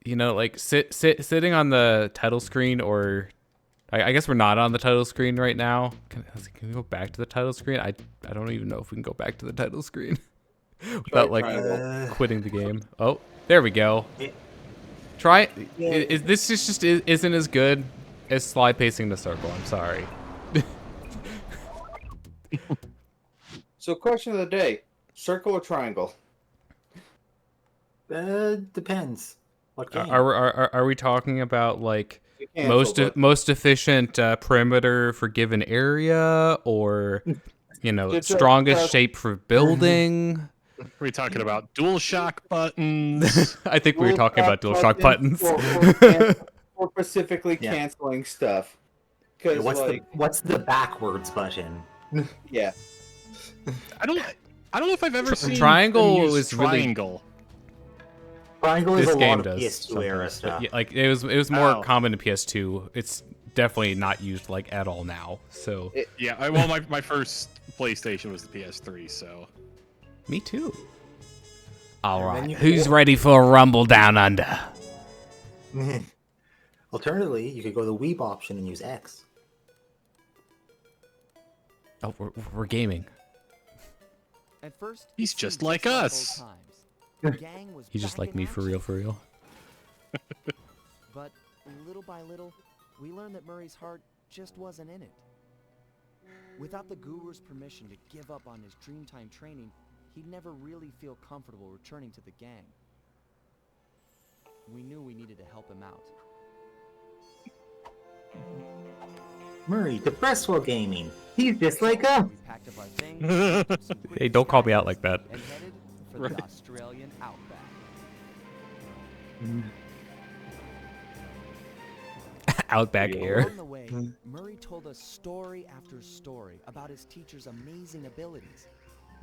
You know, like sitting on the title screen, or I guess we're not on the title screen right now. Can we go back to the title screen? I don't even know if we can go back to the title screen without like quitting the game. Oh, there we go. Try. This just isn't as good as slide pacing the circle. I'm sorry. So, question of the day: circle or triangle? Depends. What game? Are we talking about like Cancel, most efficient perimeter for given area, or you know, strongest shape for building? Are we talking about dual shock buttons? I think we were talking about dual shock buttons. Or specifically canceling stuff. Yeah, what's the backwards button? Yeah. I don't know if I've ever seen triangle is triangle. Triangle is this a game lot of does PS2 era stuff. yeah, like it was more common in PS2. It's definitely not used like at all now. So yeah, well, my first PlayStation was the PS3, so. Me too. All right, who's ready for a rumble down under? Alternatively, you could go the weeb option and use X. Oh, we're gaming. At first, he's just like us. He's just like me, for real. But little by little, we learned that Murray's heart just wasn't in it. Without the guru's permission to give up on his Dreamtime training, he'd never really feel comfortable returning to the gang. We knew we needed to help him out. Murray, depressed while gaming. He's just like us. We packed up our things, Hey, don't call me out like that. and headed for the Australian outback. Outback air. On the way, Murray told us story after story about his teacher's amazing abilities.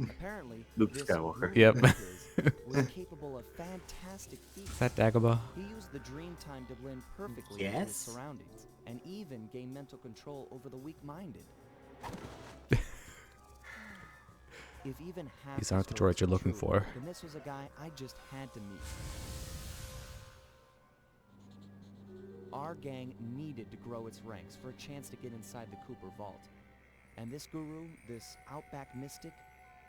Apparently, Luke this Skywalker. guru Yep. of his was capable of fantastic feats. Is that Dagobah? He used the Dreamtime to blend perfectly with his surroundings, and even gain mental control over the weak-minded. If even half These aren't the droids you're looking for. then this was a guy I just had to meet. Our gang needed to grow its ranks for a chance to get inside the Cooper Vault. And this guru, this Outback mystic,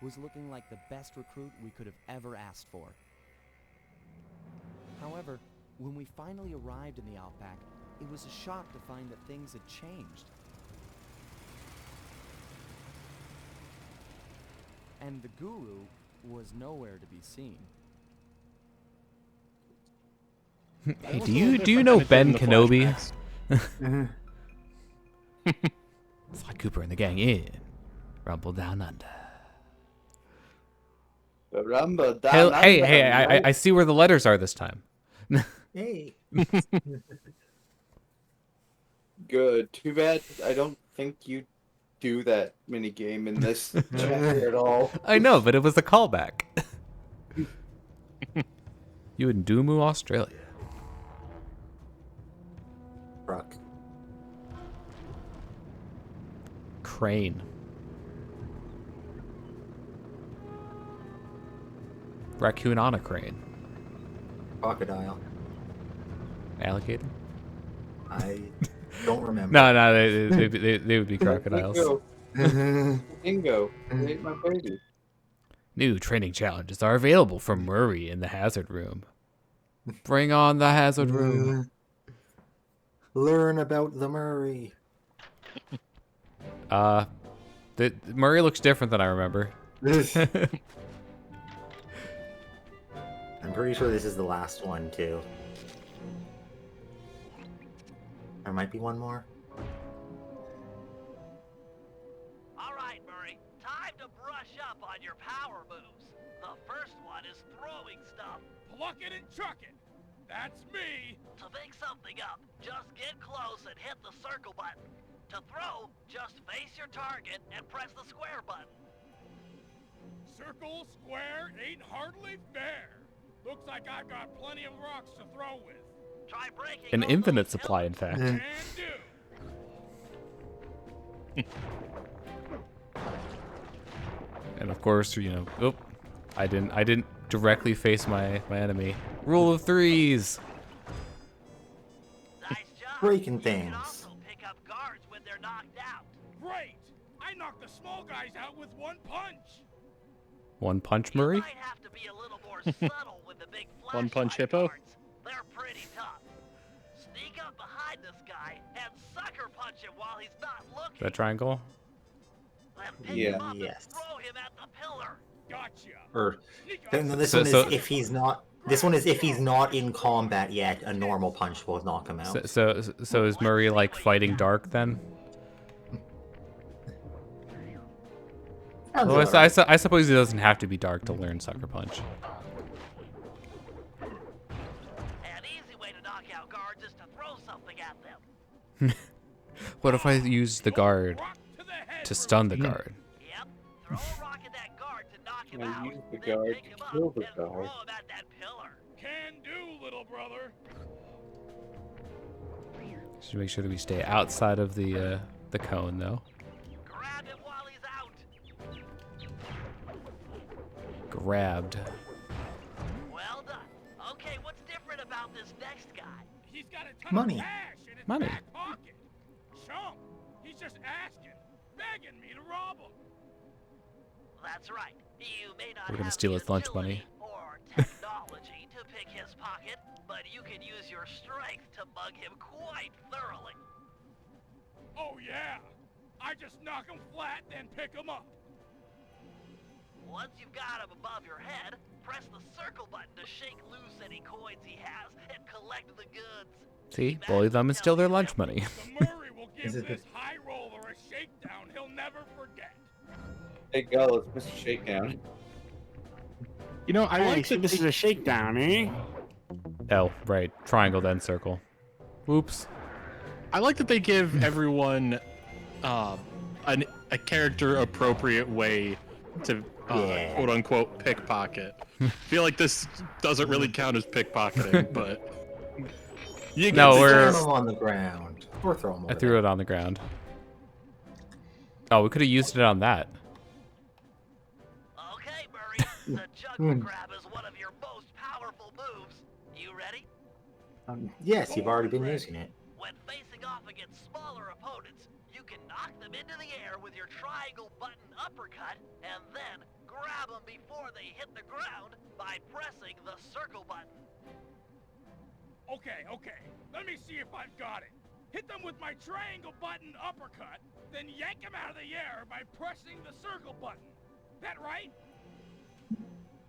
was looking like the best recruit we could have ever asked for. However, when we finally arrived in the Outback, it was a shock to find that things had changed. And the guru was nowhere to be seen. Hey, do you know Ben Kenobi? Sly Cooper and the gang in Rumble Down Under. Hey, I see where the letters are this time. Hey. Good. Too bad I don't think you do that mini game in this chapter at all. I know, but it was a callback. You in Doomu, Australia. Truck. Crane. Raccoon on a crane. Crocodile. Alligator? I don't remember. No, they would be crocodiles. Dingo. They ate my baby. New training challenges are available from Murray in the hazard room. Bring on the hazard room. Learn about the Murray. Murray looks different than I remember. I'm pretty sure this is the last one, too. There might be one more. All right, Murray. Time to brush up on your power moves. The first one is throwing stuff. Pluck it and chuck it. That's me. To pick something up, just get close and hit the circle button. To throw, just face your target and press the square button. Circle, square, ain't hardly fair. Looks like I've got plenty of rocks to throw with. Try breaking An all infinite those supply, in hills. fact. Can do. And of course, you know, I didn't directly face my enemy. Rule of threes. breaking You things. can also pick up guards when they're knocked out. Great! I knocked the small guys out with one punch. One punch, You Murray? might have to be a little more subtle with the big One punch flashlight hippo? guards. They're pretty tough. Sneak up behind this guy and sucker punch him while he's not looking. That triangle? Then pick Yeah. him up Yes. and throw him at the pillar. Gotcha. Or Sneak up. no, this So- one is so- if he's not. This one is if he's not in combat yet. A normal punch will knock him out. So is Murray like fighting dark then? Sounds Well, alright. I suppose he doesn't have to be dark to learn sucker punch. An easy way to knock out guards is to throw something at them. What if I use the guard Rock to the head, to stun the guard? Yep. Throw a rock at that guard to knock him Now out. use the then guard pick to him up kill the and throw guard. him at that pillar. Can do, little brother. Should make sure that we stay outside of the cone though. Grab him while he's out. Grabbed. Well done. Okay, what's different about this next guy? He's got a ton Money. of cash in his Money. back pocket. Chump. He's just asking, begging me to rob him. That's right. You may not We're gonna have steal the his lunch money. agility or technology to pick his pocket, but you can use your strength to bug him quite thoroughly. Oh yeah. I just knock him flat, then pick him up. Once you've got him above your head, press the circle button to shake loose any coins he has and collect the goods. See, bully them and steal their lunch money. The Murray will give Is it this high roller a shakedown he'll never forget. Hey, go, let's Mr. Shakedown. You know, I Hey, like that this is a shakedown, eh? Oh, right. Triangle then circle. Oops. I like that they give everyone a character appropriate way to Yeah. quote unquote pickpocket. Feel like this doesn't really count as pickpocketing, but you No, get we're- Throw him on the ground. Or throw him over I threw it on the ground. Oh, we could have used it on that. Okay, Murray, the juggler grab is one of your most powerful moves. You ready? Yes, you've already been using it. When facing off against smaller opponents, you can knock them into the air with your triangle button uppercut, and then grab them before they hit the ground by pressing the circle button. Okay, okay. Let me see if I've got it. Hit them with my triangle button uppercut, then yank them out of the air by pressing the circle button. That right?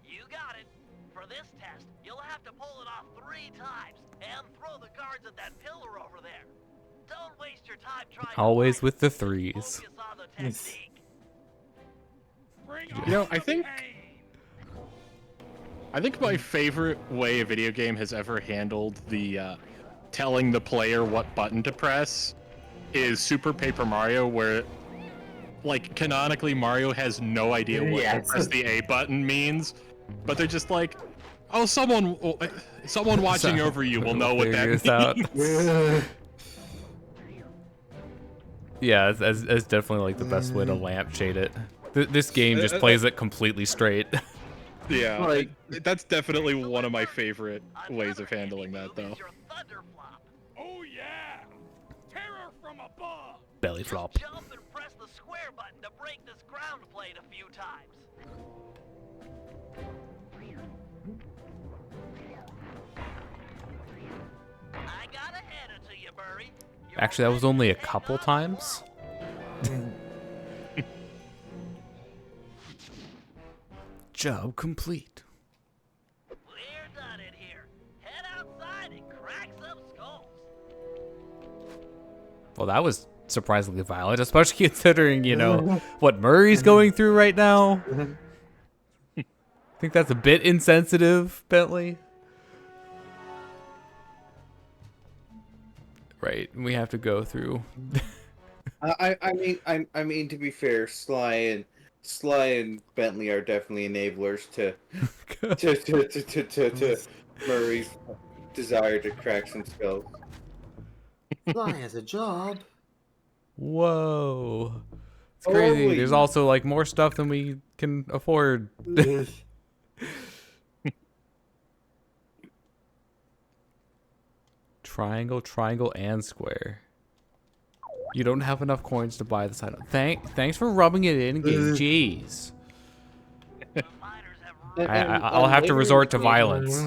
You got it. For this test, you'll have to pull it off 3 times and throw the guards at that pillar over there. Don't waste your time trying Always to fight. with the Just threes. Focus on the technique. Bring You know, on I the think- pain. I think my favorite way a video game has ever handled the telling the player what button to press is Super Paper Mario, where like canonically Mario has no idea what to Yes. press the A button means, but they're just like, oh, someone watching over you will know what that Figure means. this out. Yeah, that's definitely like the best way to lampshade it. This game just plays it completely straight. Yeah, Like- that's definitely one of my favorite Another ways of handy handling that, move though. is your thunder flop. Oh yeah. Terror from above. Belly Just flop. jump and press the square button to break this ground plate a few times. I gotta hand it to you, Murray. You're Actually, that was ready only to a take couple on the times. world. Job complete. We're done in here. Head outside and crack some skulls. Well, that was surprisingly violent, especially considering, you know, what Murray's going through right now. I think that's a bit insensitive, Bentley. Right, we have to go through. I mean, to be fair, Sly and Bentley are definitely enablers to Murray's desire to crack some skulls. Fly has a job. Whoa. It's crazy. Holy- There's also like more stuff than we can afford. Triangle, triangle, and square. You don't have enough coins to buy this item. Thanks for rubbing it in, game. Jeez. I'll have to resort to violence.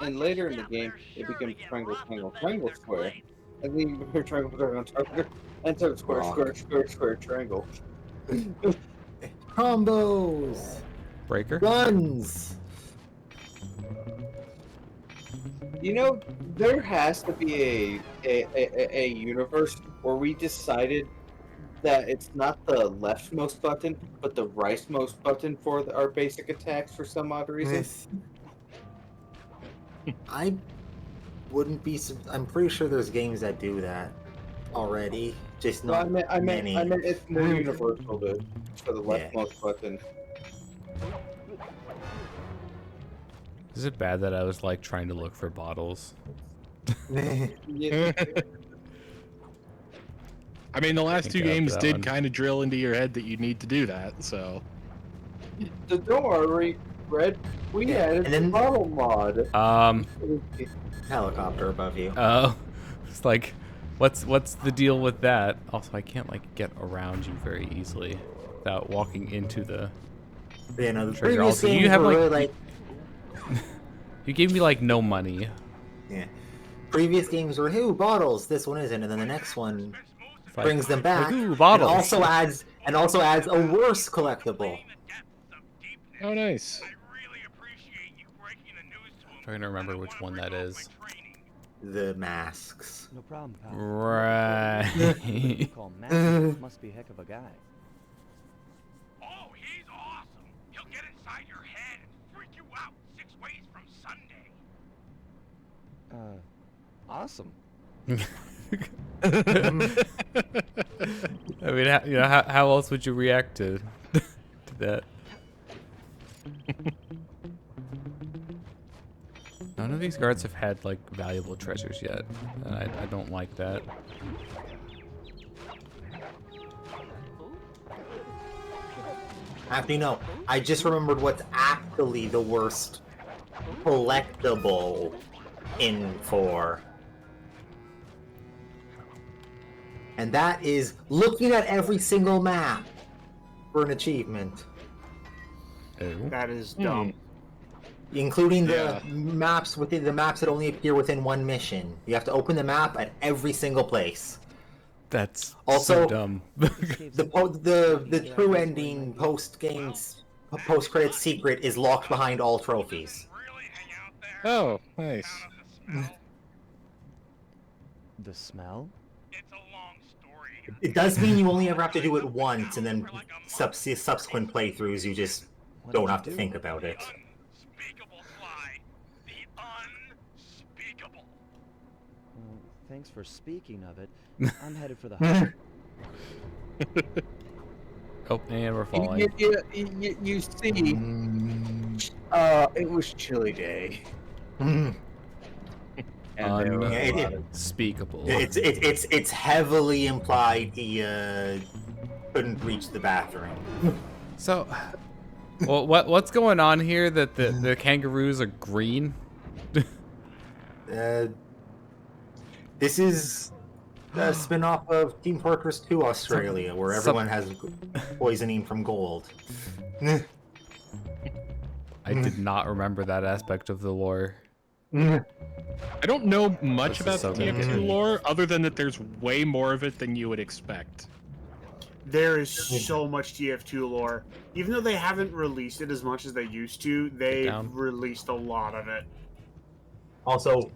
And later in the game, it becomes triangle, triangle, triangle, square. And then you become triangle, triangle, triangle, and so square, square, square, square, triangle. Combos. Breaker. Runs. You know, there has to be a universe where we decided that it's not the leftmost button, but the rightmost button for our basic attacks for some odd reason. I wouldn't be. I'm pretty sure there's games that do that already. Just No, not I meant many. it's more universal for the leftmost button. Is it bad that I was like trying to look for bottles? Yeah. I mean, the last two Can't get up games to that did one. kind of drill into your head that you need to do that, so. Don't worry, Red. We Yeah, added and the then- bottle mod. Helicopter above you. Oh, it's like, what's the deal with that? Also, I can't like get around you very easily without walking into the. You know, the Treasure. previous Also, you games have, were like- really like. You gave me like no money. Yeah. Previous games were, ooh, bottles. This one isn't, and then the next one It's like, brings them back. ooh, bottles. And also adds a worse collectible. Oh, nice. Trying to remember which one that is. The masks. No problem, pal. Right. Call Matt must be a heck of a guy. Oh, he's awesome. He'll get inside your head and freak you out 6 ways from Sunday. Awesome. I mean, how else would you react to that? None of these guards have had like valuable treasures yet, and I don't like that. Actually, no. I just remembered what's actually the worst collectible in 4. And that is looking at every single map for an achievement. Oh. That is dumb. Including Yeah. the maps within the maps that only appear within one mission. You have to open the map at every single place. That's Also- so dumb. The true ending post credit secret is locked behind all trophies. Really hang out there? Oh, nice. The smell? It's a long story. It does mean you only ever have to do it once, and then subsequent playthroughs you just What don't did you have to do? think about it. Unspeakable, Sly. The unspeakable. Well, thanks for speaking of it. I'm headed for the hospital. Oh, and we're falling. You see, it was chilly day. Mm. And there were a lot of- Unspeakable. It's heavily implied he couldn't reach the bathroom. So, well, what's going on here? That the kangaroos are green? This is a spin-off of Team Fortress 2 Australia, where everyone has poisoning from gold. I did not remember that aspect of the lore. I don't know much This is about so the good. TF2 lore, other than that there's way more of it than you would expect. There is so much TF2 lore. Even though they haven't released it as much as they used to, they've down. released a lot of it. Also,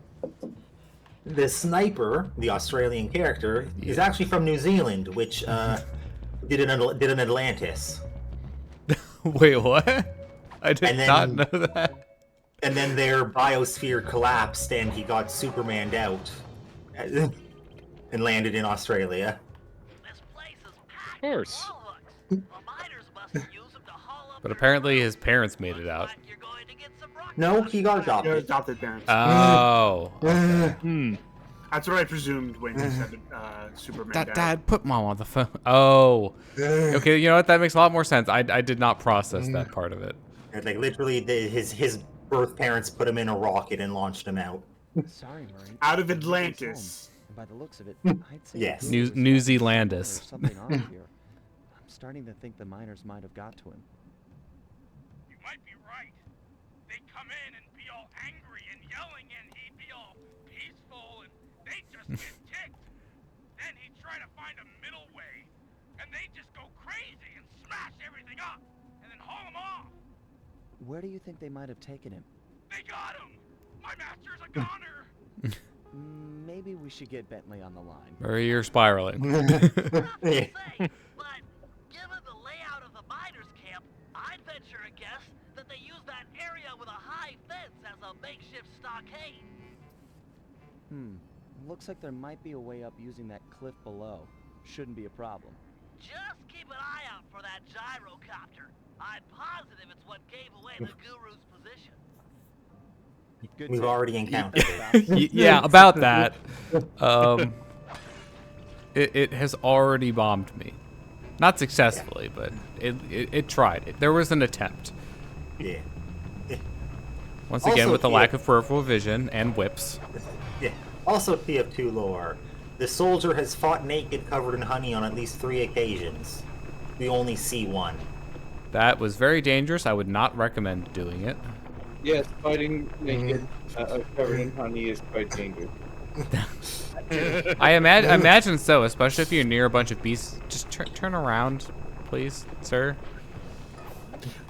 the sniper, the Australian character, is actually from New Zealand, which did an Atlantis. Wait, what? I did And then- not know that. And then their biosphere collapsed and he got Supermaned out and landed in Australia. This place is packed Of course. with log hooks. The miners must use them to haul up But their apparently his rock. parents made it out. Looks like you're going to get some rock No, he got They're adopted. adopted parents. Oh. Hmm. That's what I presumed when you said Superman died. Dad, put mom on the phone. Oh. Okay, you know what? That makes a lot more sense. I did not process that part of it. Like literally, his birth parents put him in a rocket and launched him out. Sorry, Murray. Out of but nobody's Atlantis. home. And by the looks of it, I'd say Yes. the guru was New fighting someone or Zealandis. something off here. I'm starting to think the miners might have got to him. You might be right. They'd come in and be all angry and yelling, and he'd be all peaceful, and they'd just get ticked. Then he'd try to find a middle way, and they'd just go crazy and smash everything up, and then haul him off. Where do you think they might have taken him? They got him! My master's a goner! Maybe we should get Bentley on the line. Murray, you're spiraling. Say, but given the layout of the miners' camp, I'd venture a guess that they use that area with a high fence as a makeshift stockade. Looks like there might be a way up using that cliff below. Shouldn't be a problem. Just keep an eye out for that gyrocopter. I'm positive it's what gave away the guru's position. Good We've tip. already encountered it. Yeah, about that. It has already bombed me. Not successfully, but it tried. There was an attempt. Yeah. Once again, Also, with the yeah. lack of peripheral vision and whips. Yeah. Also, TF2 lore. The soldier has fought naked, covered in honey on at least 3 occasions. We only see one. That was very dangerous. I would not recommend doing it. Yes, fighting naked, covered in honey is quite dangerous. I imagine so, especially if you're near a bunch of beasts. Just turn around, please, sir.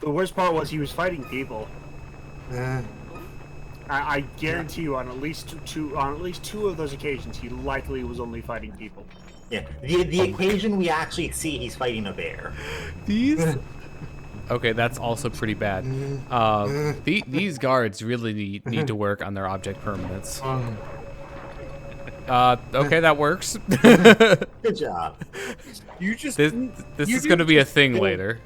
The worst part was he was fighting people. I guarantee you, on at least two of those occasions, he likely was only fighting people. Yeah. The occasion we actually see he's fighting a bear. These? Okay, that's also pretty bad. These guards really need to work on their object permanence. Okay, that works. Good job. You just this you is going to didn't be a just thing kill- later.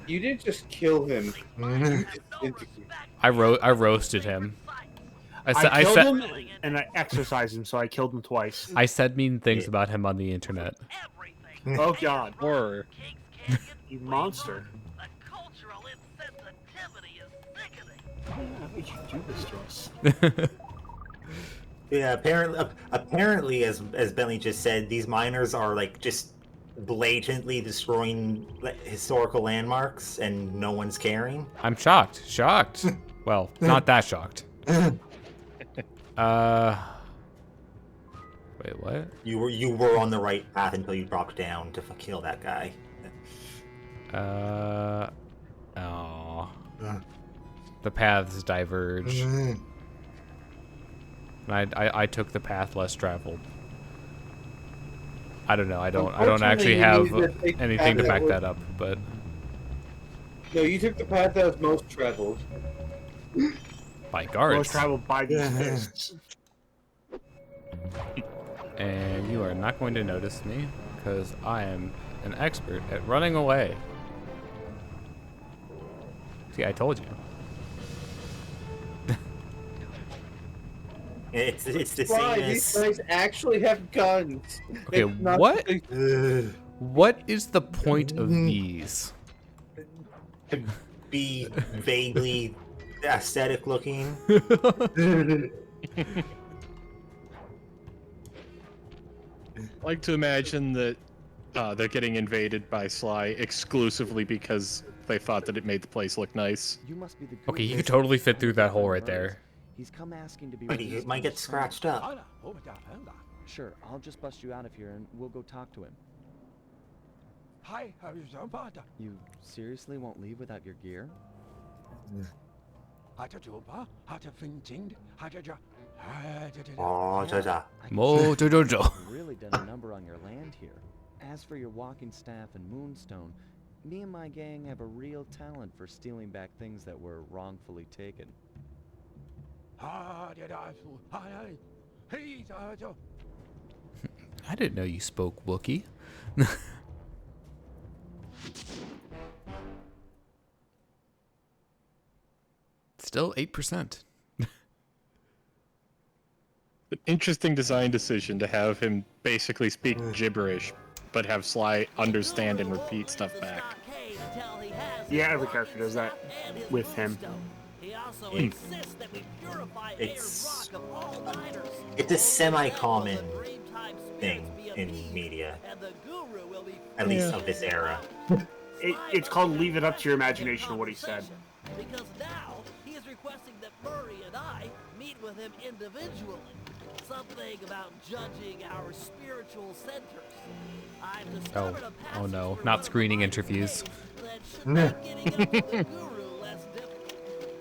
You didn't just kill him. You just integrated. I roasted him. I killed him and I exercised him, so I killed him twice. I said mean things about him on the internet. Everything. Oh God, Horror. Kings Canyon, you monster! the cultural insensitivity is sickening. How would you do this to us? Yeah, apparently, as Bentley just said, these miners are like just blatantly destroying historical landmarks, and no one's caring. I'm shocked. Shocked. Well, not that shocked. Wait, what? You were on the right path until you dropped down to kill that guy. Oh. The paths diverge. And I took the path less traveled. I don't know. I don't actually have anything to back that up, but No, you took the path that was most traveled. by guards. Most traveled by these fists. And you are not going to notice me because I am an expert at running away. See, I told you. It's the Why? same These as guys actually have guns. Okay, It's not what? that they- What is the point of these? to be vaguely aesthetic looking. I like to imagine that they're getting invaded by Sly exclusively because they thought that it made the place look nice. You must be the Okay, guru you could they totally sent fit through that hole right there. He's come asking to be But he released might from get his scratched up. Sure, I'll just bust you out of here and we'll go talk to him. You seriously won't leave without your gear? Oh, Jaja. I can Mo see Jojo. you've really done a number on your land here. As for your walking staff and moonstone, me and my gang have a real talent for stealing back things that were wrongfully taken. I didn't know you spoke Wookiee. Still 8%. An interesting design decision to have him basically speak gibberish, but have Sly understand and repeat stuff back. Yeah, every character does that with him. also It- insist that we purify Ayers it's- Rock of all miners. It's a semi-common Then will the Dreamtime thing spirits be in appeased, media, and the guru will be at least free of this in his era. mouth. It's called leave it up to your imagination what he said. Because now he is requesting that Murray and I meet with him individually. Something about judging our spiritual centers. I've discovered a passage oh no, through not one of the screening minor interviews. caves that should make getting up to the guru less difficult.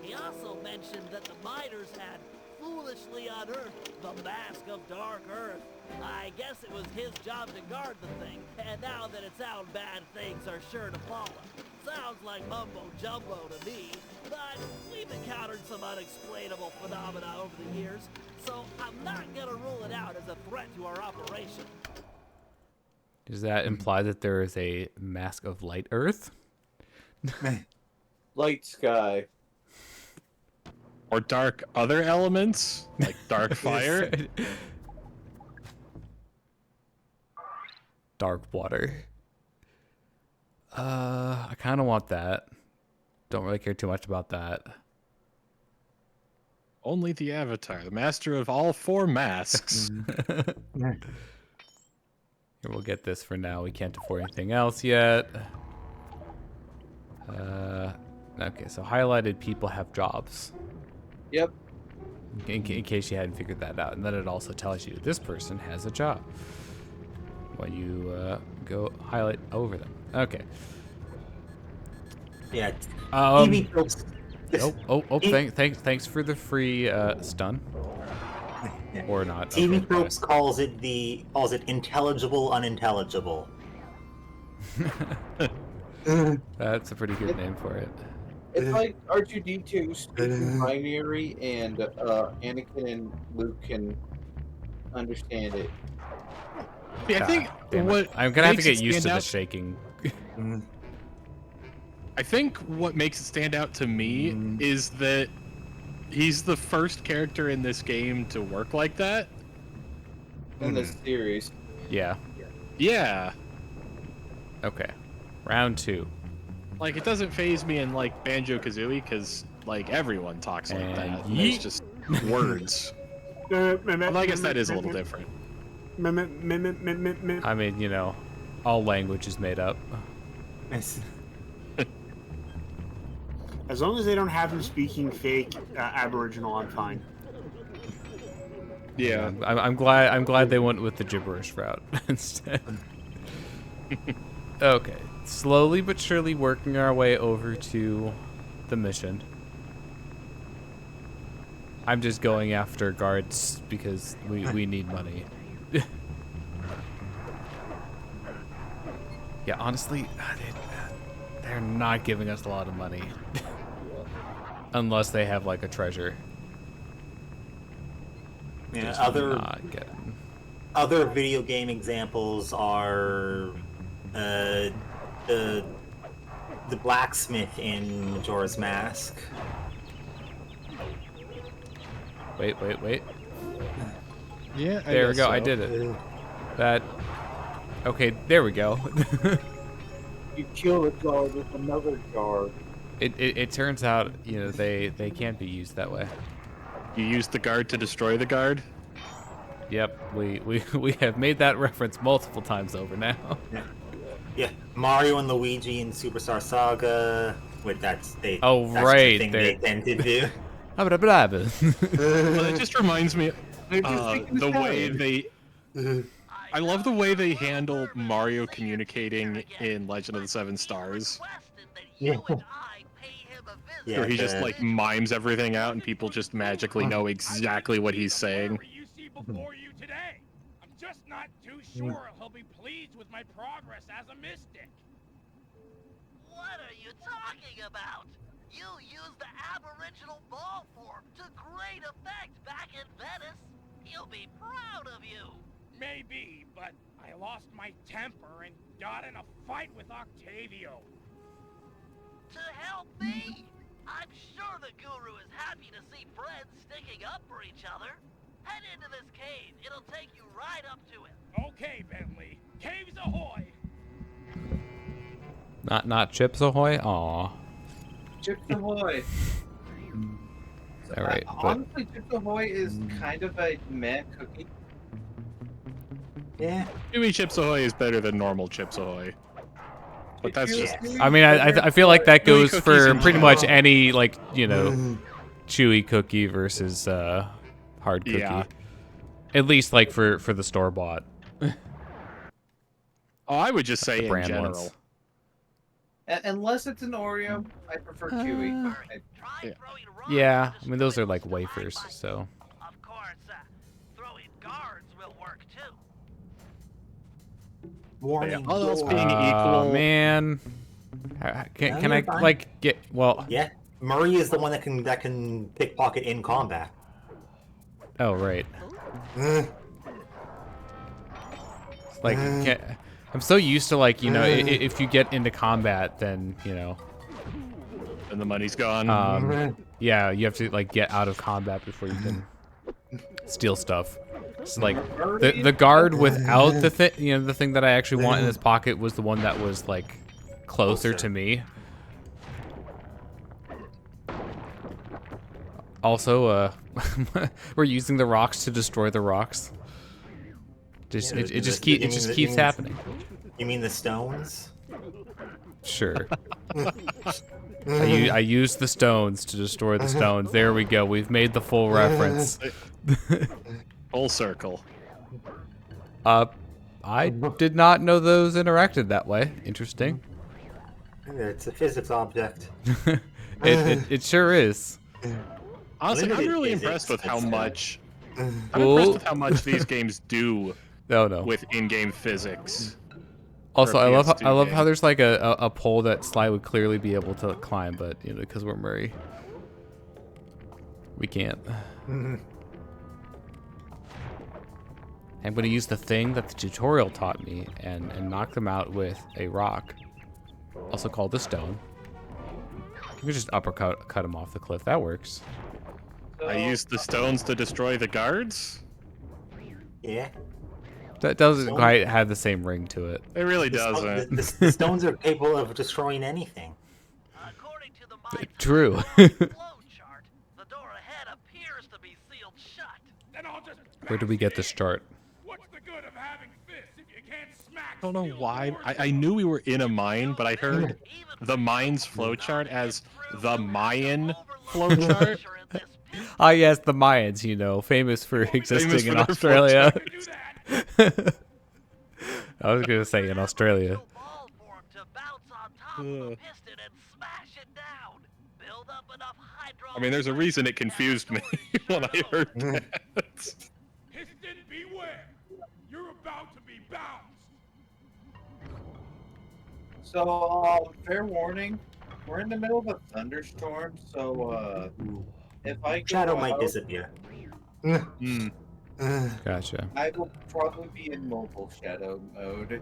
He also mentioned that the miners had foolishly unearthed the mask of Dark Earth. I guess it was his job to guard the thing, and now that it's out, bad things are sure to follow. Sounds like mumbo jumbo to me, but we've encountered some unexplainable phenomena over the years, so I'm not gonna rule it out as a threat to our operation. Does that imply that there is a mask of light Earth? Light sky. Or dark other elements, like dark fire. Dark water. I kind of want that. Don't really care too much about that. Only the Avatar, the master of all four masks. Here, we'll get this for now. We can't afford anything else yet. Okay, so highlighted people have jobs. Yep. In case you hadn't figured that out. And then it also tells you this person has a job when you go highlight over them. Okay. Yeah. Um, TV tropes. Thanks for the free stun. Or not. TV okay, tropes calls it intelligible unintelligible. That's a pretty good name for it. It's like R2D2 speaking binary, and Anakin and Luke can understand it. Yeah, I think Damn it. what I'm gonna have to makes get it used to stand the out- shaking. I think what makes it stand out to me is that he's the first character in this game to work like that. In this series. Yeah. Yeah. Okay. Round 2. Like, it doesn't phase me in, like, Banjo-Kazooie, because, like, everyone talks like And that. And it's yeet. just words. Well, I guess that is a little different. I mean, you know, all language is made up. As long as they don't have him speaking fake Aboriginal, I'm fine. Yeah. I'm glad they went with the gibberish route instead. Okay. Slowly but surely working our way over to the mission. I'm just going after guards because we need money. Yeah, honestly, they're not giving us a lot of money. Unless they have like a treasure. Yeah, Just not getting. other video game examples are the blacksmith in Majora's Mask. Wait. Yeah, There we go. I did it. That. Okay, there we go. You kill a guard with another guard. It turns out, you know, they can't be used that way. You use the guard to destroy the guard? Yep, we have made that reference multiple times over now. Yeah, Mario and Luigi in Superstar Saga. Wait, that's Oh, just a right, thing they tend to do. Blah, blah, blah, blah. Well, it just reminds me They're just speaking the way Italian. they... I love the way they handle Mario communicating in Legend of the Seven Stars. Yeah. Yeah, Where he just, the- like, mimes everything out and people just magically know exactly what he's saying. You see before you today. I'm just not too sure he'll be pleased with my progress as a mystic. What are you talking about? You used the Aboriginal ball form to great effect back in Venice. He'll be proud of you. Maybe, but I lost my temper and got in a fight with Octavio. To help me? I'm sure the guru is happy to see friends sticking up for each other. Head into this cave. It'll take you right up to it. Okay, Bentley. Caves ahoy! Not Chips Ahoy? Aw. Chips Ahoy. All right, but Honestly, Chips Ahoy is kind of a meh cookie. Yeah. Chewy Chips Ahoy is better than normal Chips Ahoy. But that's just I mean, I feel like that goes cookies for in pretty much general. any, like, you know, chewy cookie versus hard cookie. Yeah. At least like for the store bought. Oh, I would just say The in brand general. ones. Unless it's an Oreo, I prefer chewy. Try Yeah. throwing rocks Yeah, to I mean those destroy are like those wafers, drive-bys. so. Of course, throwing guards will work too. Warning. All else door. being equal, Man, can you're I fine. like get well? Yeah. Murray is the one that can pickpocket in combat. Oh right. Like I'm so used to like, you know, if you get into combat, then you know. and the money's gone. Yeah, you have to like get out of combat before you can steal stuff. It's like the guard without the thing, you know, the thing that I actually want in his pocket was the one that was like closer to me. Also, we're using the rocks to destroy the rocks. Just Yeah, it just keeps happening. You mean the stones? Sure. I used the stones to destroy the stones. There we go. We've made the full reference. Full circle. I did not know those interacted that way. Interesting. It's a physics object. It sure is. Honestly, I'm Limited really physics, impressed with how that's, much. I'm Cool. impressed with how much these games do No, no. with in-game physics. Also, for a I love PS2 I love game. how there's like a pole that Sly would clearly be able to climb, but you know, because we're Murray, we can't. I'm gonna use the thing that the tutorial taught me and knock them out with a rock, also called a stone. You can just cut him off the cliff. That works. I used the stones to destroy the guards. Yeah. That doesn't Stone? quite have the same ring to it. It really The sto- doesn't. the stones are capable of destroying anything. According to the mine True. flow chart, the door ahead appears to be sealed shut. Then I'll just Where do we get the start? What's the good of having fists if you can't smack? I don't know steel why. doors? I knew we were in a mine, but I heard the mine's flowchart as the Mayan flowchart. Ah, yes, the Mayans, you know, famous for existing Famous in for their Australia. Do that. I was gonna say in Australia. Ball form to bounce on top of the piston and smash it down. Build up enough hydraulic I mean, there's a reason it confused me when I heard that. Piston, beware. You're about to be bounced. So, fair warning, we're in the middle of a thunderstorm, so if I go Shadow might out, disappear. Gotcha. I will probably be in mobile shadow mode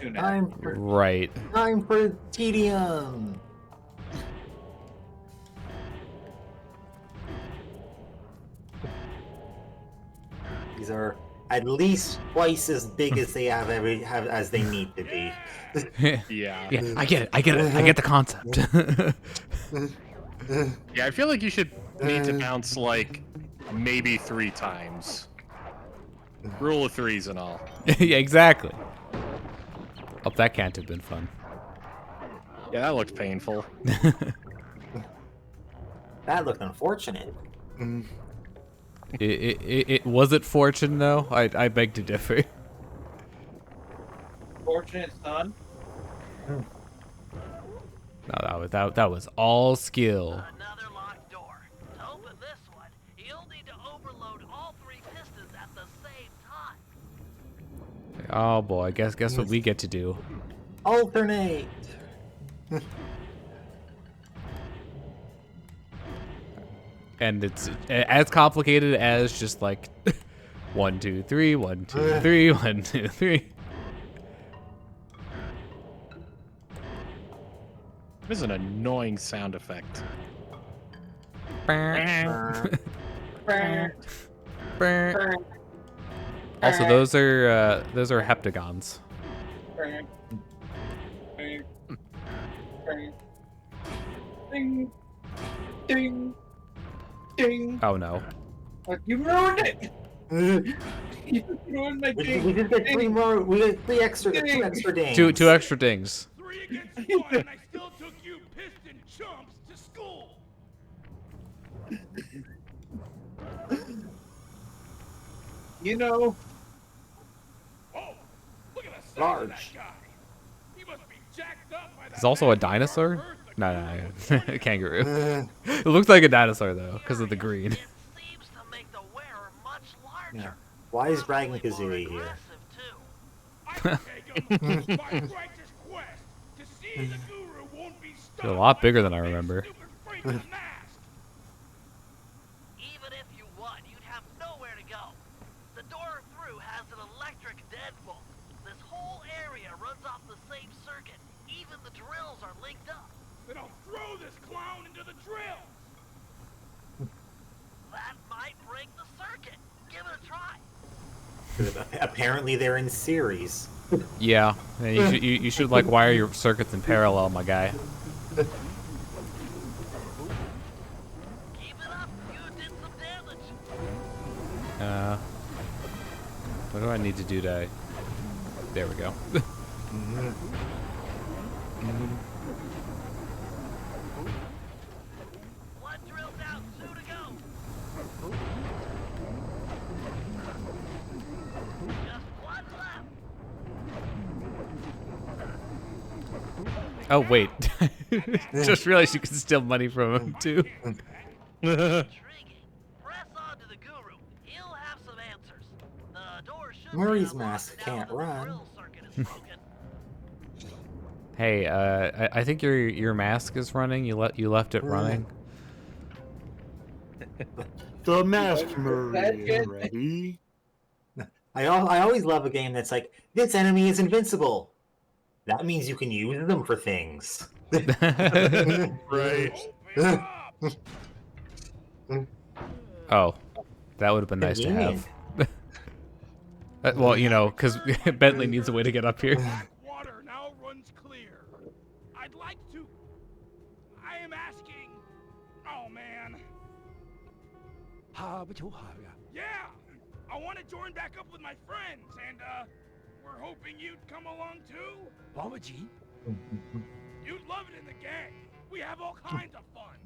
soon Time after. Right. Time for tedium. These are at least twice as big as they have as they need to be. Yeah. Yeah, I get it. I get the concept. Yeah, I feel like you should need to bounce like maybe 3 times. Rule of threes and all. Yeah, exactly. Oh, that can't have been fun. Yeah, that looked painful. That looked unfortunate. It was it fortune though? I beg to differ. Fortunate son. No, that was all skill. Another locked door. To open this one, you'll need to overload all 3 pistons at the same time. Oh boy, guess what we get to do. Alternate. And it's as complicated as just like 1, 2, 3, 1, 2, 3, 1, 2, 3. This is an annoying sound effect. Also, those are heptagons. Ding, ding. Ding! Oh no. You ruined it! You ruined my We ding! just get three more. We get two extra dings. Two extra dings. 3 against 1, and I still took you piston chumps to school. You know, Oh, look at the size of large. that guy. He must be jacked up by that. He's also a massive dinosaur? Earth No, a kangaroo. It looks like a dinosaur though, because of the green. It seems to make the wearer much larger. Yeah. Why is Dragon Probably more Kazooie here? aggressive, too. I take him. My righteous quest to see the guru won't be stopped. They're a lot by bigger some than I big remember. stupid freak in a mask. Even if you won, you'd have nowhere to go. The door through has an electric deadbolt. This whole area runs off the same circuit. Even the drills are linked up. Then I'll throw this clown into the drill. That might break the circuit. Give it a try. Apparently they're in series. Yeah, and you should like wire your circuits in parallel, my guy. Keep it up. You did some damage. What do I need to do to? There we go. One drill down, 2 to go. Just one left. Oh wait, just realized you can steal money from him too. Intriguing. Press on to the guru. He'll have some answers. The door should Murray's be mask unlocked now can't that the run. drill circuit is broken. Hey, I think your mask is running. You left it running. The mask That Murray kid- ready. I always love a game that's like, this enemy is invincible. That means you can use them for things. Right. Open up. Oh, that would have been nice to Convenient. have. Well, you know, because Bentley needs a way to get up here. That water now runs clear. I'd like to. I am asking. Oh man. Yeah, I want to join back up with my friends, and we're hoping you'd come along too. You'd love it in the gang. We have all kinds of fun.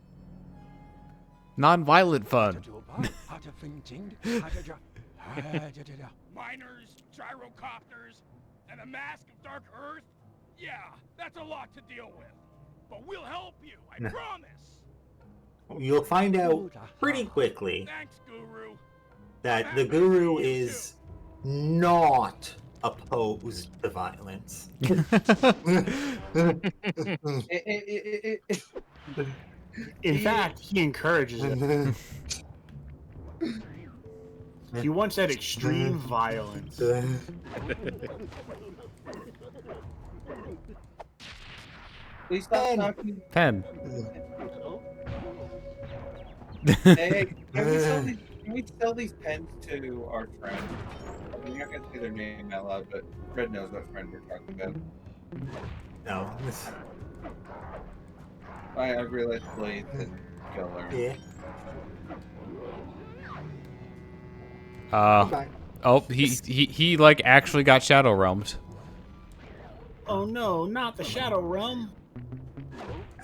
Non-violent fun. Miners, gyrocopters, and a mask of Dark Earth. Yeah, that's a lot to deal with. But we'll help you, I promise. You'll find out pretty quickly Thanks, Guru. that the guru is not opposed to violence. In fact, he encourages it. He wants that extreme violence. Please stop talking. 10. Hey, can we sell these pens to our friend? I'm not gonna say their name out loud, but Fred knows what friend we're talking about. No. I realized Blades and Killer. Yeah. Oh, he like actually got shadow realmed. Oh no, not the Shadow Realm.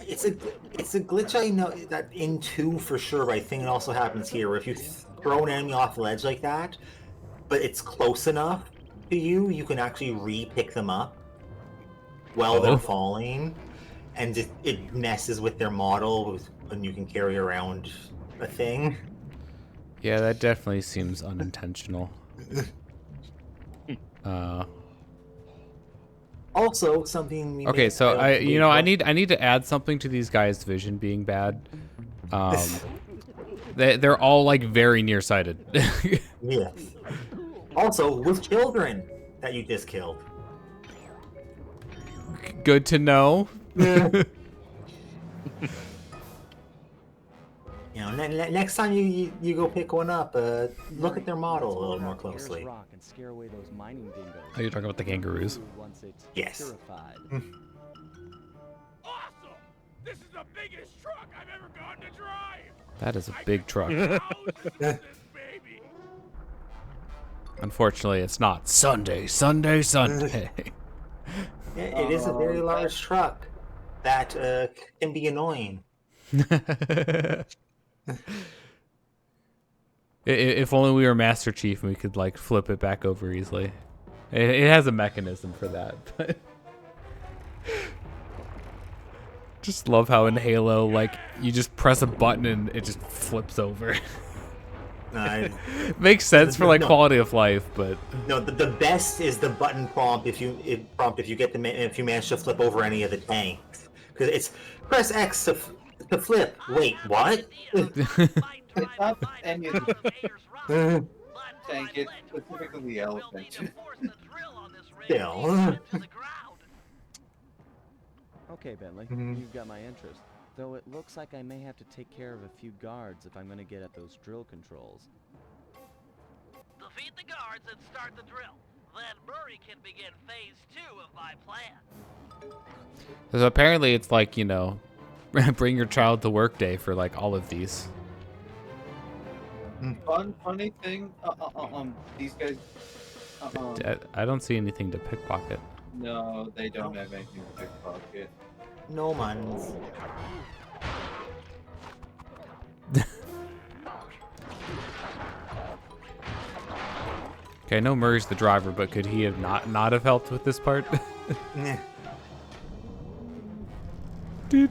It's a glitch I know that in 2 for sure, but I think it also happens here where if you throw an enemy off the ledge like that, but it's close enough to you, you can actually re-pick them up while they're falling, and it messes with their model when you can carry around a thing. Yeah, that definitely seems unintentional. Also, something we Okay, may- so don't I believe need to add something to these guys' vision being bad. They're all like very nearsighted. Yes. Also, with children that you just killed. Good to know. You know, next time you go pick one up, look at their model a little more closely. Ayers Rock and scare away those mining dingoes. Are you talking about the kangaroos? Once it's Yes. purified. Awesome! This is the biggest truck I've ever gotten to drive. That is a big truck. Baby. Unfortunately, it's not Sunday, Sunday, Sunday. It is a very large truck that can be annoying. If only we were Master Chief and we could like flip it back over easily. It has a mechanism for that, but just love how in Halo, like you just press a button and it just flips over. Makes sense for like quality of life, but no, the best is the button prompt if you if you manage to flip over any of the tanks, because it's press X to flip. Wait, what? It's not any of the tank, it's specifically the elephant. Still. Okay, Bentley, you've got my interest. Though it looks like I may have to take care of a few guards if I'm going to get at those drill controls. Defeat the guards and start the drill. Then Murray can begin phase 2 of my plan. so apparently it's like, you know, bring your child to work day for like all of these. Funny thing, these guys. I don't see anything to pickpocket. No, they don't have anything to pickpocket. No mans. Okay, I know Murray's the driver, but could he have not have helped with this part? Dude.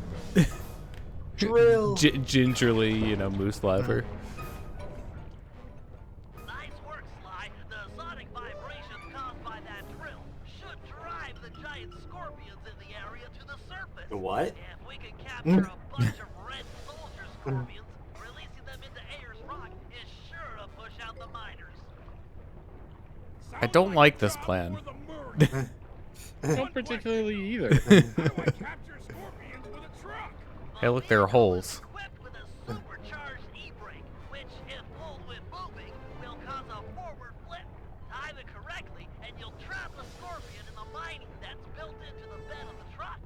Drill. Gingerly, you know, moose lever. Nice work, Sly. The sonic vibrations caused by that drill should drive the giant scorpions in the area to the surface. What? If we can capture a bunch of red soldier scorpions, releasing them into Ayers Rock is sure to push out the miners. I don't like this plan. I don't particularly either. Capture scorpions with a truck. Hey, look, there are holes. Equipped with a supercharged e-brake, which, if pulled when moving, will cause a forward flip. Time it correctly, and you'll trap the scorpion in the mining that's built into the bed of the truck.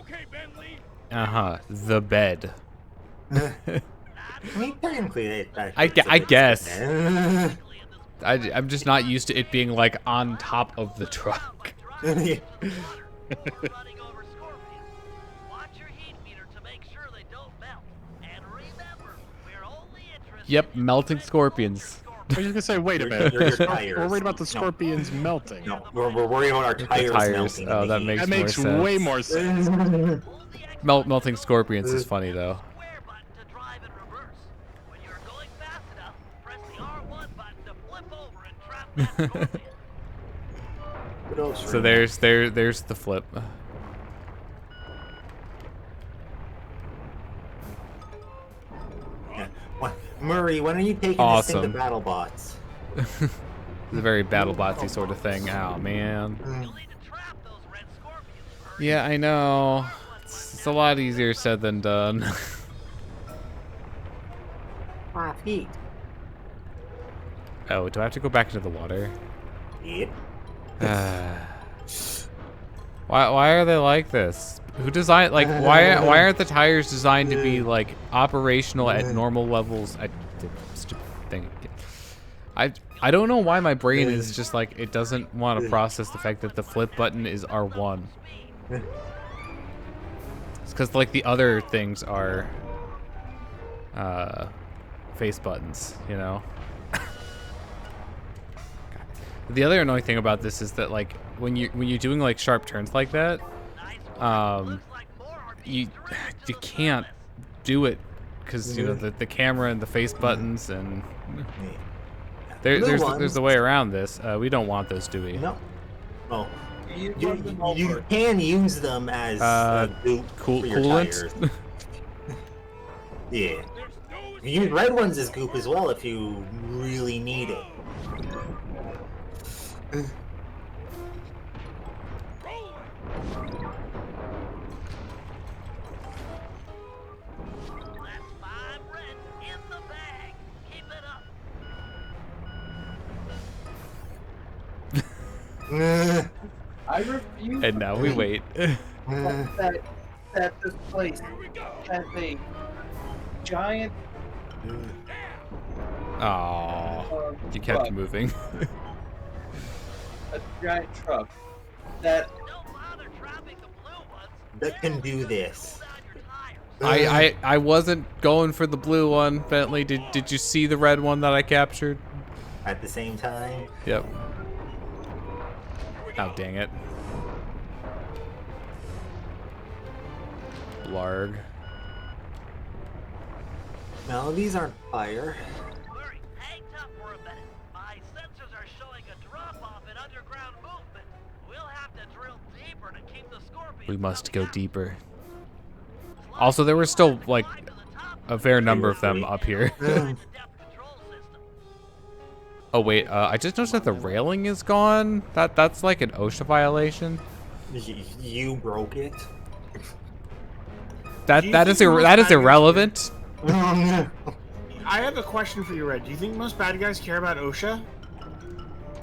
Okay, Bentley. Uh-huh, the bed. I mean, technically, I guess. I'm just not used to it being like on top of the truck. Running over scorpions. Watch your heat meter to make sure they don't melt. And remember, we're only interested Yep, in melting red scorpions. soldier I was just gonna say, wait a minute. Your tires. We're worried about the No. scorpions melting. No, we're worried about our tires, melting. Oh, in the that heat. makes That makes more sense. way more sense. Melting scorpions is funny though. square button to drive in reverse. When you're going fast enough, press the R1 button to flip over and trap that scorpion. What else, So Ryan? there's the flip. Yeah. Murray, when are you taking Awesome. this thing to battle bots? It's a very BattleBotsy sort of thing. Oh man. You'll need to trap those red scorpions first. Yeah, I know. It's a lot easier said than done. 5 feet. Oh, do I have to go back into the water? Yep. Why are they like this? Who designed like why aren't the tires designed to be like operational at normal levels? I did a stupid thing. I don't know why my brain is just like it doesn't want to process the fact that the flip button is R1. It's because like the other things are face buttons, you know. The other annoying thing about this is that like when you're doing like sharp turns like that, you can't do it because you know the camera and the face buttons and there's a way around this. We don't want those, do we? No. Oh. You You can use them as goop for your tires. Coolant. Yeah. You use red ones as goop as well if you really need it. That's 5 reds in the bag. Keep it up. I refuse And now we wait. that this place has a giant Oh, you kept truck, moving. a giant truck that Don't bother trapping the blue ones. That can do this. Cool down your tires. I wasn't going for the blue one, Bentley. Did you see the red one that I captured? At the same time. Yep. Oh, dang it. Blarg. No, these aren't fire. Murray, hang tough for a minute. My sensors are showing a drop-off in underground movement. We'll have to drill deeper to keep the scorpions We must go coming out. deeper. Also, there were still, like, a fair number of them up here. Oh, wait, I just noticed that the railing is gone. That's like an OSHA violation. You broke it. That Do you is think most that is bad guys irrelevant. I have a question for you, Red. Do you think most bad guys care about OSHA?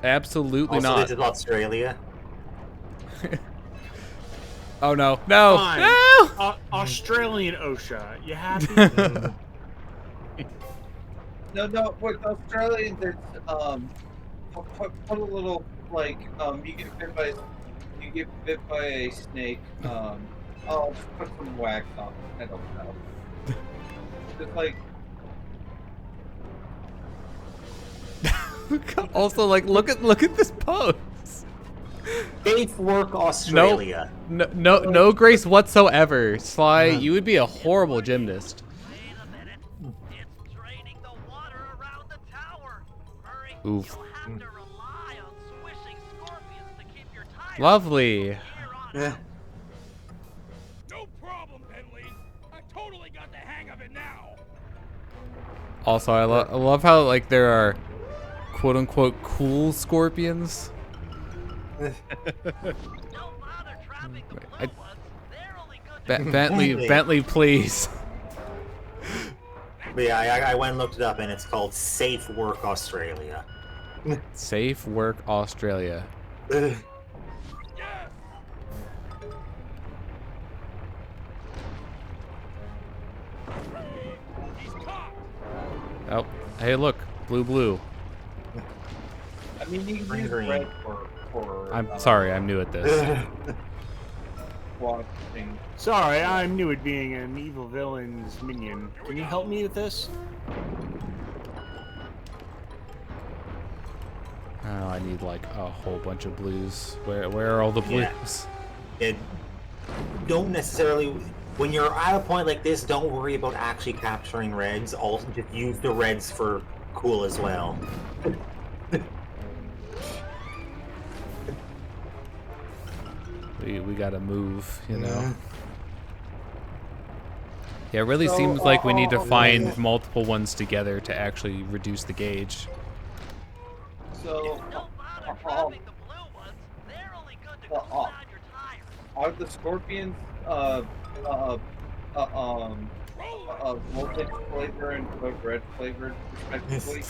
Absolutely Also, not. this is Australia. Oh no, no, Fine. no! Australian OSHA. You happy? no, with Australians, it's put a little like you get bit by a snake. I'll just put some wax on it. I don't know. Just like Also, like, look at this pose. Safe work, Australia. No grace whatsoever. Sly, you would be a horrible gymnast. Wait a minute. It's draining the water around the tower. Murray, Oof. you'll have to rely on swishing scorpions to keep your tires Lovely. here on out. No problem, Bentley. I totally got the hang of it now. Also, I love how, like, there are quote-unquote cool scorpions. Don't bother trapping the blue I- ones. They're only good to Bentley, please. But yeah, I went and looked it up, and it's called Safe Work Australia. Safe work, Australia. Yes. He's caught. Oh, hey, look, blue. I mean you can Green, use green. red for I'm sorry, I'm new at this. watching. Sorry, I'm new at being an evil villain's minion. Can you help me with this? Oh, I need like a whole bunch of blues. Where are all the Yeah. blues? It don't necessarily. When you're at a point like this, don't worry about actually capturing reds. Also, just use the reds for cool as well. We gotta move, you know. Yeah, it really So, seems like we need to find multiple ones together to actually reduce the gauge. So Don't bother trapping the blue ones. They're only good to cool down your tires. are the scorpions voltage flavor and code red flavored respectively?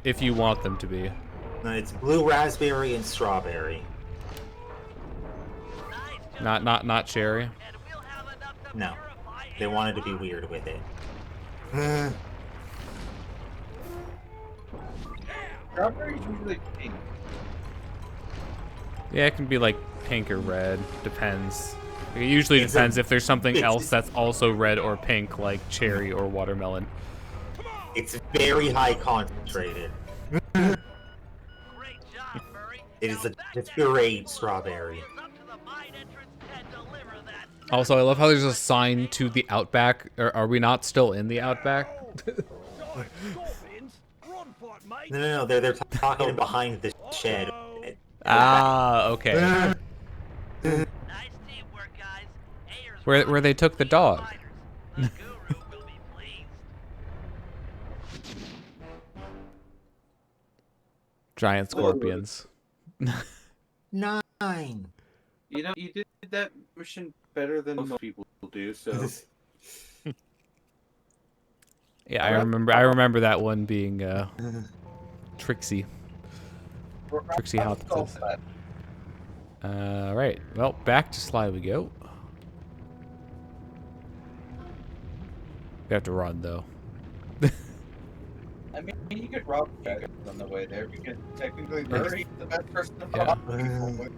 If you want them to be. No, it's blue raspberry and strawberry. Nice, Not cherry. and we'll have enough to No, purify they Ayers wanted to be Rock. weird with it. Strawberry's usually pink. Yeah, it can be like pink or red. Depends. It usually It's depends a- if there's something it's- else that's also red or pink, like cherry or watermelon. It's very high concentrated. Great job, Murray. It is Now a back it's down pureed to strawberry. up to the mine entrance and deliver that. Also, I love how there's a sign to the Outback. Are we not still in the Outback? No, they're talking behind the shed. Ah, okay. Nice teamwork, guys. Ayers Where Rock they took the beat dog. fighters. The guru will be pleased. Giant scorpions. 9. You know, you did that mission better than most people do. So Yeah, I remember that one being Trixie. Trixie Hopkins. Right. Well, back to Sly we go. We have to run though. I mean, you could rob people on the way there because technically Ex- Murray's the best person to Yeah. rob people with.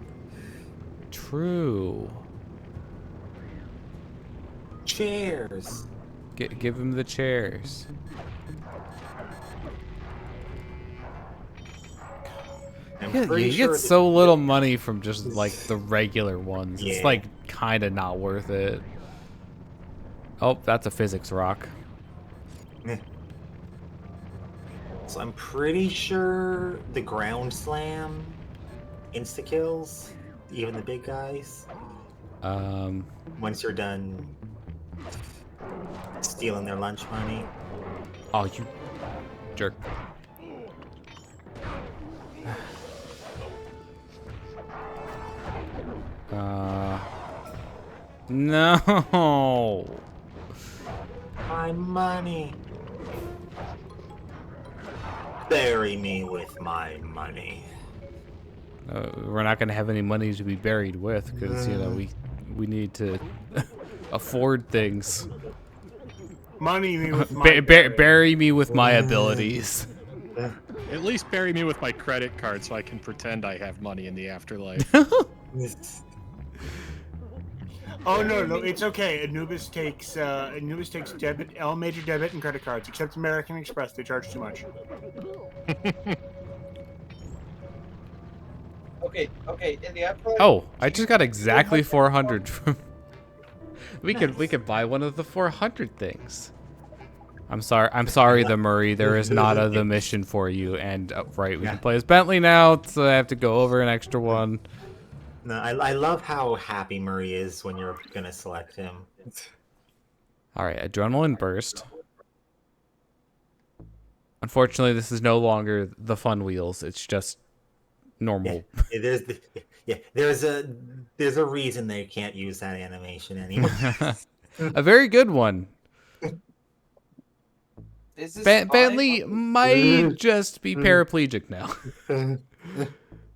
True. Cheers. Give him the chairs. I'm You pretty get sure so little money from just like the regular ones. It's Yeah. like kind of not worth it. Oh, that's a physics rock. So I'm pretty sure the ground slam insta kills even the big guys once you're done stealing their lunch money. Oh, you jerk. No. My money. Bury me with my money. We're not gonna have any money to be buried with because you know we need to afford things. Money me with my Bury me with my abilities. At least bury me with my credit card so I can pretend I have money in the afterlife. Oh no, it's okay. Anubis takes debit, all major debit and credit cards, except American Express. They charge too much. Okay, in the afterlife. Oh, I just got exactly 400 from. We could buy one of the 400 things. I'm sorry, the Murray. There is not the mission for you. And right, we can play as Bentley now, so I have to go over an extra one. No, I love how happy Murray is when you're gonna select him. All right, adrenaline burst. Unfortunately, this is no longer the fun wheels. It's just normal. There's a reason they can't use that animation anymore. A very good one. Is this Bentley might just be paraplegic now.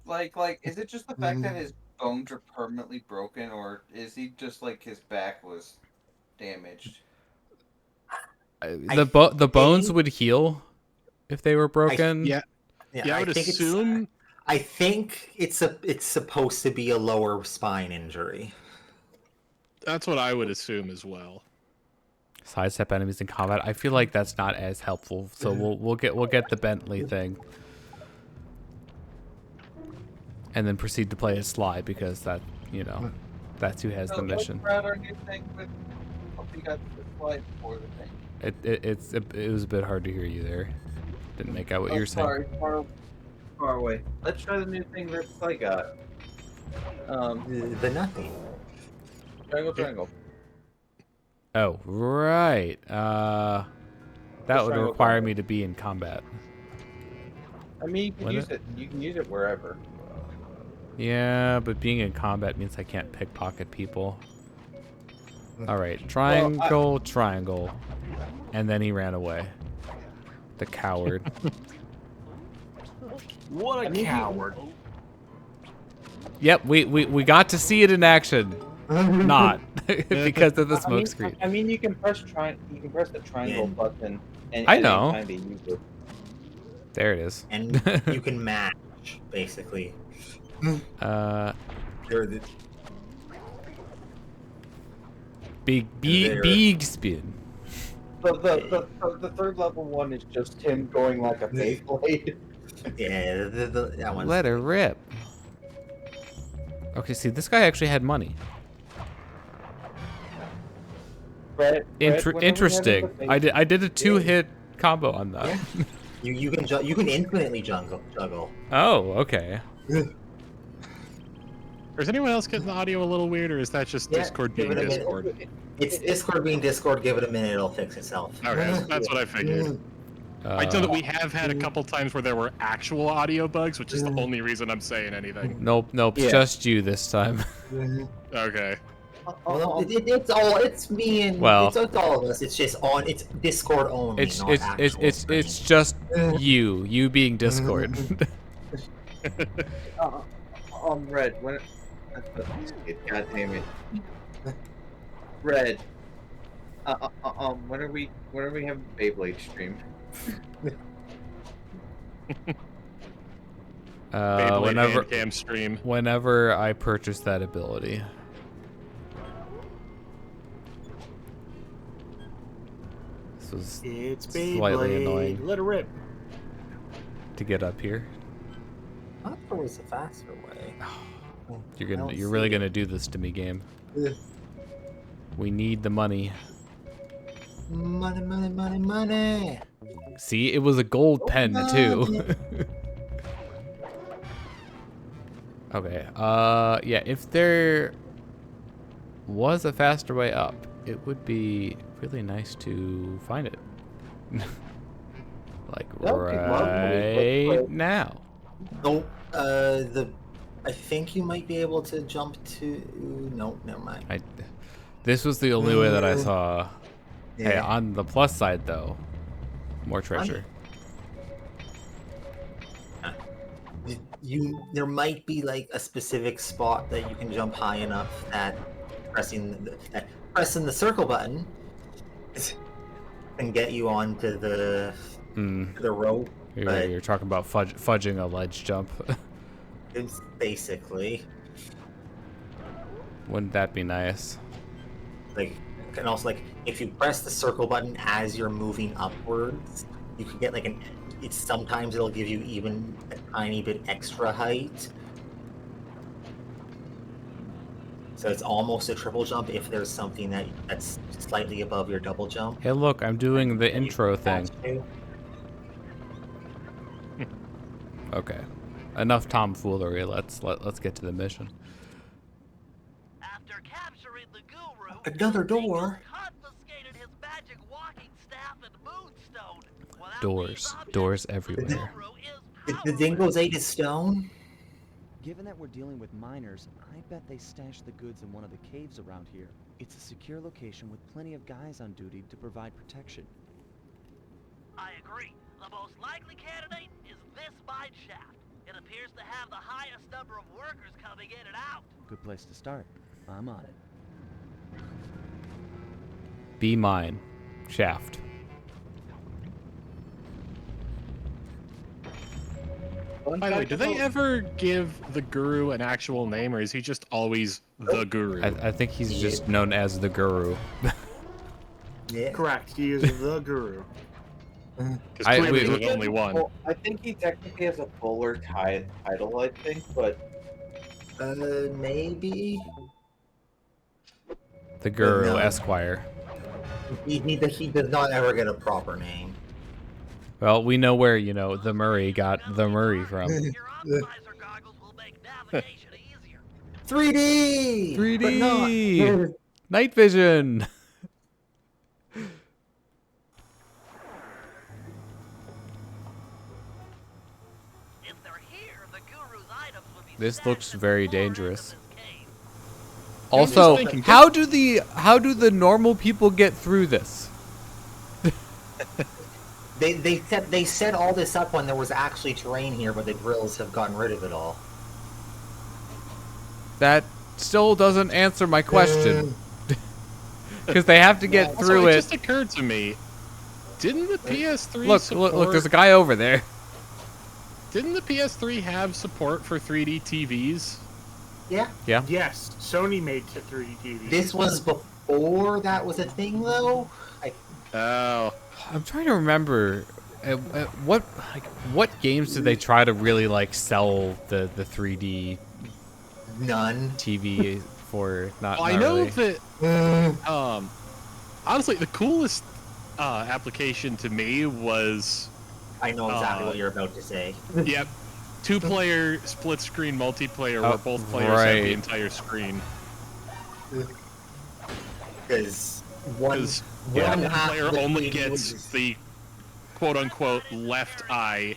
like, is it just the fact that his bones are permanently broken, or is he just like his back was damaged? The bones would heal if they were broken. I would assume. I think it's supposed to be a lower spine injury. That's what I would assume as well. Sidestep enemies in combat. I feel like that's not as helpful. So we'll get the Bentley thing, and then proceed to play as Sly because that's who has the mission. Our new thing with we got the slide for the thing. It was a bit hard to hear you there. Didn't make out what you were saying. Sorry, far away. Let's try the new thing that I got. The nothing. Triangle. Oh, right. That would require me to be in combat. I mean, you can use it. You can use it wherever. Yeah, but being in combat means I can't pickpocket people. All right, triangle, triangle, and then he ran away. The coward. What a coward! Yep, we got to see it in action. Not because of the smoke screen. I mean, you can press the triangle button, and I know. kind of use it. There it is. And you can match basically. Big spin. The third level one is just him going like a Beyblade. Yeah, that one. Let her rip. Okay, see, this guy actually had money. Interesting. I did a 2-hit combo on that. You can infinitely juggle. Oh, okay. Is anyone else getting the audio a little weird, or is that just Discord being Discord? It's Discord being Discord. Give it a minute, it'll fix itself. Okay, that's what I figured. I know that we have had a couple times where there were actual audio bugs, which is the only reason I'm saying anything. Nope, Yeah. Just you this time. Okay. Well, it's me and it's all of us. It's just it's Discord only. It's just you being Discord. Red. God damn it. Red. When are we having Beyblade stream? Beyblade Whenever hand cam stream. whenever I purchase that ability. This was It's slightly annoying Beyblade. Let it rip. to get up here. I thought there was a faster way. You're really gonna do this to me, game. Yeah. We need the money. Money, money, money, money. See, it was a gold pen too. Okay. Yeah. If there was a faster way up, it would be really nice to find it. Like right now. Oh, I think you might be able to jump to. No, never mind. This was the only way that I saw. Yeah. Hey, on the plus side though, more treasure. There might be like a specific spot that you can jump high enough that pressing the circle button can get you onto the rope. You're talking about fudging a ledge jump. It's basically Wouldn't that be nice? like, and also like if you press the circle button as you're moving upwards, you can get like sometimes it'll give you even a tiny bit extra height. So it's almost a triple jump if there's something that's slightly above your double jump. Hey, look, I'm doing the intro thing. Okay, enough tomfoolery. Let's get to the mission. After capturing the guru, Another door. confiscated his magic walking staff and moonstone. Without Doors, these doors objects, everywhere. the guru is The dingoes ate his stone. Given that we're dealing with miners, I bet they stashed the goods in one of the caves around here. It's a secure location with plenty of guys on duty to provide protection. I agree. The most likely candidate is this mine shaft. It appears to have the highest number of workers coming in and out. Good place to start. I'm on it. Be mine, shaft. By the way, do they ever give the guru an actual name, or is he just always the guru? I think he's just known as the guru. Yeah. Correct. He is the guru. Because I- clearly we- there's only one. Well, I think he technically has a fuller title, I think, but Maybe. The guru, No. Esquire. He does not ever get a proper name. Well, we know where, the Murray got the Murray from. Your optimizer goggles will make navigation easier. 3D. 3D! But not. Night vision! If they're here, the guru's items would be This stashed looks in the very floor dangerous. of this cave. Also, thinking, how do the normal people get through this? They set all this up when there was actually terrain here, but the drills have gotten rid of it all. That still doesn't answer my question. Because they have to get Also, through it it. just occurred to me, didn't the PS3 Look, support... look, there's a guy over there. Didn't the PS3 have support for 3D TVs? Yeah. Yeah. Yes, Sony made 3D TV. This was before that was a thing, though. Oh. I'm trying to remember what games did they try to really sell the 3D None. TV for? Not. I not know really. that. Honestly, the coolest application to me was. I know exactly what you're about to say. Yep. 2-player split screen multiplayer where Oh, both players have right. the entire screen. Because one One half player of the only game gets was- the quote unquote left eye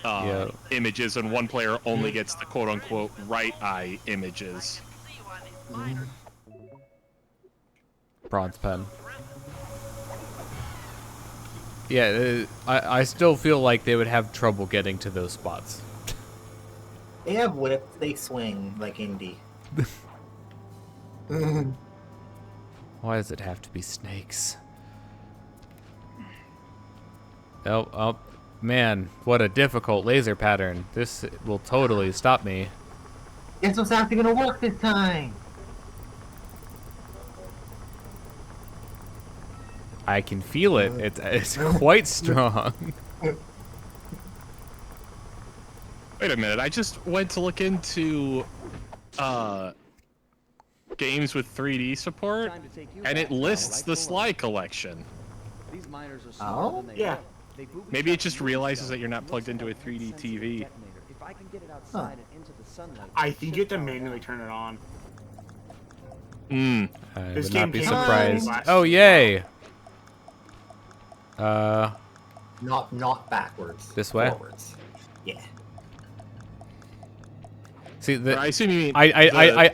Yeah. images, and one player only gets the quote unquote right eye images. See why these miners Bronze pen. Yeah, I still feel like they would have trouble getting to those spots. They have whips. They swing like indie. Hold Why does it have to be snakes? Oh, man, what a difficult laser pattern. This will totally stop me. Guess what's actually gonna work this time? I can feel it. It's quite strong. Wait a minute, I just went to look into games with 3D support, and it lists the Sly collection. These miners are Oh? smarter than they Yeah. look. They booby Maybe it trap just the realizes window. that you're not plugged into a Looks like 3D sensitive TV. detonator. If I can get it outside and into the sunlight, I it think should you have to power manually down. turn it on. I This would game not be came surprised. last Oh, year. yay! Not backwards. This way? Forwards. Yeah. See, Or I assume you mean I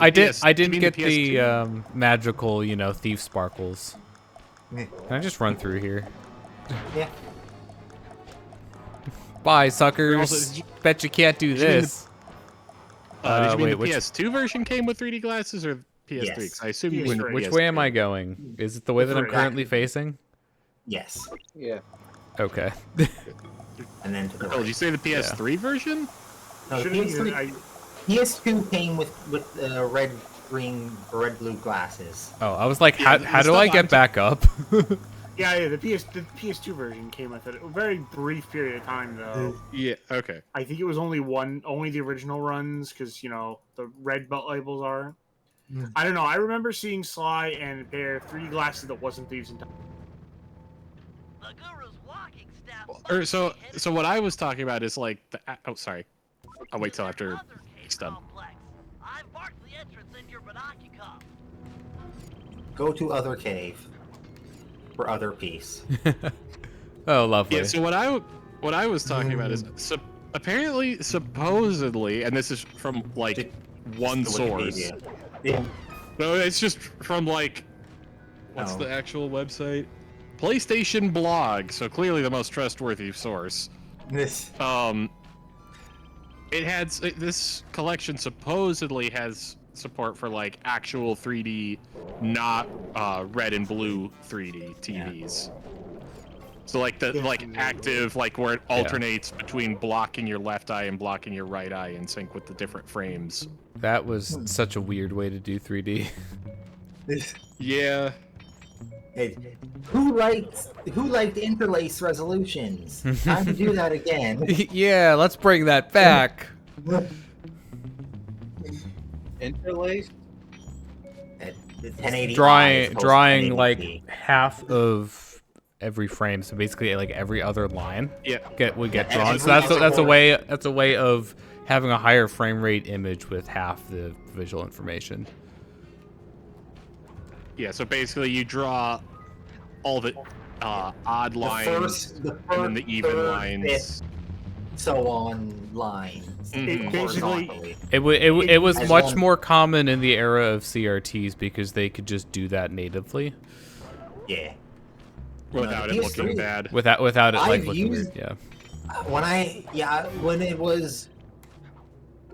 didn't you get mean the PS2? magical, thief sparkles. Yeah. Can I just run through here? Yeah. Bye, suckers. Also, Bet you can't do did you mean this. Did you mean wait, the which PS2 version came with 3D glasses or PS3? Yes. 'Cause I assume you PS3. mean which PS2. way am I going? Is it the way that I'm Three. currently facing? Yes. Yeah. Okay. And then to the Oh, did you right. say the PS3 version? No, the Shouldn't you- PS3 PS2 came with red, green, or red, blue glasses. Oh, I was like, Yeah, how the do I stuff get I'm- back up? Yeah, the PS2 version came with it. A very brief period of time, though. Yeah. Okay. I think it was only the original runs, because, the red belt labels are. I don't know. I remember seeing Sly and a pair of 3D glasses that wasn't Thieves in Time. The Guru's walking staff. Or so what I was talking about is like the oh sorry. I'll wait till after Other it's done. complex. I've marked the entrance in your Binocucom. Go to other cave. For other piece. Oh, lovely. Yeah, so what I was talking about is apparently supposedly, and this is from like one The source. Wikipedia. Yeah. No, it's just from like what's Oh. the actual website? PlayStation blog, so clearly the most trustworthy source. This. This collection supposedly has support for like actual 3D, not red and blue 3D TVs. So like the active, like where it alternates between blocking your left eye and blocking your right eye in sync with the different frames. That was such a weird way to do 3D. This. Yeah. Hey, who liked interlace resolutions? Time to do that again. Yeah, let's bring that back. Interlaced? The 1080 Drawing like half of every frame, so basically like every other line Yeah. would get Yeah, drawn. So that's a way of having a higher frame rate image with half the visual information. Yeah, so basically you draw all the odd lines the and then the even third, lines. fifth, so on lines. Mhm. Basically- horizontally. It was As much long- more common in the era of CRTs because they could just do that natively Yeah. Without the it looking PS3 bad. without it like I've looking used- weird. Yeah. When it was,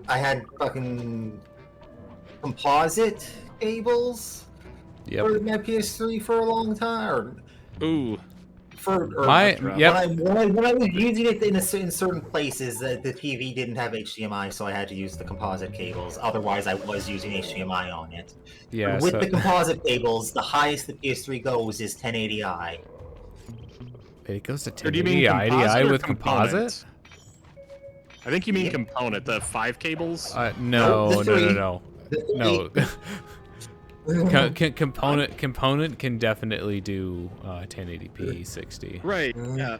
I had fucking composite cables Yep. for my PS3 for a long time. Ooh. When I was using it in certain places, the TV didn't have HDMI, so I had to use the composite cables. Otherwise, I was using HDMI on it. Yeah. With So, the composite cables, the highest the PS3 goes is 1080i. it goes to Or do you mean 1080 composite IDI or with component? composite? I think you mean Yeah. component, the 5 cables. No. the three. No. Component can definitely do 1080p 60. Right. Yeah.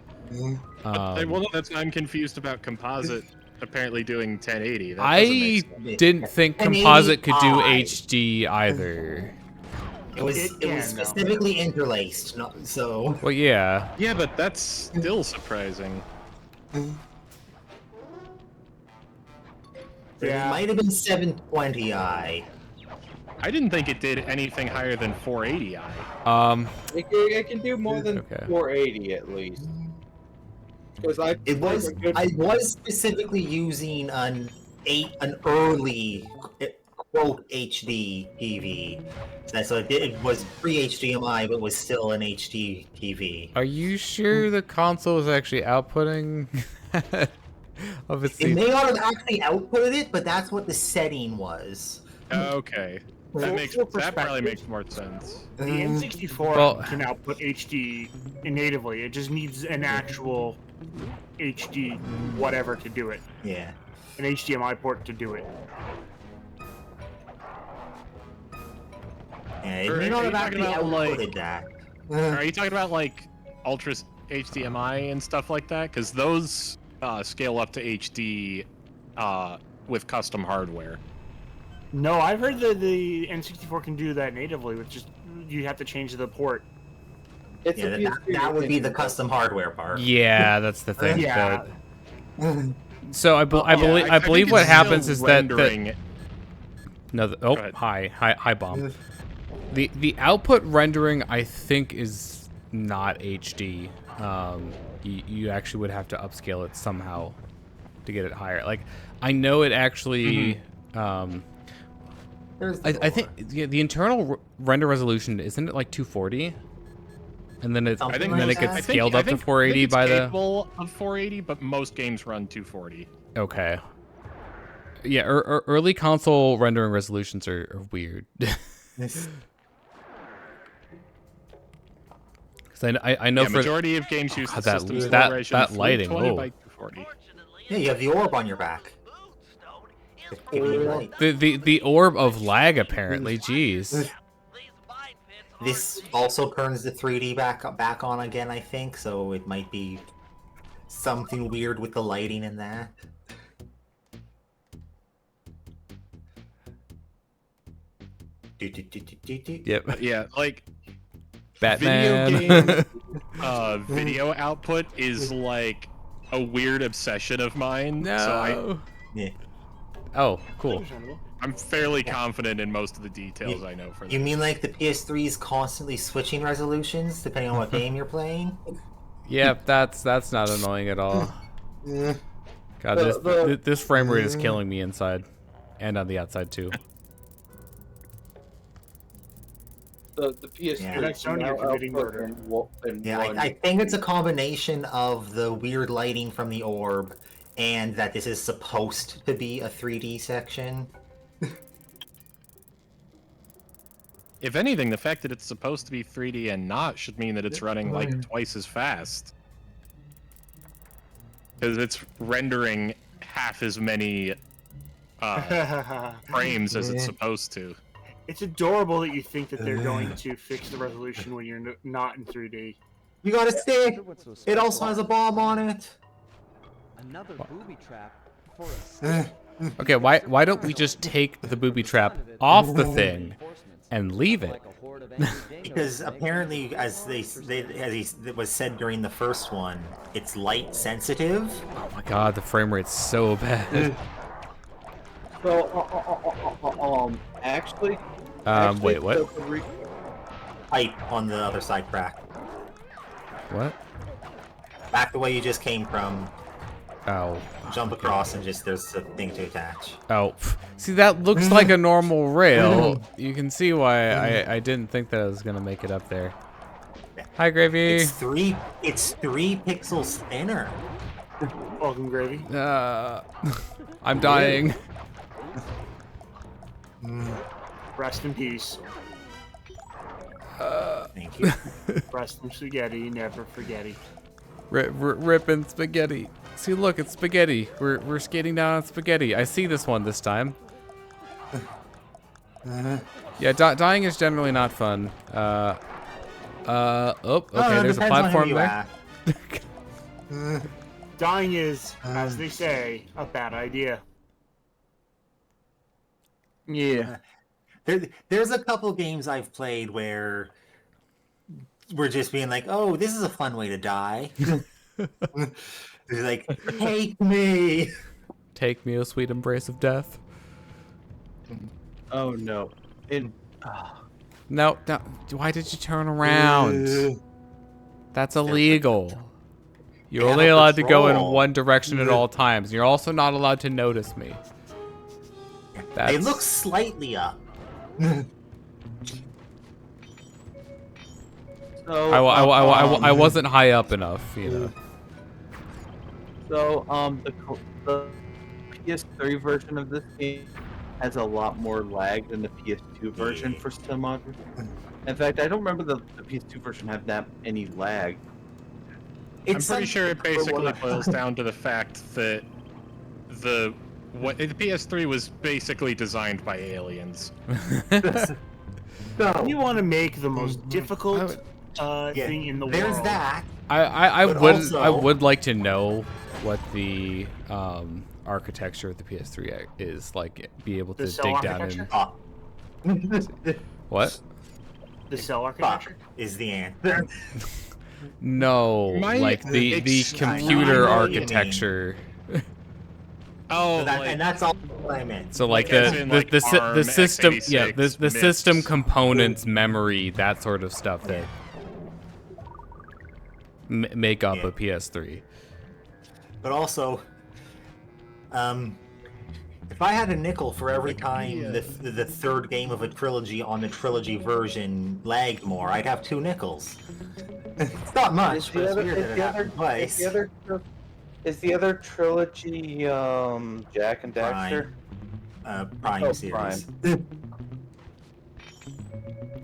Well, that's why I'm confused about composite apparently doing 1080. That doesn't I make sense. didn't think 1080i. composite could do HD either. It was It can, though. specifically interlaced, so. Well, yeah. Yeah, but that's still surprising. It might have been 720i. I didn't think it did anything higher than 480i. It can do more than Okay. 480 at least. Because I I was specifically using an early quote HD TV. So it was pre-HDMI, but was still an HD TV. Are you sure the console is actually outputting of its? It may not have actually outputted it, but that's what the setting was. Okay. That probably makes more sense. The N64 Well- can output HD natively. It just needs an actual HD whatever to do it. Yeah. An HDMI port to do it. Yeah, it Or may are not you have talking actually about, like- outputted that. Are you talking about like Ultra HDMI and stuff like that? Because those scale up to HD with custom hardware. No, I've heard that the N64 can do that natively, with just you have to change the port. It's Yeah, a that would be the custom hardware part. Yeah, that's the thing. Yeah. So I believe I think what it's happens still is that rendering. no. Go ahead. Hi, bomb. The output rendering I think is not HD. You actually would have to upscale it somehow to get it higher. Like I know it actually. I think the internal render resolution isn't it like 240, and then it I think and then it like gets that. scaled up to 480 it's by the. capable of 480, but most games run 240. Okay. Yeah, early console rendering resolutions are weird. Because I know Yeah, for majority of games use the that- system's that- generation that lighting, 320 oh. by 240. Yeah, you have the orb on your back. Just giving you light. the orb of lag apparently. Jeez. This also turns the 3D back on again, I think, so it might be something weird with the lighting in that. Yep. Yeah, like Batman. Video game video output is like a weird obsession of mine. No. So Yeah. Oh, cool. I'm fairly confident in most of the details I know for You that. mean like the PS3 is constantly switching resolutions depending on what game you're playing? Yep, that's not annoying at all. God, this frame rate is killing me inside, and on the outside too. The PS3 Yeah. That's Sony now committing output murder. in Yeah, one. I think it's a combination of the weird lighting from the orb and that this is supposed to be a 3D section. If anything, the fact that it's supposed to be 3D and not should mean that it's running like twice as fast. Because it's rendering half as many frames as it's supposed to. It's adorable that you think that they're going to fix the resolution when you're not in 3D. You got a stick! What's so It special also has a about bomb on it! another booby trap for a stick. Okay, why don't we just take the booby trap off the thing and leave it? Like a horde of angry dingoes Because making apparently, as it was said during the first one, it's light sensitive. Oh my god, the frame rate's so bad. So, actually, Wait, what? Pipe on the other side crack. What? Back the way you just came from. Oh. Jump across and just there's a thing to attach. Oh. See, that looks like a normal rail. You can see why I didn't think that I was gonna make it up there. Hi, Gravy. It's three pixels thinner. Welcome, Gravy. I'm dying. Rest in peace. Thank you. Rest in spaghetti, never forgetty. Ripping spaghetti. See, look, it's spaghetti. We're skating down on spaghetti. I see this one this time. Yeah, dying is generally not fun. Oh, okay, there's a platform there. Dying is, as they say, a bad idea. Yeah. There's a couple games I've played where we're just being like, oh, this is a fun way to die. It's like, take me. Take me, O sweet embrace of death. Oh no! No, why did you turn around? That's illegal. You're They only have a allowed to go in patrol. one direction at all times. You're also not allowed to notice me. That's... They look slightly up. So, I wasn't high up enough, you know. So, the PS3 version of this game has a lot more lag than the PS2 version for some odd reason. In fact, I don't remember the PS2 version have that any lag. I'm pretty sure it basically boils down to the fact that the PS3 was basically designed by aliens. You want to make the most difficult thing in the world. There's that. I also- would like to know what the architecture of the PS3 is like. Be able to The cell dig down architecture? in. What? The cell architecture? Is the answer. No, like the computer architecture. Oh, And that's all I meant. So like as in, like, the ARM, system, x86 yeah, the system mix. components, memory, that sort of stuff that make up a PS3. But also, if I had a nickel for every time the third game of a trilogy on the trilogy version lagged more, I'd have 2 nickels. It's not much, but it's weird that it happened twice. Is the other trilogy Jack and Daxter? Prime series.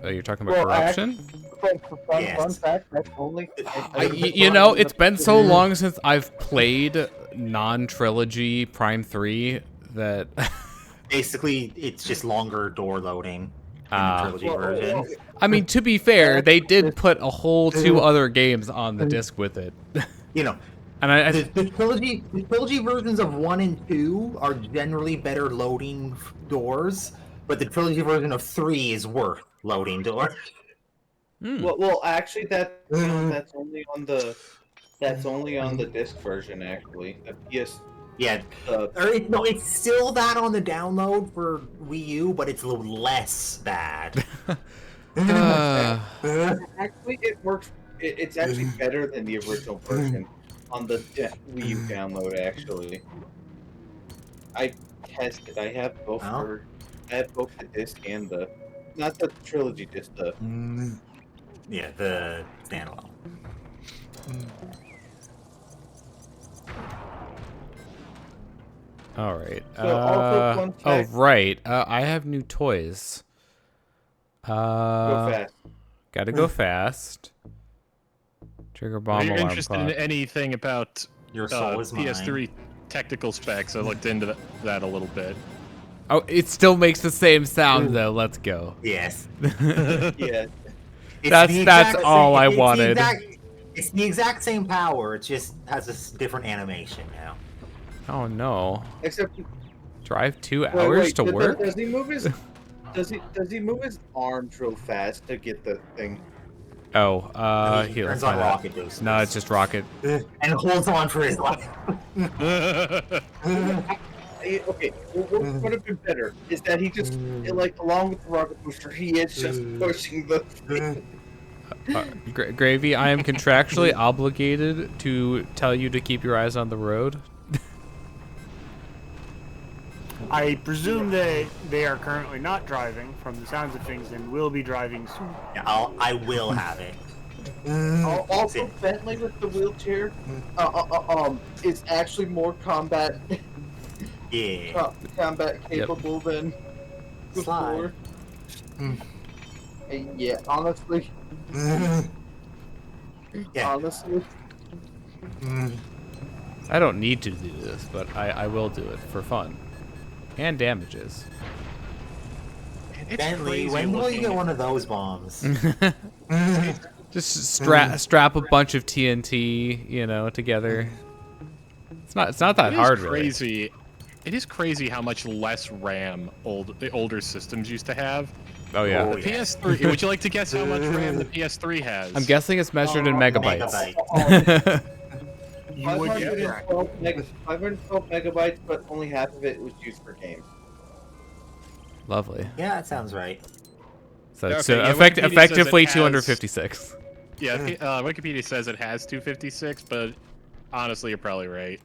Oh, you're talking about corruption? Fun fact, that's only. You know, it's been so long since I've played non-trilogy Prime 3 that Basically, it's just longer door loading in the trilogy version. I mean, to be fair, they did put a whole 2 other games on the disc with it. You know, And the trilogy versions of 1 and 2 are generally better loading doors, but the trilogy version of 3 is worth loading doors. Well, actually, that's only on the disc version. Actually, the PS. Yeah, no, it's still that on the download for Wii U, but it's a little less bad. Actually, it works. It's actually better than the original version on the Wii U download. Actually, I tested. I have both. I have both the disc and the, not the trilogy disc. The yeah, the standalone. all right. So also fun fact- right. I have new toys. go fast. Gotta go fast. Trigger bomb If you're alarm interested clock. in anything about Your soul is mine. PS3 technical specs, I looked into that a little bit. Oh, it still makes the same sound though. Let's go. Yes. Yeah. That's all I wanted. It's the exact same power. It just has a different animation now. Oh no. Except Drive 2 hours to work? Does he move his? Does he move his arms real fast to get the thing? Oh, He here. turns Let's on find out. rocket boost. No, it's just rocket. And holds on for his life. Okay, what would have been better is that he just, like, along with the rocket booster, he is just pushing the thing. Gravy, I am contractually obligated to tell you to keep your eyes on the road. I presume that they are currently not driving, from the sounds of things, and will be driving soon. Yeah, I will have it. Also, Bentley with the wheelchair, is actually more combat capable than before. Yeah, honestly. Honestly. I don't need to do this, but I will do it for fun. And damages. Bentley, when will you get one of those bombs? Just strap a bunch of TNT, you know, together. It's not that hard, really. Crazy. It is crazy how much less RAM the older systems used to have. Oh yeah. The PS3. Would you like to guess how much RAM the PS3 has? I'm guessing it's measured in megabytes. 512 megabytes, but only half of it was used for games. Lovely. Yeah, that sounds right. So, Okay, so yeah, effectively Wikipedia says it has- 256. Yeah, Wikipedia says it has 256, but honestly, you're probably right.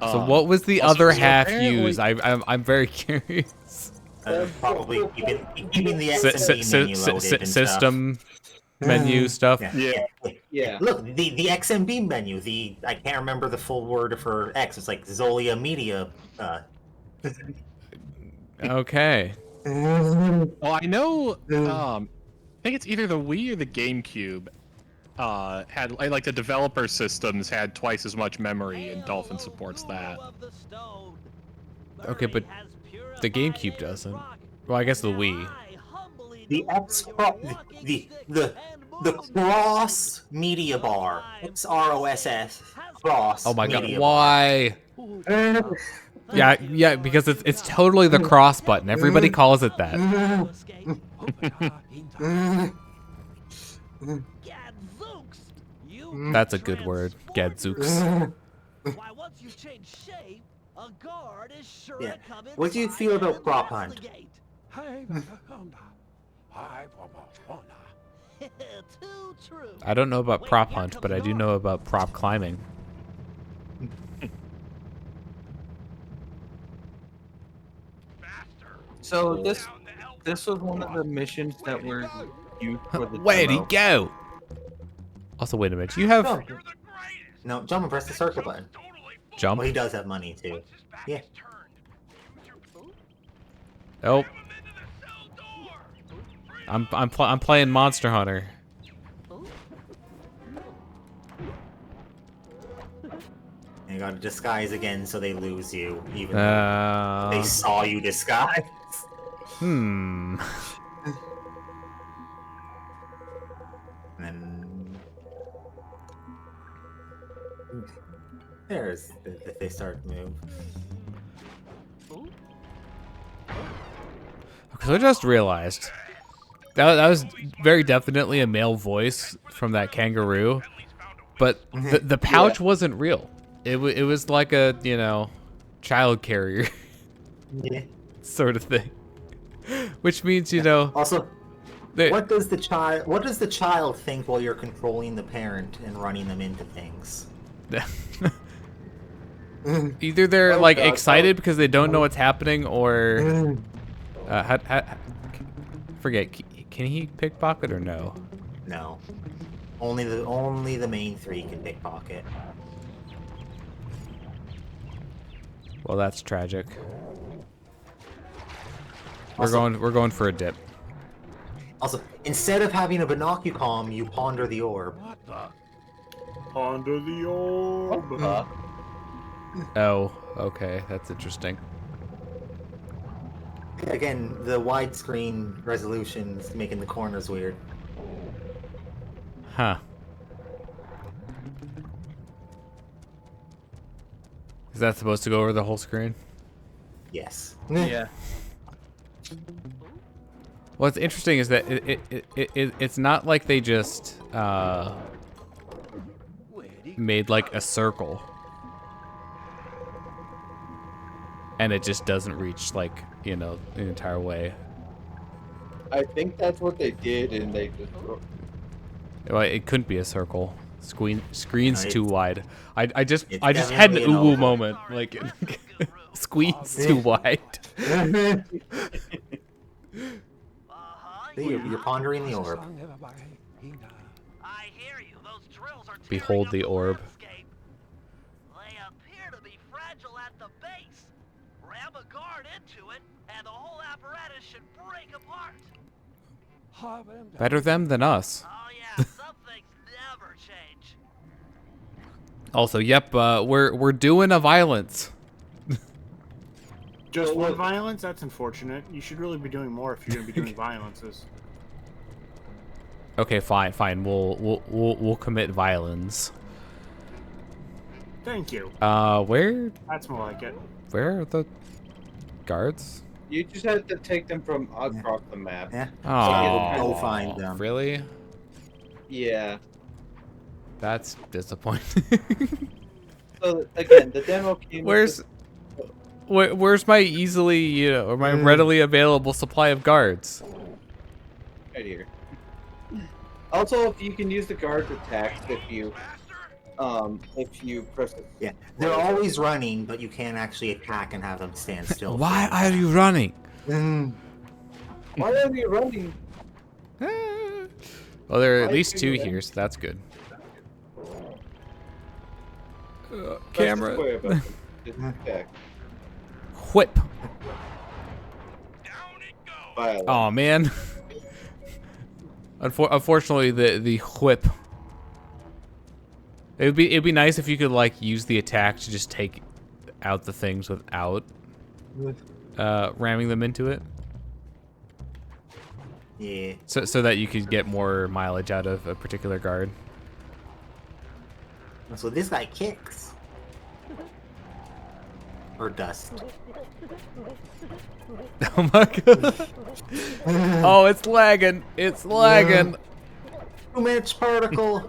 So what was the other so half apparently- used? I'm very curious. Probably keeping the Si- XMB si- menu si- loaded si- and system menu stuff. stuff. Yeah. Yeah. Look, the XMB menu. I can't remember the full word for X. It's like Zolia Media. Okay. Well, I know. I think it's either the Wii or the GameCube. Had like the developer systems had twice as much memory, and Dolphin supports that. Okay, but the GameCube doesn't. Well, I guess the Wii. The the cross media bar. XROSS cross. Oh my god, media why? Yeah, because it's totally the cross button. Everybody calls it that. That's a good word, Gadzooks. Why, once you change shape, a guard is sure Yeah. to come What do you inside feel about and prop hunt? investigate. Too true. I don't know about prop hunt, but I do know about prop climbing. So this was one of the missions that were used for the Where'd he demo. go? Also, wait a minute. You have Oh. No, jump and press the circle button. jump? Well, he does have money too. Yeah. Oh. I'm playing Monster Hunter. And you gotta disguise again so they lose you, even though they saw you disguise. Hmm. And then there's they start to move. Because I just realized that was very definitely a male voice from that kangaroo, but the pouch wasn't real. It was like a, child carrier Yeah. sort of thing, which means Also, they- what does the child think while you're controlling the parent and running them into things? either they're Oh, like God, excited because they don't know what's happening, or forget. Can he pickpocket or no? No. Only the main three can pickpocket. Well, that's tragic. Also- We're going for a dip. Also, instead of having a binoculcom, you ponder the orb. Ponder the orb. Oh, okay, that's interesting. Again, the widescreen resolution's making the corners weird. Huh. Is that supposed to go over the whole screen? Yes. Yeah. What's interesting is that it's not like they just made like a circle, and it just doesn't reach like the entire way. I think that's what they did, and they just. Well, it couldn't be a circle. Screen's No, too wide. I just it's had an definitely an uwu oval. moment. Like screen's too wide. You're pondering the orb. I hear you. Those drills are Behold tearing the up orb. landscape. They appear to be fragile at the base. Ram a guard into it, and the whole apparatus should break apart. Better them than us. Oh yeah, some things never change. Also, yep, we're doing a violence. Just one violence? That's unfortunate. You should really be doing more if you're going to be doing violences. Okay, fine. We'll commit violence. Thank you. Where That's more like it. are the guards? You just have to take them from across the map. Yeah. Oh, Go find them. Really? Yeah. That's disappointing. So again, the demo came. with Where's my easily, or my readily available supply of guards? right here. Also, if you can use the guard attacks, if you if you press it. Yeah, they're always running, but you can't actually attack and have them stand still. Why are you running? Why are you running? Well, there are at Why least are 2 you here, so that's good. Press the Camera. square button. Just attack. Whip. Down it goes. Violent. Oh man. Unfortunately, the whip. It'd be nice if you could like use the attack to just take out the things without ramming them into it. Yeah. So that you could get more mileage out of a particular guard. So this guy kicks. Or dust. Oh my god. Oh, it's lagging. It's lagging. Too much particle.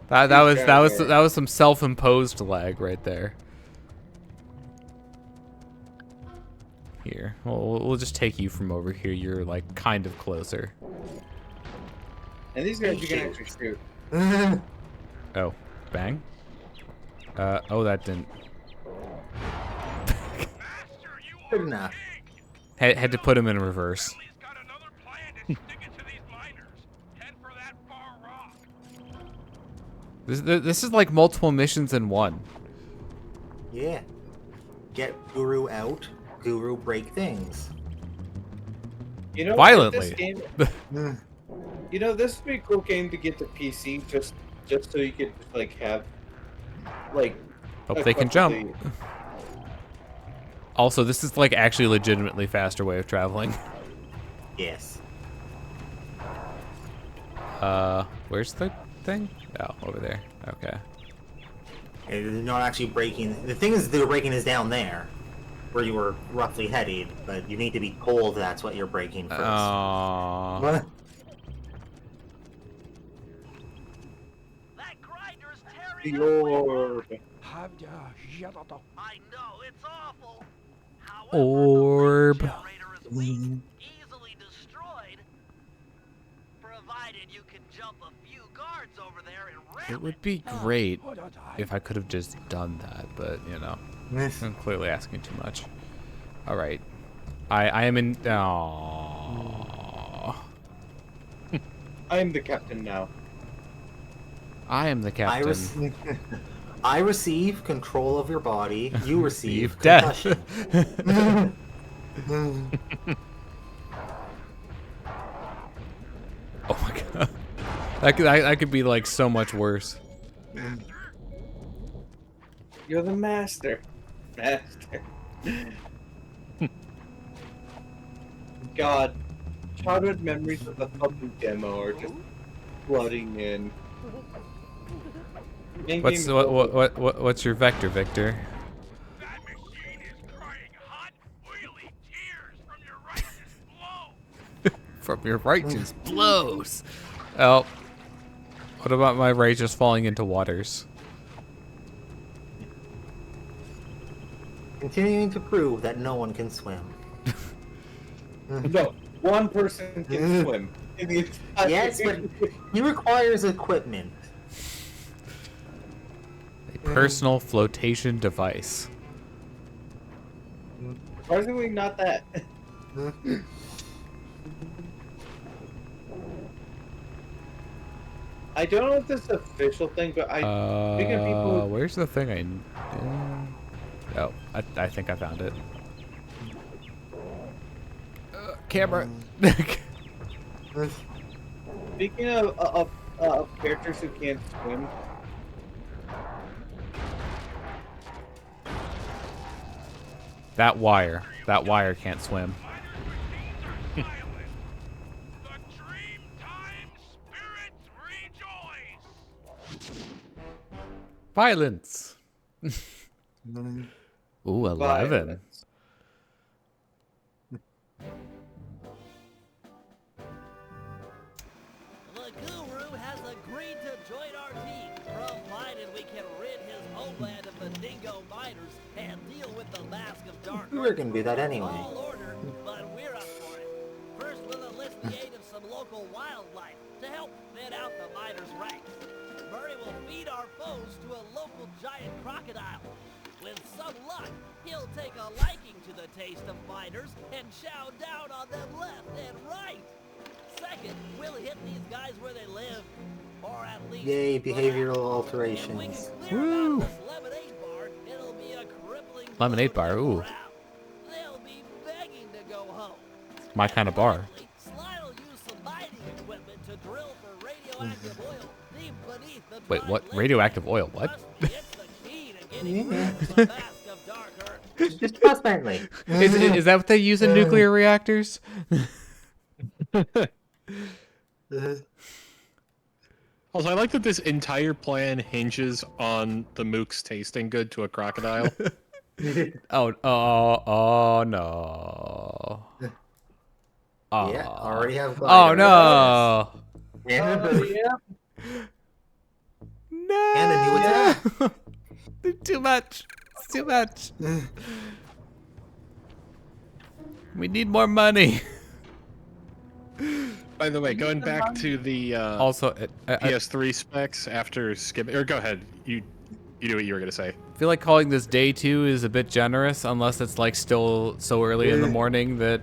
That was some self-imposed lag right there. Here, we'll just take you from over here. You're like kind of closer. And these guys you can actually shoot. Oh, bang. Oh, that didn't. Good enough. Had to put him in reverse. Bentley's got another plan to stick it to these miners. Head for that far rock. This is like multiple missions in one. Yeah. Get Guru out. Guru break things. You know, Violently. This game, you know, this would be a cool game to get to PC just so you could like have like. Hope a they can couple jump. Also, this is like actually legitimately faster way of traveling. Yes. Where's the thing? Oh, over there. Okay. They're not actually breaking. The thing is, they're breaking is down there, where you were roughly headed, but you need to be told that's what you're breaking first. Aww. What? That grinder's tearing The up my orb. I know, it's awful. However, Orb. the generator is weak, easily destroyed. Provided you can jump a few guards over there and ram It would be great if I could have just done that, but you know, I'm clearly asking too much. All right, I am in. Aww. I am the captain now. I am the captain. I receive control of your body. You receive death. concussion. Oh my god, that could be like so much worse. You're the master. Master. God, childhood memories of the fucking demo are just flooding in. What's your vector, Victor? That machine is crying hot, oily tears from your righteous blow. From your righteous blows. Oh, what about my righteous falling into waters? Continuing to prove that no one can swim. No, one person can swim. In the entire Yes, but he requires equipment. A personal flotation device. Surprisingly, not that. I don't know if this is an official thing, but I think of people. Where's the thing Oh, I think I found it. Camera. Speaking of characters who can't swim, That wire can't swim. The dream time spirits rejoice. Violence. Ooh, 11. violence. The Guru has agreed to join our team, provided we can rid his homeland of the dingo miners and deal with the Mask of Dark. We were gonna do that anyway. Tall order, but we're up for it. First, we'll enlist the aid of some local local wildlife to help thin out the miners' ranks. Murray will feed our foes to a local giant crocodile. With some luck, he'll take a liking to the taste of miners and chow down on them left and right. Second, we'll hit these guys where they live. Or at least... Yay, behavioral If we alterations. can clear them out of this lemonade bar, it'll be a crippling Lemonade blow to bar, the ooh. morale. They'll be begging to go home. My kind of bar. Sly will use some mining equipment to drill for radioactive oil deep beneath the Wait, dry what? liquid. Radioactive oil? What? Trust me, it's the key to getting rid of the mask of dark earth. Just trust Bentley. Is that what they use in nuclear reactors? Also, I like that this entire plan hinges on the mooks tasting good to a crocodile. Oh no. Oh. Yeah, already have Oh glider. no. And a boost. No. And a new attack. Too much. It's too much. We need more money. By the way, going back to the Also, PS3 specs after skipping, or go ahead, you do what you were gonna say. I feel like calling this day 2 is a bit generous, unless it's like still so early in the morning that.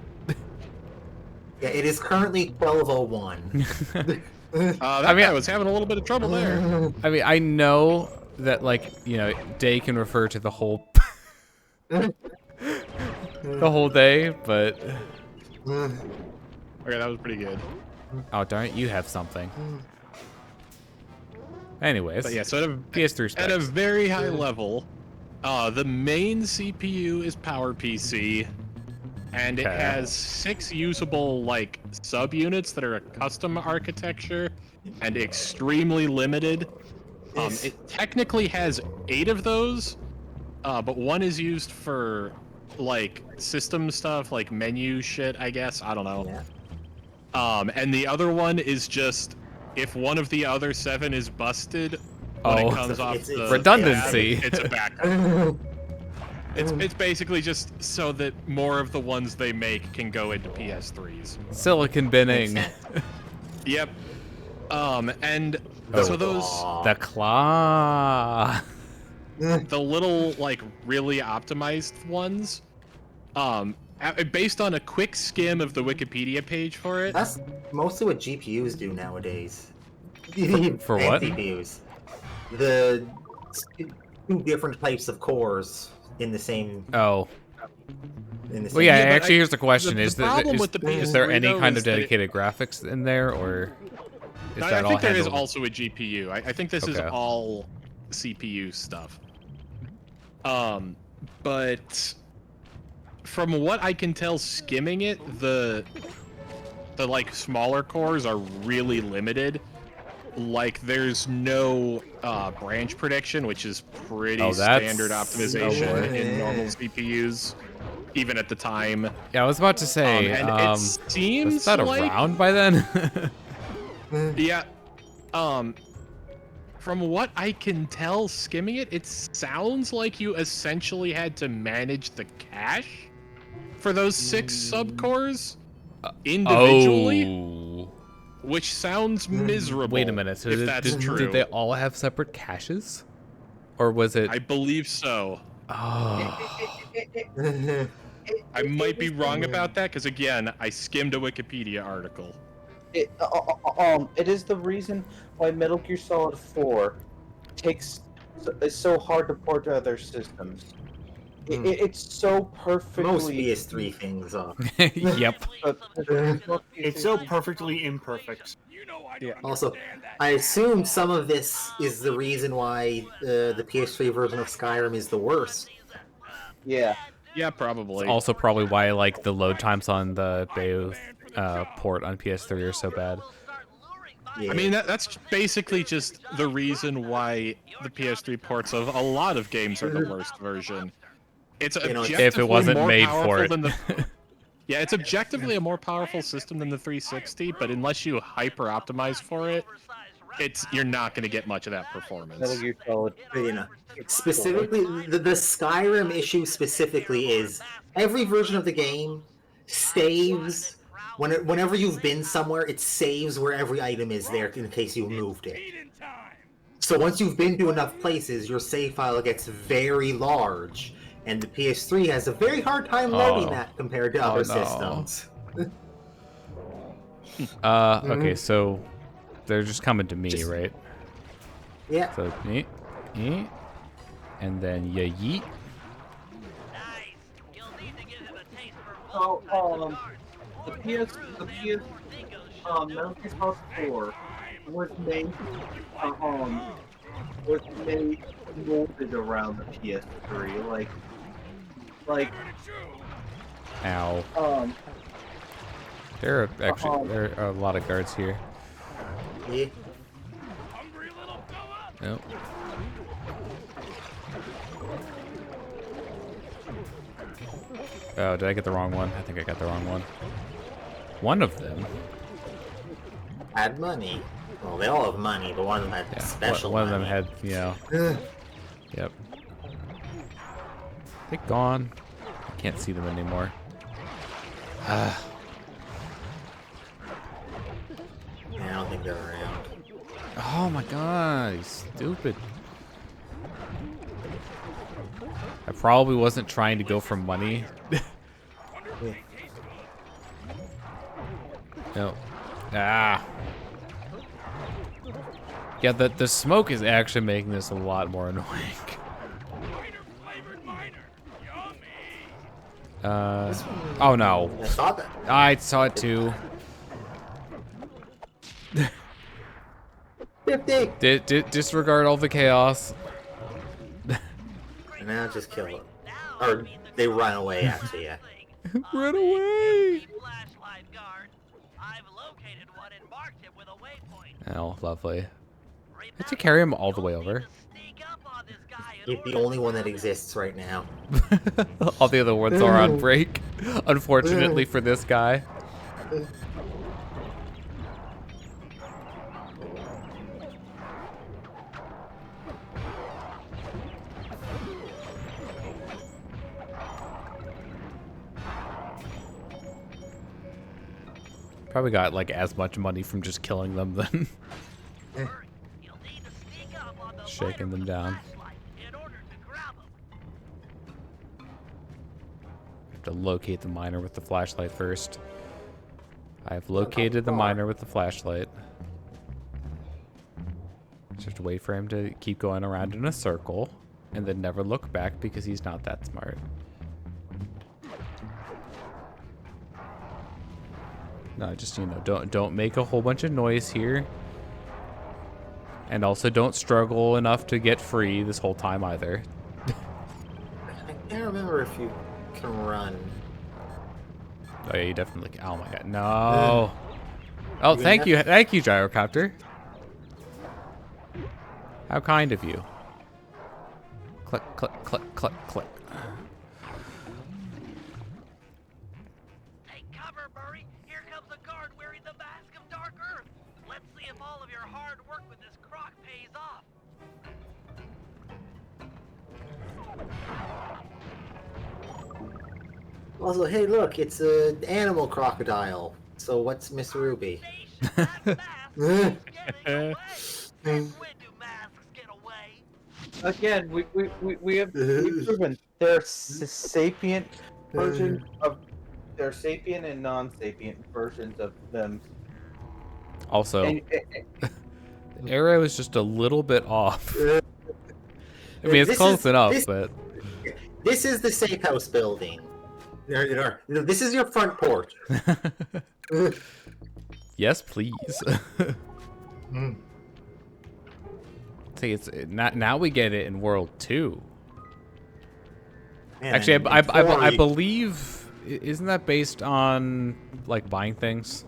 Yeah, it is currently 12:01. That guy was having a little bit of trouble there. I mean, I know that like day can refer to the whole the whole day, but Okay, that was pretty good. oh darn it, you have something. Anyways, But yeah, so PS3 specs. at a very high level, the main CPU is PowerPC, and it Okay. has 6 usable like subunits that are a custom architecture and extremely limited. It technically has 8 of those, but one is used for like system stuff, like menu shit, I guess. I don't know. Yeah. And the other one is just if one of the other 7 is busted when Oh. it comes off It's the redundancy. tab, it's a backup. It's basically just so that more of the ones they make can go into PS3s. Silicon binning. Yep. And Oh. so those The claw. the little like really optimized ones, based on a quick skim of the Wikipedia page for it. That's mostly what GPUs do nowadays. For And what? CPUs. The 2 different types of cores in the same. Oh. In the same Well, yeah. Yeah, but Actually, here's the question: the is problem with the there PS3 any though kind is of that it- dedicated graphics in there, or is I that all think there is handled? also a GPU. I think this is Okay. all CPU stuff. But from what I can tell, skimming it, the like smaller cores are really limited. Like there's no branch prediction, which is pretty Oh, that's standard so optimization good. in normal CPUs, even at the time. Yeah, I was about to say. And it seems was that like around by then? yeah. From what I can tell, skimming it, it sounds like you essentially had to manage the cache for those 6 subcores individually, Oh. which sounds miserable. Wait a minute. So if that's true. did they all have separate caches, or was it? I believe so. Oh. I might be wrong about that because again, I skimmed a Wikipedia article. It is the reason why Metal Gear Solid 4 is so hard to port to other systems. It's so perfectly. Most PS3 things are. Yep. It's so perfectly imperfect. You know I Yeah. don't Also, understand that. I assume some of this is the reason why the PS3 version of Skyrim is the worst. Yeah. Yeah, probably. Also, probably why like the load times on the Bayo port on PS3 are so bad. Yeah. I mean, that's basically just the reason why the PS3 ports of a lot of games are the worst version. It's You know, objectively if it wasn't more made powerful for it. than the. Yeah, it's objectively a more powerful system than the 360, but unless you hyper optimize for it, you're not going to get much of that performance. Metal Gear Solid. But, you know, specifically, the Skyrim issue specifically is every version of the game saves Whenever you've been somewhere, it saves where every item is there in case you've moved it. So once you've been to enough places, your save file gets very large, and the PS3 has a very hard time loading that compared to other systems. Okay, so they're just coming to me, right? Yeah. So yeet, yeet, and then you yeet. Nice. You'll need to give him a taste for So, both the PS, Metal Gear Solid 4 was made, molded around the PS3, like, Ow. There are actually there are a lot of guards here. Yeah. Nope. Oh, did I get the wrong one? I think I got the wrong one. One of them. Had money. Well, they all have money, but one of them had special One money. of them had, you know. Yep. They're gone. I can't see them anymore. Yeah, I don't think they're around. Oh my god, he's stupid. I probably wasn't trying to go for money. No. Ah. Yeah, the smoke is actually making this a lot more annoying. Oh no. I saw that. I saw it too. 50! Disregard all the chaos. And now just kill them. Or they run away after you. Run away! flashlight guard. I've located one and marked him with a waypoint. Oh, lovely. Did you carry him all the way over? Sneak up on this guy in He's the only one that exists right now. All the other ones are on break, unfortunately for this guy. Probably got like as much money from just killing them then You'll need to sneak up on the shaking them down. flashlight in order to grab him. Have to locate the miner with the flashlight first. I have located the miner with the flashlight. Just have to wait for him to keep going around in a circle and then never look back because he's not that smart. No, just, you know, don't make a whole bunch of noise here. And also don't struggle enough to get free this whole time either. I can't remember if you can run. Oh yeah, you definitely can. Oh my god, no. Oh, thank you, Gyrocopter. How kind of you. Click, click, click, click, click. Take cover, Murray. Here comes a guard wearing the mask of Dark Earth. Let's see if all of your hard work with this croc pays off. Also, hey, look, it's an animal crocodile. So what's Miss Ruby? That mask is getting away. Since when do masks get away? again, we've proven there are sapient versions of, there are sapient and non-sapient versions of them. Also, And, the arrow is just a little bit off. I mean, it's This close is- enough, this- but This is the safe house building. This is your front porch. yes, please. See, it's now we get it in World 2. Man, Actually, and I Tori- believe, isn't that based on like buying things?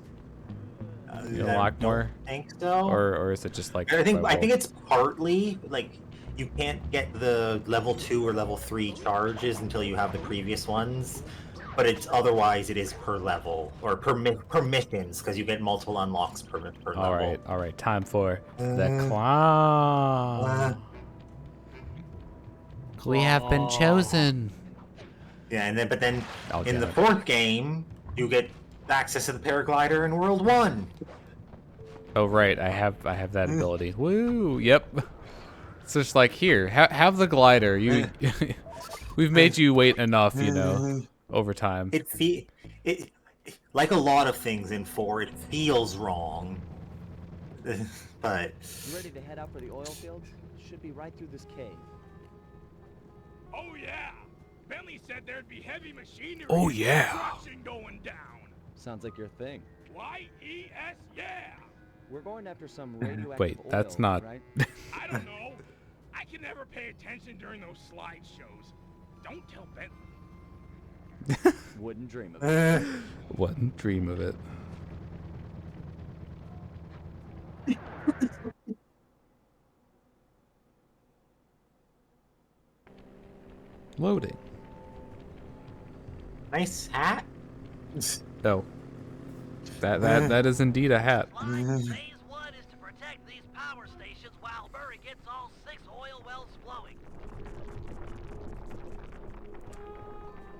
You know, I Lockmore? don't think so. Or is it just like? I think level? it's partly like you can't get the level 2 or level 3 charges until you have the previous ones, but it's otherwise it is per level or per missions because you get multiple unlocks per level. All right. Time for the claw. We have been chosen. Yeah, and then but then Oh, in damn the it. fourth game you get Access to the paraglider in World 1. Oh right, I have that ability. Woo! Yep. It's just like here, have the glider. You, we've made you wait enough, you know, over time. It like a lot of things in 4, it feels wrong. But You ready to head out for the oil fields? Should be right through this cave. Oh yeah! Bentley said there'd be heavy machinery Oh, and yeah. construction going down. Sounds like your thing. Y-E-S, yeah! We're going after some radioactive Wait, oil, that's not. right? I don't know. I can never pay attention during those slideshows. Don't tell Bentley. Wouldn't dream of it. Wouldn't dream of it. Loading. nice hat. Oh. That is indeed a hat. Phase 1 is to protect these power stations while Murray gets all 6 oil wells flowing.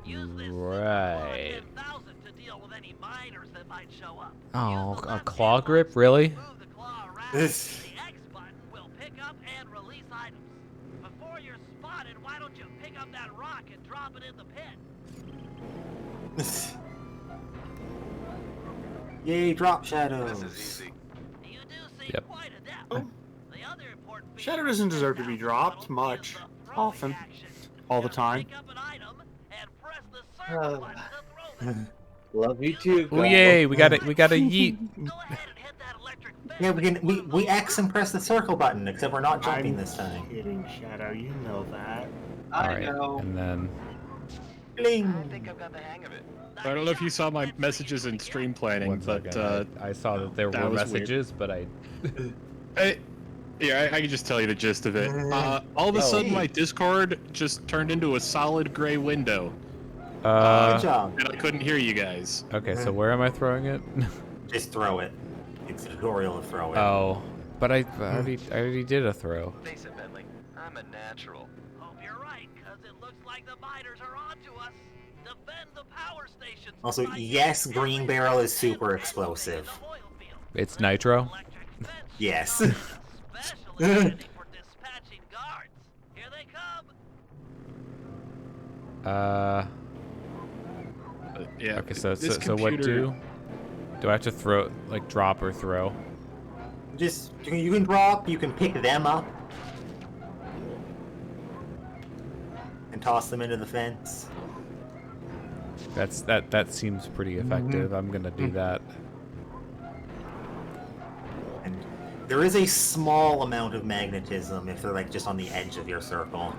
Use this Right. 10,000 to deal with any miners that might show up. Oh, Use the a left claw hand grip, button really? to move the claw around. This- The X button will pick up and release items. Before you're spotted, why don't you pick up that rock and drop it in the pit? Yay, drop shadows. You do seem Yep. quite adept. Oh. The other important Shadow feature doesn't of deserve to be 10,000 dropped model much, is the throwing often, action. all the Just time. pick up an item and press the circle button to throw them. Love you too. Oh guys. yay, we got it. We got a yeet. Go ahead and hit that electric fence. Yeah, we X and press the circle button, except we're not jumping I'm this time. kidding, Shadow. You know that. All I right, know. and then Bling. I've got the hang of it. I don't know if you saw my messages in stream planning, one but second. I saw that there that were was weird. messages, but I. I can just tell you the gist of it. All of a sudden, my Discord just turned into a solid gray window, Good job. and I couldn't hear you guys. Okay, so where am I throwing it? Just throw it. It's a tutorial to throw it. Oh, but I already did a throw. Face it, Bentley. I'm a natural. Hope you're right, because it looks like the miners are onto us. Defend the power stations. Also, by yes, using green every barrel is step super and explosive. the oil field. It's nitro. Electric fence Yes. shows a special affinity for dispatching guards. Here they come. Yeah. Okay, so this what computer- do I have to throw, like drop or throw? Just you can drop, you can pick them up, and toss them into the fence. That seems pretty effective. I'm gonna do that. And there is a small amount of magnetism if they're like just on the edge of your circle.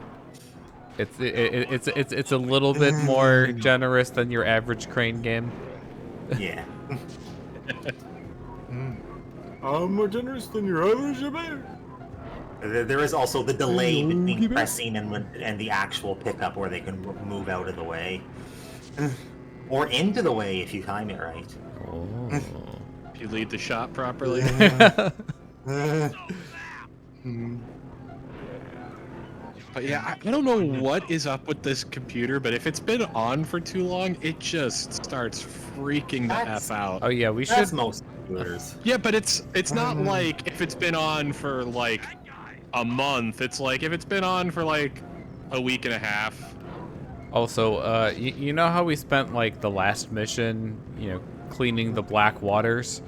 It's a little bit more generous than your average crane game. Yeah. I'm more generous than your others, you better. There is also the delay between pressing and the actual pickup where they can move out of the way. Or into the way if you time it right. Oh. If you lead the shot properly. But yeah, I don't know what is up with this computer, but if it's been on for too long, it just starts freaking the That's- F out. Oh yeah, we That's should. most computers. Yeah, but it's not like if it's been on for like a month. It's like if it's been on for like a week and a half. Also, you know how we spent like the last mission, you know, cleaning the black waters?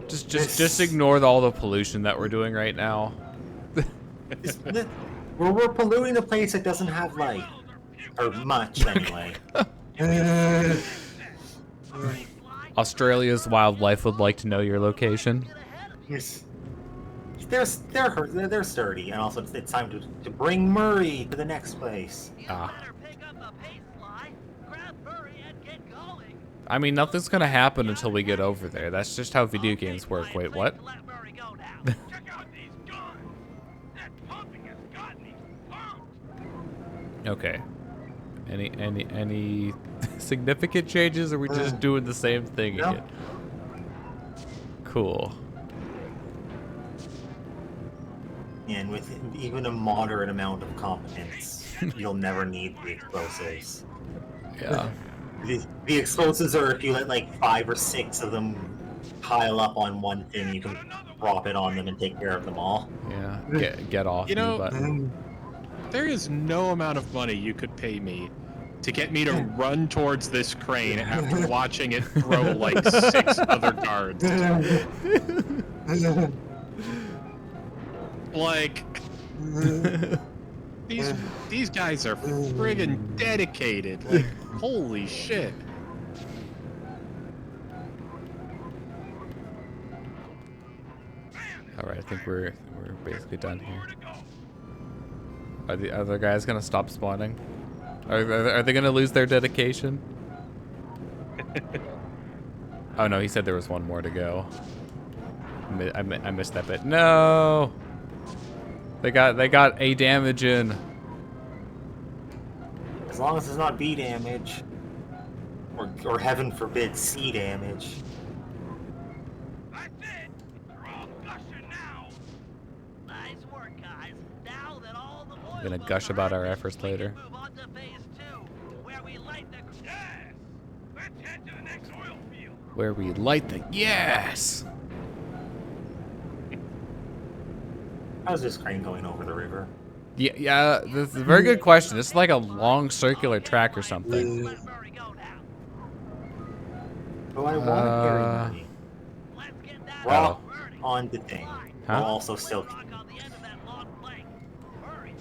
Just ignore all the pollution that we're doing right now. We're polluting a place that doesn't have light. Or much, anyway. Australia's wildlife would like to know your location. They're sturdy, and also it's time to bring Murray to the next place. Ah. Better pick up the pace fly, grab Murray, and get going. I mean, nothing's gonna happen until we get over there. That's just how video games work. Wait, what? Let Murray go now. Check out these guns. That pumping has got me pumped. Okay. Any significant changes, or are we just doing the same thing No. again? Cool. And with even a moderate amount of competence, you'll never need the explosives. Yeah. The explosives are if you let like 5 or 6 of them pile up on one thing, you can drop it on them and take care of them all. Yeah, get off You me know, button. there is no amount of money you could pay me to get me to run towards this crane after watching it throw like 6 other guards. Like, these guys are friggin' dedicated. Like, holy shit. All right, I think we're basically done here. Are the other guys gonna stop spawning? Are they gonna lose their dedication? Oh no, he said there was one more to go. I missed that bit. No, they got A damage in. As long as it's not B damage, or heaven forbid C damage. That's it. You're all gushing now. Nice work, guys. Now that all the oil Gonna wells gush are about our active, efforts we can later. move on to phase 2, where we light the Yes. Let's head to the next oil field. Where we light the yes. How's this crane going over the river? Yeah, this is a very good question. This is like a long circular track or something. Let Murray go now. Oh, I want to carry money. Let's get that Rock burning. on the thing. Huh? We'll also still. Rock on the end of that long plank. Hurry.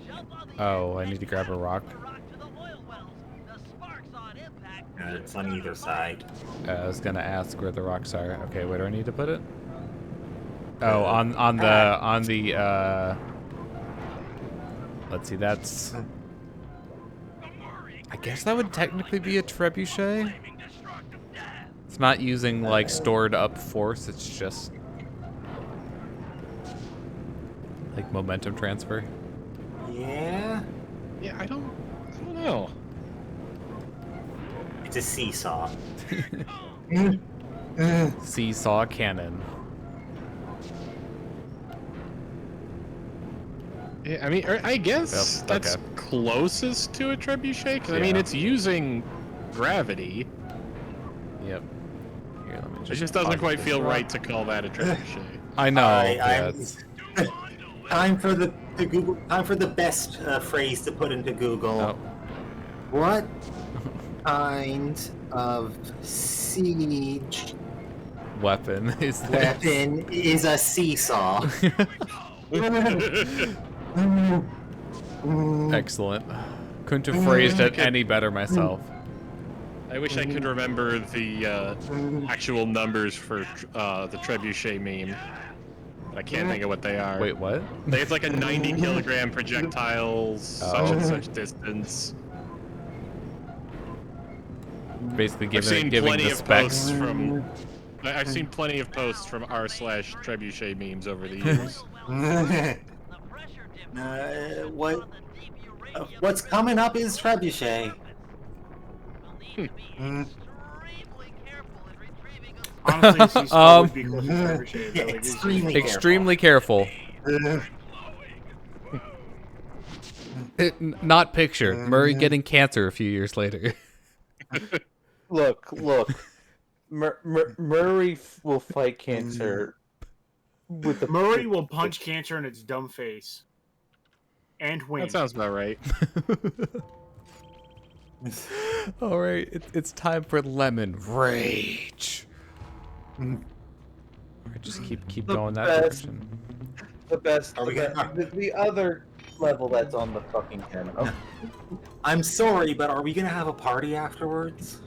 Jump on the Oh, end I need to and grab a connect rock. the rock to the oil wells. The sparks on impact. It's on either side. I was gonna ask where the rocks are. Okay, where do I need to put it? Oh, on the let's see, that's I guess that would technically be a trebuchet. It's not using like stored up force, it's just like momentum transfer. Yeah, Yeah, I don't know. it's a seesaw. Seesaw cannon. Yeah, I mean, I guess Yep, that's okay. closest to a trebuchet, because I mean, Yeah. it's using gravity. Yep. Here, let me It just doesn't pause quite this. feel right to call that a trebuchet. I know. Alright, yeah, I'm- it's- Time for the Google. Time for the best phrase to put into Google. oh. What kind of siege Weapon is this? weapon is a seesaw? Excellent. Couldn't have phrased it any better myself. I wish I could remember the actual numbers for the trebuchet meme. But I can't think of what they are. Wait, what? It's like a 90 kilogram projectile, such and such distance. Basically I've giving seen giving plenty the of specs. posts from. I've seen plenty of posts from r/trebuchet memes over the years. What's coming up is trebuchet. Honestly, a seesaw would be close to trebuchet. Yeah, though. It is- extremely Extremely careful. Not picture Murray getting cancer a few years later. Look. Murray will fight cancer with the Murray will punch cancer in its dumb face. And win. That sounds about right. All right, it's time for lemon rage. All right, just keep The going that best. direction. The best. Are we gonna- The other level that's on the fucking channel. I'm sorry, but are we gonna have a party afterwards?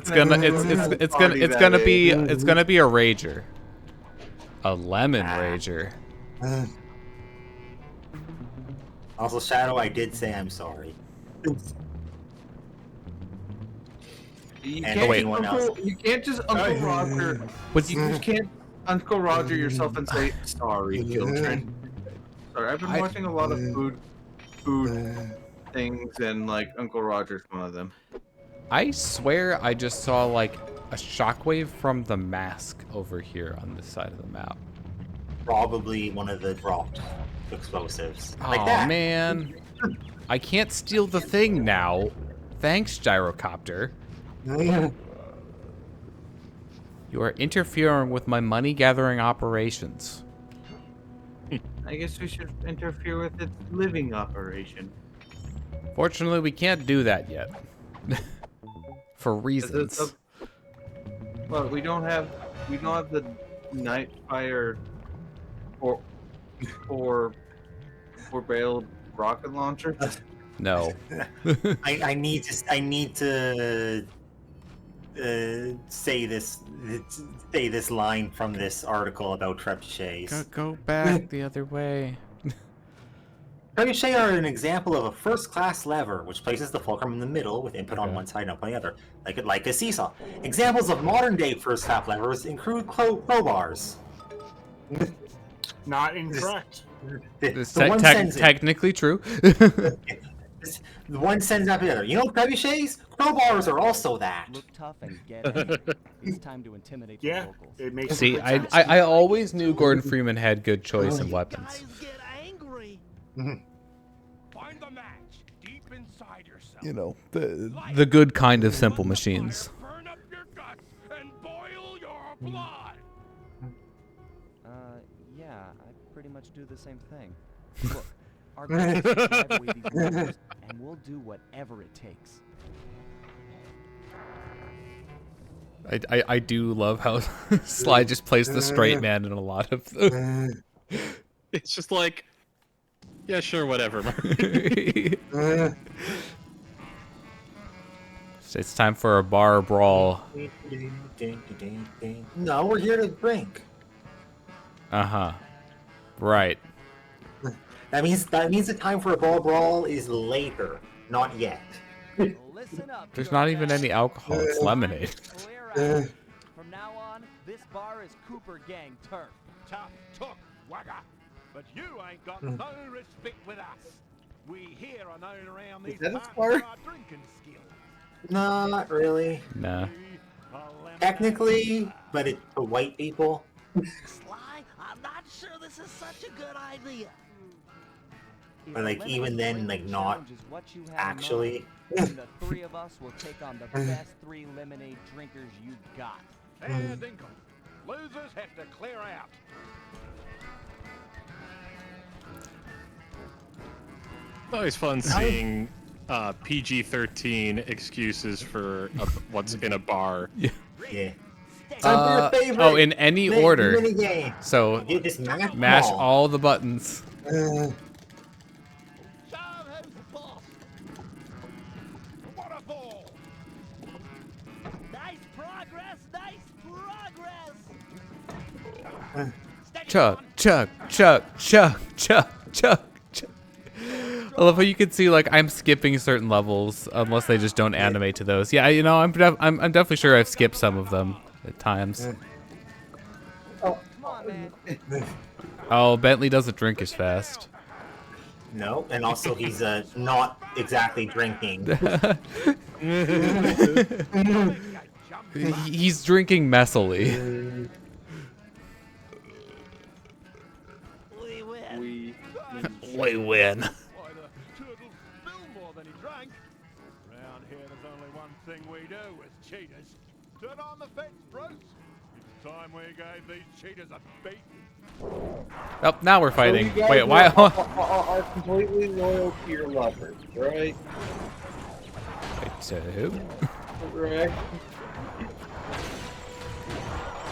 It's gonna be a rager, a lemon rager. Also, Shadow, I did say I'm sorry. You And can't, anyone else. you can't just Uncle Roger. What's You just can't Uncle Roger yourself and say sorry, children. Sorry, I've been watching a lot of food things, and like Uncle Roger's one of them. I swear I just saw like a shockwave from the mask over here on this side of the map. Probably one of the dropped explosives. Oh Like that. man, I can't steal the thing now. Thanks, gyrocopter. You are interfering with my money-gathering operations. I guess we should interfere with its living operation. Fortunately, we can't do that yet. For reasons. Well, we don't have the night fire or barreled rocket launcher. No. I need to say this line from this article about trebuchets. Go back the other way. Trebuchets are an example of a first-class lever, which places the fulcrum in the middle with input on one side and output on the other, like a seesaw. Examples of modern-day first-class levers include crowbars. Not incorrect. Technically true. The one sends after the other. You know, trebuchets? Crowbars are also that. Look tough and get it. It's time to intimidate the Yeah, locals. it makes See, complete sense. I always knew Gordon Freeman had good choice in weapons. Guys get angry. Find the match deep inside yourself. You know, the good kind of simple machines. Burn up your guts and boil your blood. Yeah, I pretty much do the same thing. Look, our goal is to drive away these monsters, and we'll do whatever it takes. I do love how Sly just plays the straight man in a lot of them. It's just like, yeah, sure, whatever. It's time for a bar brawl. No, we're here to drink. Uh-huh. Right. That means the time for a bar brawl is later, not yet. Listen up. There's not even any alcohol. It's lemonade. Clear out. From now on, this bar is Cooper Gang turf. Tough took, wagger. But you ain't got no respect with us. We here are known around these that a parts bar? for our drinking skills. No, not really. Nah. Technically, but it's for white people. Sly, I'm not sure this is such a good idea. But like even then, like not actually. And the three of us will take on the best 3 lemonade drinkers you got. Fair dinkum. Losers have to clear out. It's always fun seeing PG-13 excuses for what's in a bar. Yeah. Yeah. Time for your favorite. Oh, in any order. Minigame. So You just mash all the buttons. Show 'em who's the boss. What a ball! Nice progress, nice progress. Chuck, chuck, chuck, chuck, chuck, chuck, chuck. I love how you can see like I'm skipping certain levels unless they just don't animate to those. Yeah, you know, I'm definitely sure I've skipped some of them at times. Come on, man. Oh, Bentley doesn't drink as fast. No, and also he's not exactly drinking. He's drinking messily. We win. We win. Why, the turtle spilled more than he drank. Round here, there's only one thing we do as cheaters. Turn on the fence, bros. It's time we gave these cheaters a beat. Oh, now we're fighting. So you guys Wait, why? are completely loyal to your lovers, right? To who? Correct.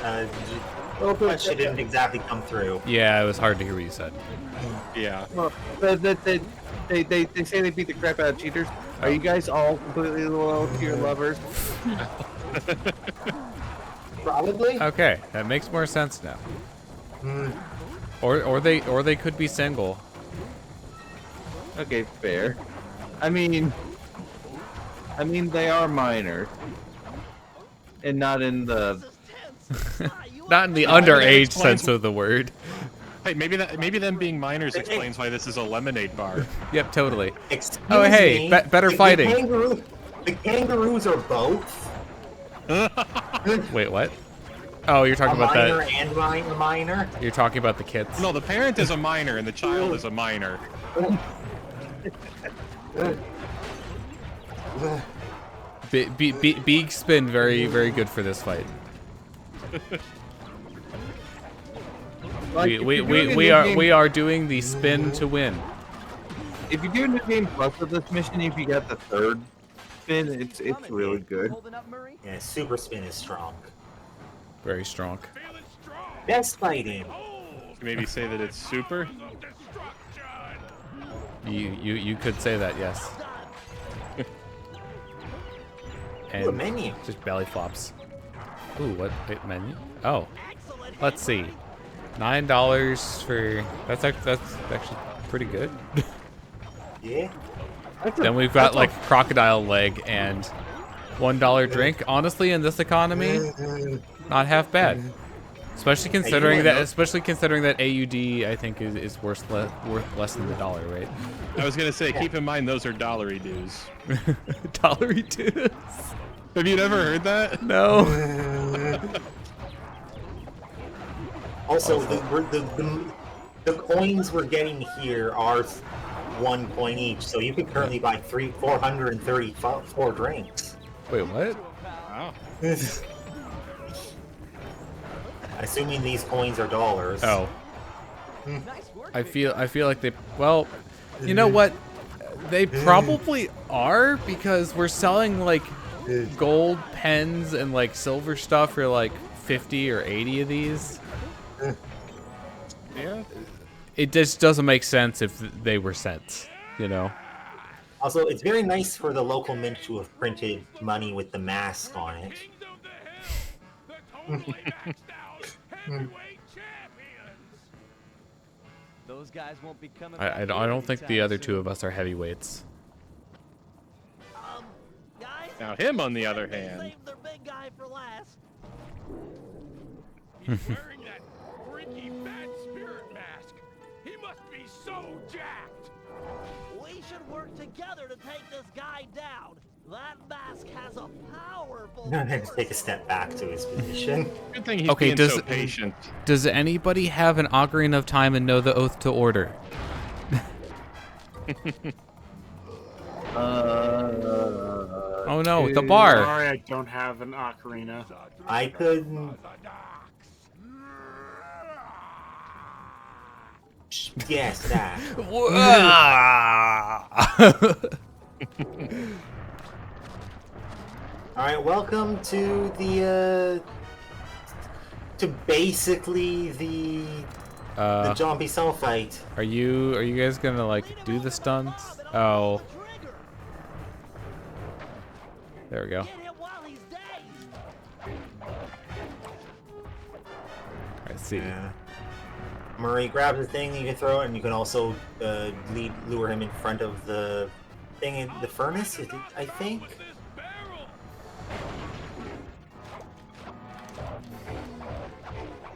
The question didn't exactly come through. Yeah, it was hard to hear what you said. Yeah. Well, they say they beat the crap out of cheaters. Are you guys all completely loyal to your lovers? Probably. Okay, that makes more sense now. Or they could be single. Okay, fair. I mean they are minors, and not in the. Not in the underage sense of the word. Hey, maybe them being minors explains why this is a lemonade bar. Yep, totally. Excuse Oh, hey, me, better the fighting. The kangaroos are both. Wait, what? Oh, you're talking about minor that. and minor. You're talking about the kids. No, the parent is a minor and the child is a minor. Beak spin, very good for this fight. Like, We are doing the spin to win. If you do a new game plus with this mission, if you got the third spin, it's really good. Holding up, Murray? Yeah, super spin is strong. Very strong. Feeling strong. Best fighting. Maybe say that it's super. You could say that, yes. Ooh, a menu. Just belly flops. Ooh, what? Wait, menu? Oh, let's see. $9 for that's actually pretty good. Yeah. Then we've got like crocodile leg and $1 drink. Honestly, in this economy, not half bad. Especially considering that AUD I think is worth less than the dollar, right? I was gonna say, keep in mind those are dollary dues. Dollary dues. Have you never heard that? No. Also, the coins we're getting here are 1 coin each, so you could currently buy 434 drinks. Wait, what? Wow. Assuming these coins are dollars. Oh. Nice work. I feel like they. Well, you know what? They probably are because we're selling like gold pens and like silver stuff for like 50 or 80 of these. Yeah. It just doesn't make sense if they were cents, you know. Also, it's very nice for the local mint to have printed money with the mask on it. Those guys won't be coming I don't think the other two of us are heavyweights. Guys, Now him, on the other hand. save their big guy for last. He's wearing that freaky bad spirit mask. He must be so jacked. We should work together to take this guy down. That mask has a powerful I'm gonna force. take a step back to his position. Good thing he's Okay, being so patient. Does anybody have an Ocarina of Time and know the oath to order? Oh no, the bar. Sorry, I don't have an ocarina. I could. Yes, that. All right, welcome to the to basically the zombie cell fight. Are you guys gonna like do the stunts? Oh, there we go. Get him while he's dazed. I see. Yeah. Murray grabs the thing, you can throw it, and you can also lure him in front of the thing in the furnace, I think.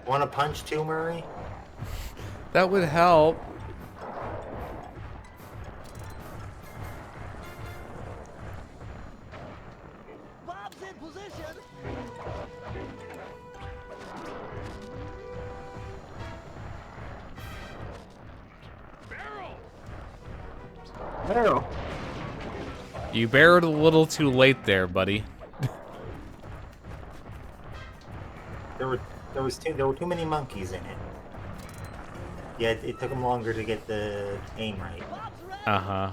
Want to punch too, Murray? That would help. Bob's in position. Barrel. You barreled a little too late there, buddy. There were too many monkeys in it. Yeah, it took him longer to get the aim right. Bob's ready. Uh-huh.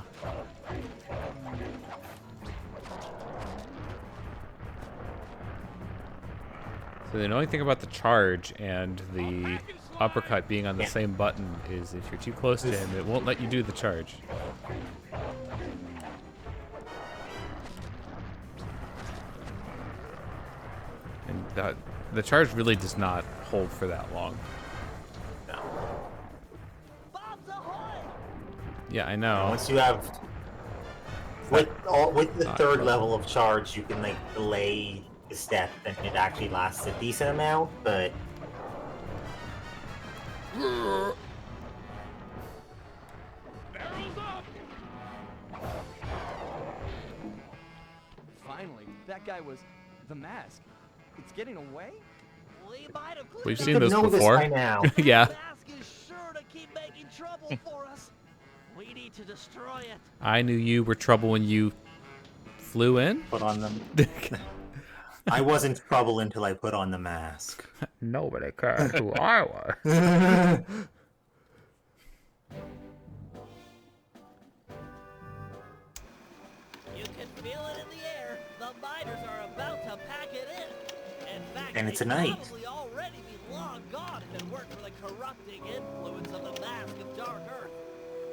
So the annoying thing about the charge and the uppercut being on the same button is if you're too close to him, it won't let you do the charge. And the charge really does not hold for that long. Bob's ahoy. Yeah, I know. Once you have with the third level of charge, you can like delay the step, and it actually lasts a decent amount. But Barrels up. Finally, that guy was the mask. It's getting away? We might have We've you seen could those know this before. by now. Yeah. The mask is sure to keep making trouble for us. We need to destroy it. I knew you were trouble when you flew in. Put on them. I wasn't trouble until I put on the mask. Nobody cared who I was. You can feel it in the air. The miners are about to pack it in. In fact, And it's they'd a night. probably already be long gone if it weren't for the corrupting influence of the mask of Dark Earth.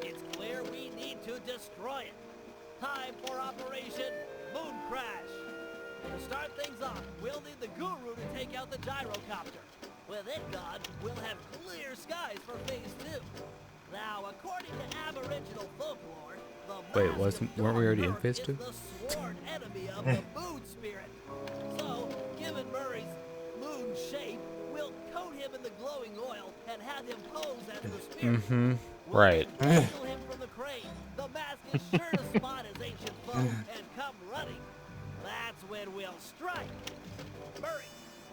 It's clear we need to destroy it. Time for Operation Moon Crash. To start things off, we'll need the Guru to take out the gyrocopter. With it gone, we'll have clear skies for Phase 2. Now, according to Aboriginal folklore, the Wait, mask of weren't we already in Dark Phase Earth 2? is the sworn enemy of the moon spirit. So, given Murray's moon shape, we'll coat him in the glowing oil and have him pose as the spirit. Mm-hmm. We'll Right. wrestle him from the crane. The mask is sure to spot his ancient foe and come running. That's when we'll strike. Murray,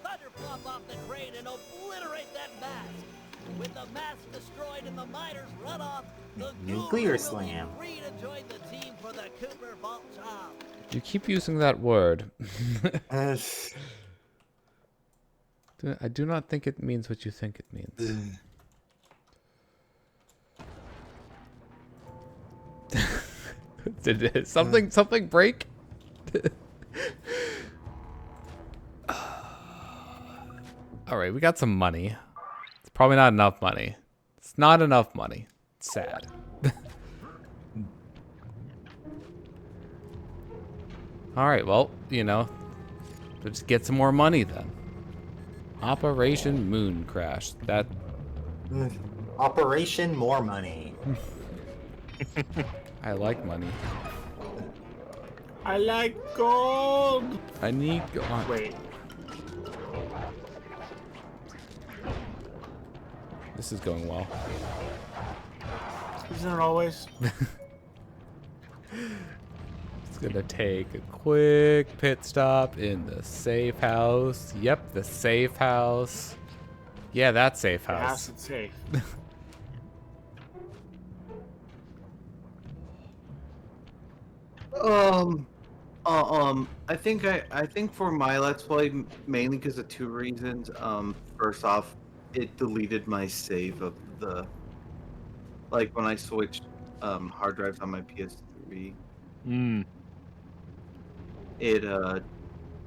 thunderflop off the crane and obliterate that mask. With the mask destroyed and the miners run off, the Nuclear Guru slam. will be free to join the team for the Cooper Vault job. You keep using that word. I do not think it means what you think it means. Did something break? All right, we got some money. It's probably not enough money. It's not enough money. It's sad. All right, well, you know, let's get some more money then. Operation Moon Crash. That Operation More Money. I like money. I like gold. I need. Wait. This is going well. Isn't it always? It's gonna take a quick pit stop in the safe house. Yep, the safe house. Yeah, that safe The house house. is safe. I think for my Let's Play, mainly because of two reasons. First off, it deleted my save of the, like when I switched hard drives on my PS3, Hmm. it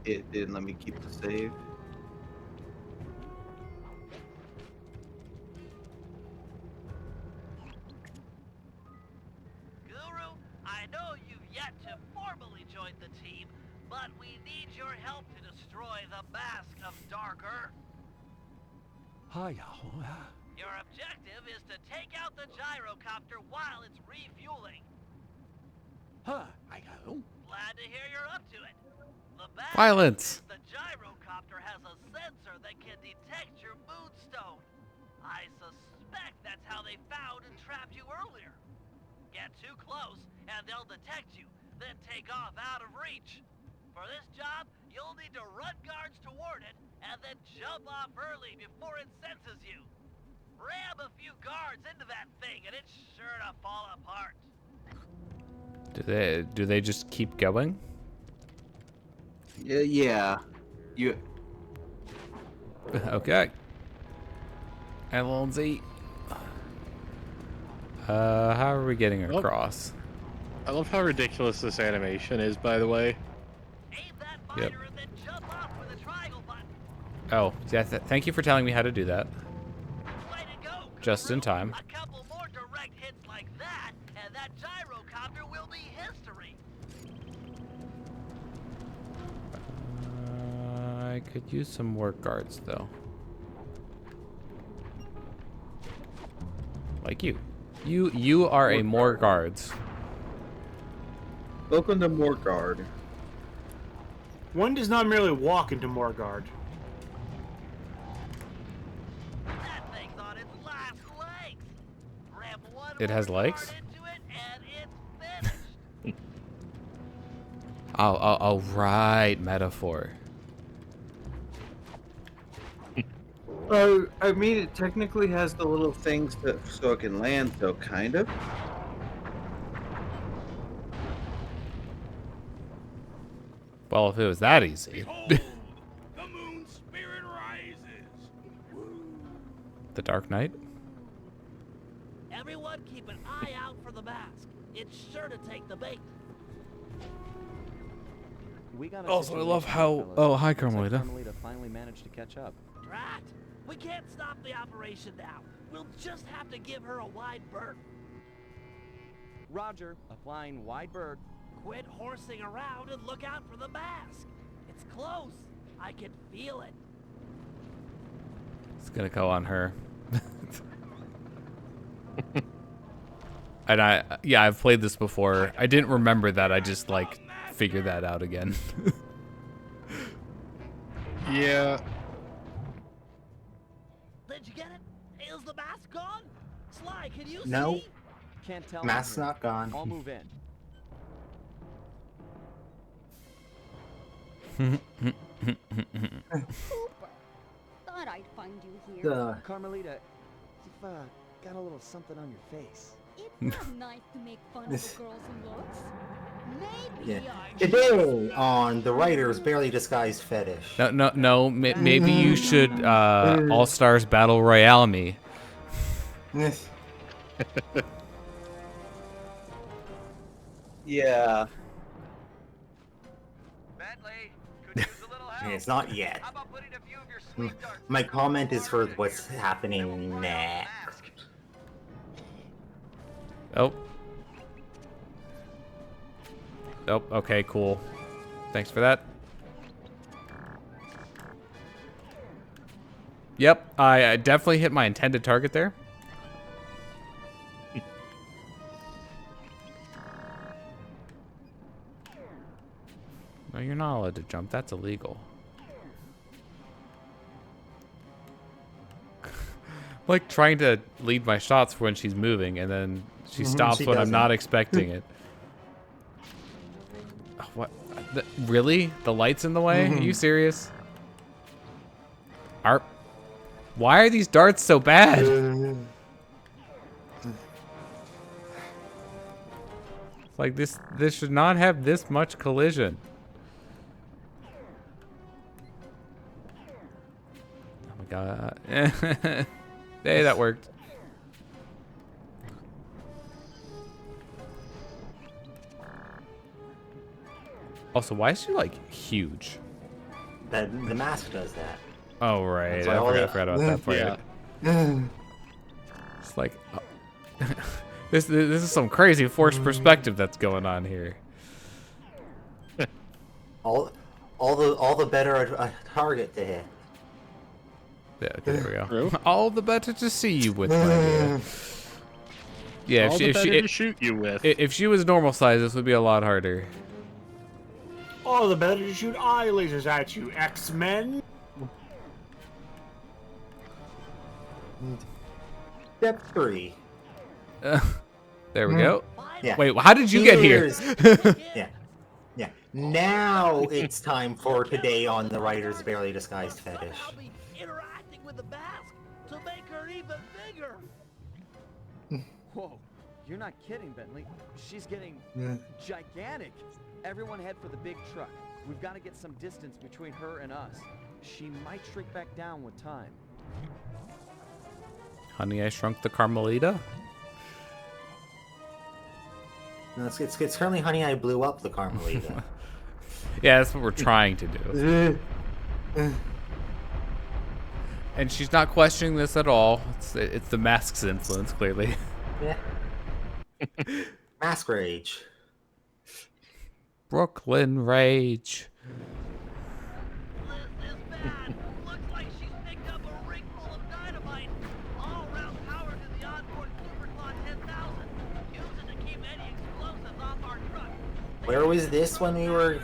didn't let me keep the save. Guru, I know you've yet to formally join the team, but we need your help to destroy the mask of Dark Earth. Your objective is to take out the gyrocopter while it's refueling. Glad to hear you're up to it. The bad Violence. news is the gyrocopter has a sensor that can detect your moonstone. I suspect that's how they found and trapped you earlier. Get too close, and they'll detect you, then take off out of reach. For this job, you'll need to run guards toward it, and then jump off early before it senses you. Ram a few guards into that thing, and it's sure to fall apart. Do they just keep going? Yeah. You. Okay. And Lindsay. How are we getting across? I love how ridiculous this animation is, by the way. Aim that Yep. miner and then jump off with a triangle button. Oh, yeah. Thank you for telling me how to do that. Way to go, Just in Guru. time. A couple more direct hits like that, and that gyrocopter will be history. I could use some more guards though. Like you. You are a more guards. Welcome to Morgard. One does not merely walk into Morgard. That thing's on its last legs. Ram one It has more legs? guard into it, and it's finished. Oh, right, metaphor. I mean, it technically has the little things so it can land, so kind of. Well, if it was that easy. Behold, the moon spirit rises. The Dark Knight? Everyone keep an eye out for the mask. It's sure to take the bait. We got a Also, I love situation, how... fellas. Oh, hi, Looks like Carmelita. Carmelita finally managed to catch up. Drat! We can't stop the operation now. We'll just have to give her a wide berth. Roger, applying wide berth. Quit horsing around and look out for the mask. It's close. I can feel it. It's gonna go on her. And I've played this before. I didn't remember that. I just, like, figured that out again. Yeah. Did you get it? Is the mask gone? Sly, can you No. see? Can't tell. Mask's from here. not gone. I'll move in. Thought I'd find you here. Carmelita, you've got a little something on your face. It's not nice to make fun of the girls in looks. Maybe Yeah. I Today on the writer's barely disguised fetish. No. Maybe you should All Stars Battle Royale me. Yeah. Bentley, could use a little help. It's not yet. How about putting a few of your sweet darts My comment is for what's happening next. Oh. Oh, okay, cool. Thanks for that. Yep, I definitely hit my intended target there. No, you're not allowed to jump. That's illegal. Like trying to lead my shots for when she's moving, and then she stops she when I'm doesn't. not expecting it. Oh, what? Really? The light's in the way? Are you serious? Why are these darts so bad? Like this should not have this much collision. Oh my god. Hey, that worked. Also, why is she like huge? The mask does that. Oh right, That's I why forgot about that part. Yeah. It's like this is some crazy forced perspective that's going on here. All the better a target to hit. Yeah, okay, there we go. True. All the better to see you with, my dear. Yeah, All the better to shoot you with. if she was normal size, this would be a lot harder. Oh, the better to shoot eye lasers at you, X-Men. Step 3. There we go. Yeah. Wait, how did you get here? Here's- Yeah. Now it's time for today on the writer's barely disguised fetish. Somehow be interacting with the mask to make her even bigger. Whoa, you're not kidding, Bentley. She's getting gigantic. Everyone head for the big truck. We've got to get some distance between her and us. She might shrink back down with time. Honey, I Shrunk the Carmelita? No, it's currently Honey, I Blew Up the Carmelita. Yeah, that's what we're trying to do. And she's not questioning this at all. It's the mask's influence, clearly. Yeah. Mask Rage. Brooklyn Rage. This is bad. Looks like she's picked up a ring full of dynamite. All round power to the onboard Superclaw 10,000. Use it to keep any explosives off our truck. Where was this when we were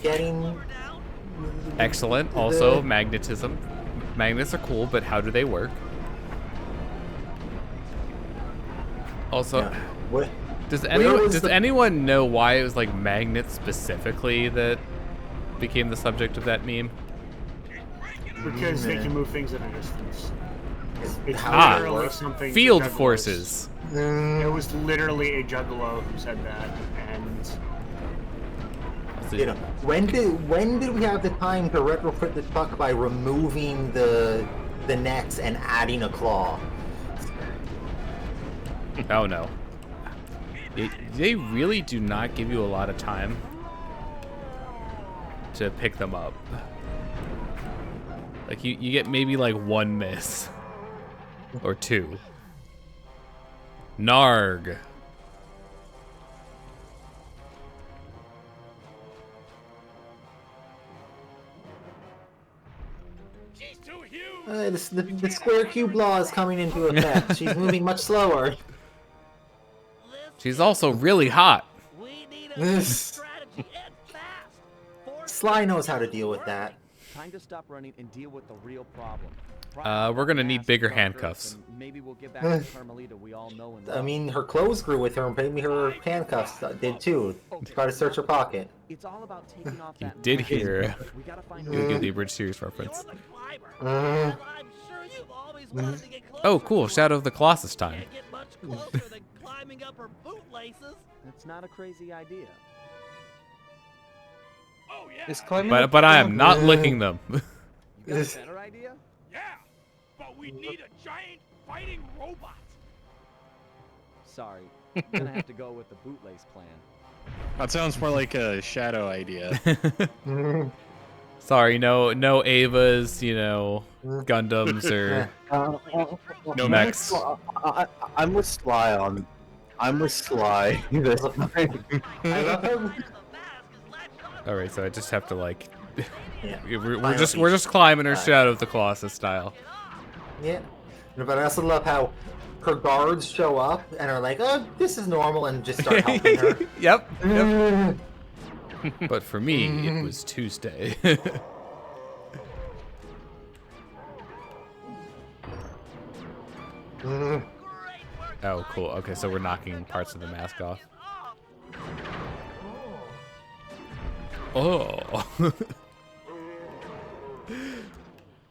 getting... Slow her down. Excellent. Also, magnetism. Magnets are cool, but how do they work? Also, Yeah. What? does Where was the- anyone know why it was like magnets specifically that became the subject of that meme? Because they can move things at a distance. It's How Ah, literally something. Field juggalos- forces. It was literally a juggalo who said that, and You know, when did we have the time to retrofit the truck by removing the nets and adding a claw? Oh no. They really do not give you a lot of time to pick them up. Like you get maybe like one miss or two. Narg. She's too huge. The square cube law is coming into effect. She's moving much slower. She's also really hot. We need a new strategy and fast. Sly knows how to deal with that. Time to stop running and deal with the real problem. We're gonna need bigger handcuffs. Maybe we'll get back to Carmelita we all know and love. I mean, her clothes grew with her, and maybe her handcuffs did too. Try to search her pocket. It's all about taking off You that did mask. hear We gotta find you give the Bridge series reference. You're the climber. And I'm sure you've always wanted to get closer Oh, cool! to Shadow her. of the Colossus time. Can't get much closer than climbing up her bootlaces. That's not a crazy idea. Oh yeah. Is climbing But I am not licking them. You got a better idea? Yeah. But we need a giant fighting robot. Sorry, I'm gonna have to go with the bootlace plan. That sounds more like a Shadow idea. Sorry, no Avas, you know, Gundams or No mechs. I'm with Sly on. I'm with Sly. This time. I love how The mask is latched on. All right, so I just have to like, yeah. we're just climbing her Shadow of the Colossus style. Yeah. But I also love how her guards show up and are like, "Oh, this is normal," and just start helping her. Yep. But for me, it was Tuesday. Oh, cool. Okay, so we're knocking parts of the mask off. Oh.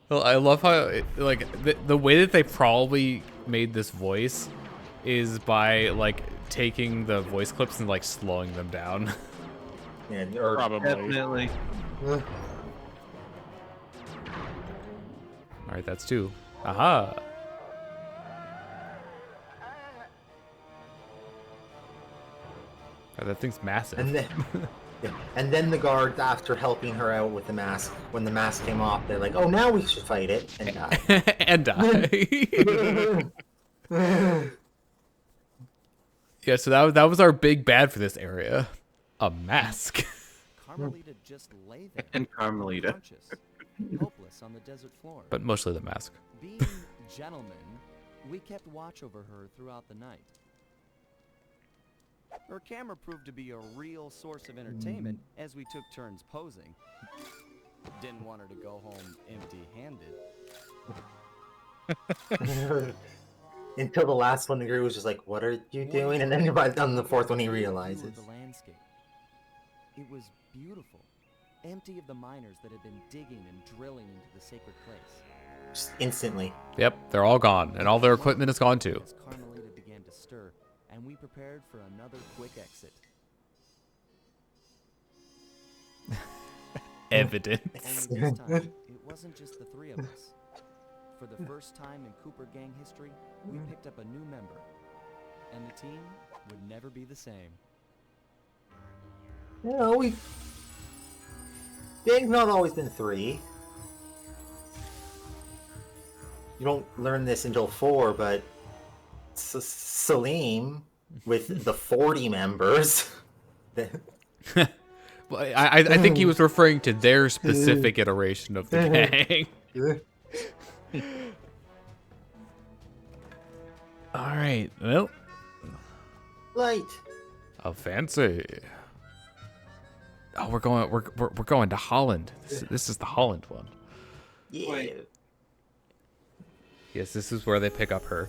Well, I love how, like, the way that they probably made this voice is by, like, taking the voice clips and, like, slowing them down. Yeah, or Probably. Definitely. All right, that's two. Aha. God, that thing's massive. and then, yeah, and then the guards, after helping her out with the mask, when the mask came off, they're like, "Oh, now we should fight it," and die. And die. Yeah, so that was our big bad for this area. A mask. Carmelita just lay there, And Carmelita. unconscious, hopeless on the desert floor. But mostly the mask. Being gentlemen, we kept watch over her throughout the night. Her camera proved to be a real source of entertainment as we took turns posing. Didn't want her to go home empty-handed. Until the last one, the girl was just like, "What are you doing?" And then by on the fourth one, he realizes. The landscape. It was beautiful, empty of the miners that had been digging and drilling into the sacred place. Just instantly. Yep, they're all gone, and all their equipment is gone too. As Carmelita began to stir, and we prepared for another quick exit. Evidence. Only this time, it wasn't just the three of us. For the first time in Cooper gang history, we picked up a new member, and the team would never be the same. You know, gang's not always been three. You don't learn this until 4, but Salim with the 40 members. Well, I think he was referring to their specific iteration of the gang. All right. Well, Light. oh, fancy. Oh, we're going to Holland. This is the Holland one. Yeah. Wait. Yes, this is where they pick up her.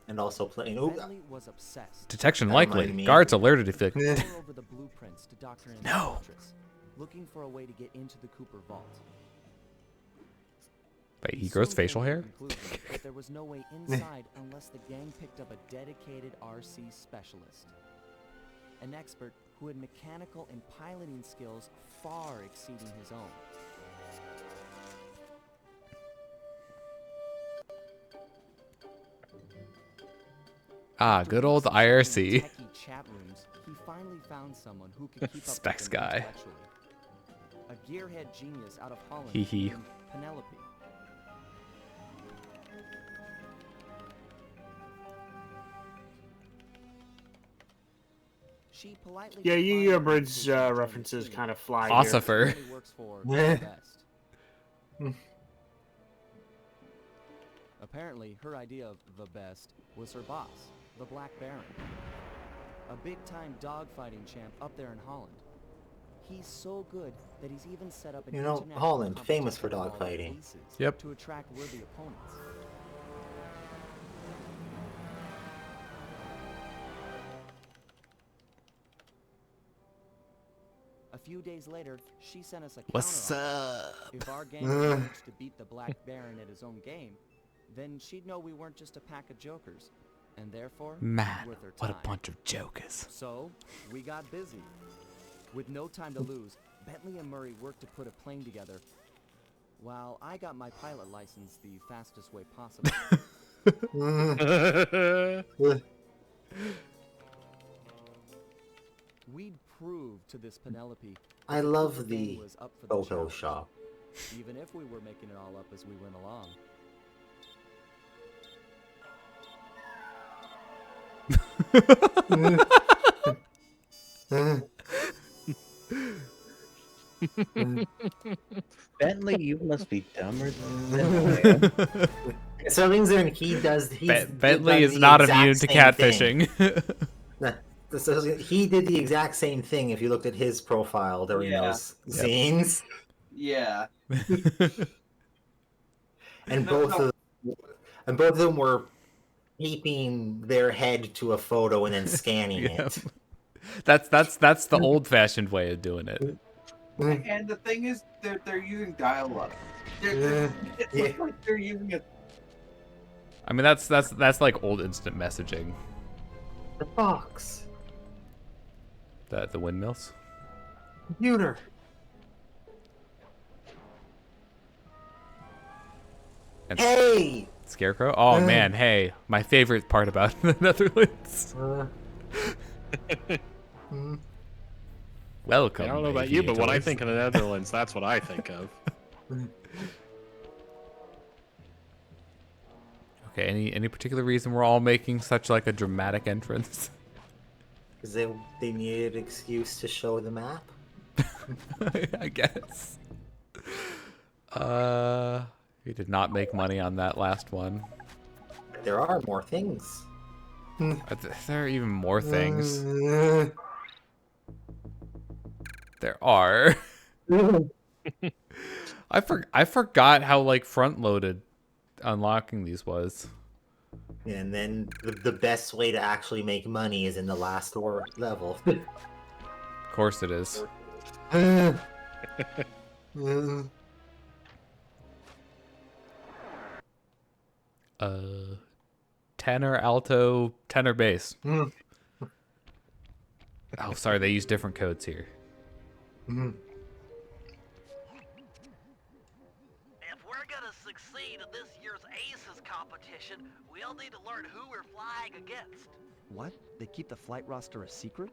And also playing. Oh, Bentley was obsessed. Detection That likely. reminded me. Guards alerted if they. Tore over the blueprints to Dr. and No. Fortress, looking for a way to get into the Cooper vault. Wait, he We grows soon facial came to hair? the conclusion that there was no way inside unless the gang picked up a dedicated RC specialist. An expert who had mechanical and piloting skills far exceeding his own. Ah, good old IRC. Techie chat rooms, he finally found someone who could keep up Specs with him guy. intellectually. A gearhead genius out of Holland Hee hee. named Penelope. She politely Yeah, declined Yu-Gi-Oh! her Bridge invitation to join the references team. kind of fly here. Philosopher. She works for Yeah. the best. Apparently, her idea of the best was her boss, the Black Baron. A big-time dogfighting champ up there in Holland. He's so good that he's even set up an You know, international Holland, famous for competition of dogfighting. aces Yep. to attract worthy opponents. A few days later, she sent us a What's counteroffer. up? If our gang managed to beat the Black Baron at his own game, then she'd know we weren't just a pack of jokers, and therefore, Man, worth her what a time. bunch of jokers. So, we got busy. With no time to lose, Bentley and Murray worked to put a plane together, while I got my pilot license the fastest way possible. We'd prove to this Penelope that I the love Cooper the gang was up for the challenge, Photoshop. even if we were making it all up as we went along. Bentley, you must be dumber than I am. So things there, and he does. Bentley is not immune to catfishing. So he did the exact same thing. If you looked at his profile during Yeah. those scenes, Yeah. and No, both no. of them were taping their head to a photo and then scanning Yep. it. That's the old-fashioned way of doing it. And the thing is, they're using dial-up. It looks like they're using a. I mean, that's like old instant messaging. The box, The windmills. computer. And Hey. Scarecrow. Oh man, hey, my favorite part about the Netherlands. Welcome. I don't know about you, but when I aviators. think of the Netherlands, that's what I think of. Okay, any particular reason we're all making such like a dramatic entrance? Because they needed an excuse to show the map. I guess. We did not make money on that last one. There are more things. There are even more things. There are. I forgot how like front loaded unlocking these was. And then the best way to actually make money is in the last level. Of course it is. Tenor, alto, tenor, bass. Oh, sorry, they use different codes here. If we're gonna succeed in this year's Aces competition, we'll need to learn who we're flying against. What? They keep the flight roster a secret?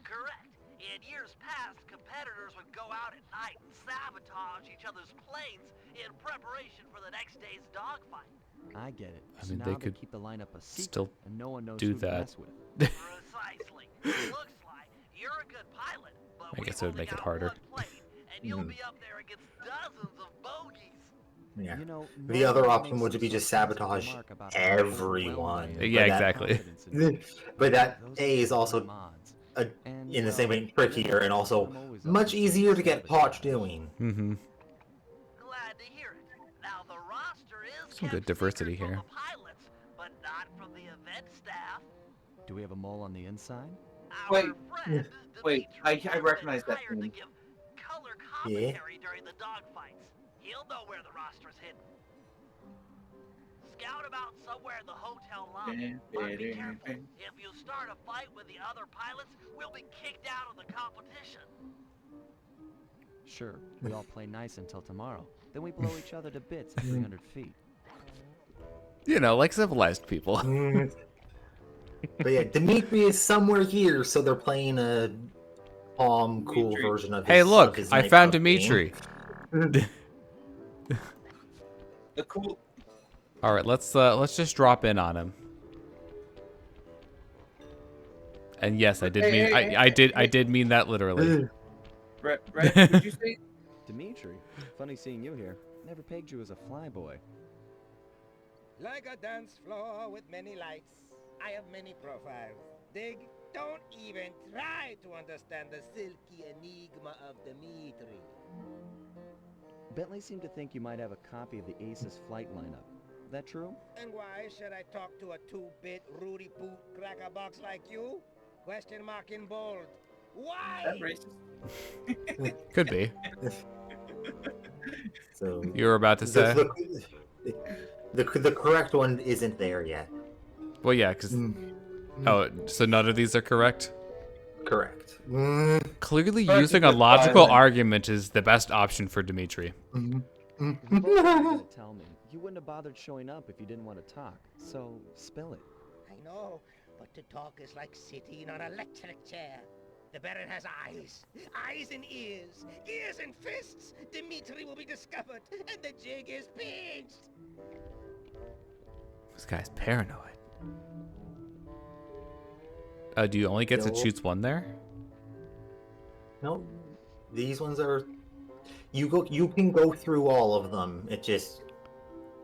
Correct. In years past, competitors would go out at night and sabotage each other's planes in preparation for the next day's dogfight. I get it. I So mean, now they they could keep the lineup a secret, still and no one knows do who to that. mess with. Precisely. Looks like you're a good pilot, but I guess we've it would only make it got harder. one plane, and you'll be up there against dozens of bogeys. Yeah. You know, The no other one option makes would some be just sarcastic sabotage remark about how everyone. overwhelmed I am Yeah, by exactly. confidence in But that those A is are also mods. a, And, in the well, same way trickier and also I'm always up much for easier to get sabotage. caught doing. Mm-hmm. Glad to hear it. Now the roster is Some kept good diversity secret here. from the pilots, but not from the event staff. Do we have a mole on the inside? Our Wait, friend, wait, Dimitri, I has recognize been that hired to name. give color Yeah. commentary during the dogfights. He'll know where the roster's hidden. scout about somewhere in the hotel lobby. But be careful. If you start a fight with the other pilots, we'll be kicked out of the competition. Sure, we all play nice until tomorrow. Then we blow each other to bits at 300 feet. You know, like civilized people. But yeah, Dimitri is somewhere here, so they're playing a calm, cool version of his. Hey, look, of his I found nightclub game. Dimitri. The cool. All right, let's just drop in on him. And yes, I did mean I did mean that literally. Right, did you say? Dimitri, funny seeing you here. Never pegged you as a flyboy. Like a dance floor with many lights, I have many profiles. Dig, don't even try to understand the silky enigma of Dimitri. Bentley seemed to think you might have a copy of the Aces flight lineup. That true? And why should I talk to a 2-bit Rudy Poot crackerbox like you? Question mark in bold. Why? That racist. Could be. So You were about to say. The correct one isn't there yet. Well, yeah, because oh, so none of these are correct. Correct. Clearly, Correct using a is logical violent. argument is the best option for Dimitri. You both were gonna tell me. You wouldn't have bothered showing up if you didn't want to talk. So, spill it. I know, but to talk is like sitting on an electric chair. The Baron has eyes and ears and fists. Dimitri will be discovered, and the jig is pinched. This guy's paranoid. Do you only get to choose one there? No, these ones are. You can go through all of them. It just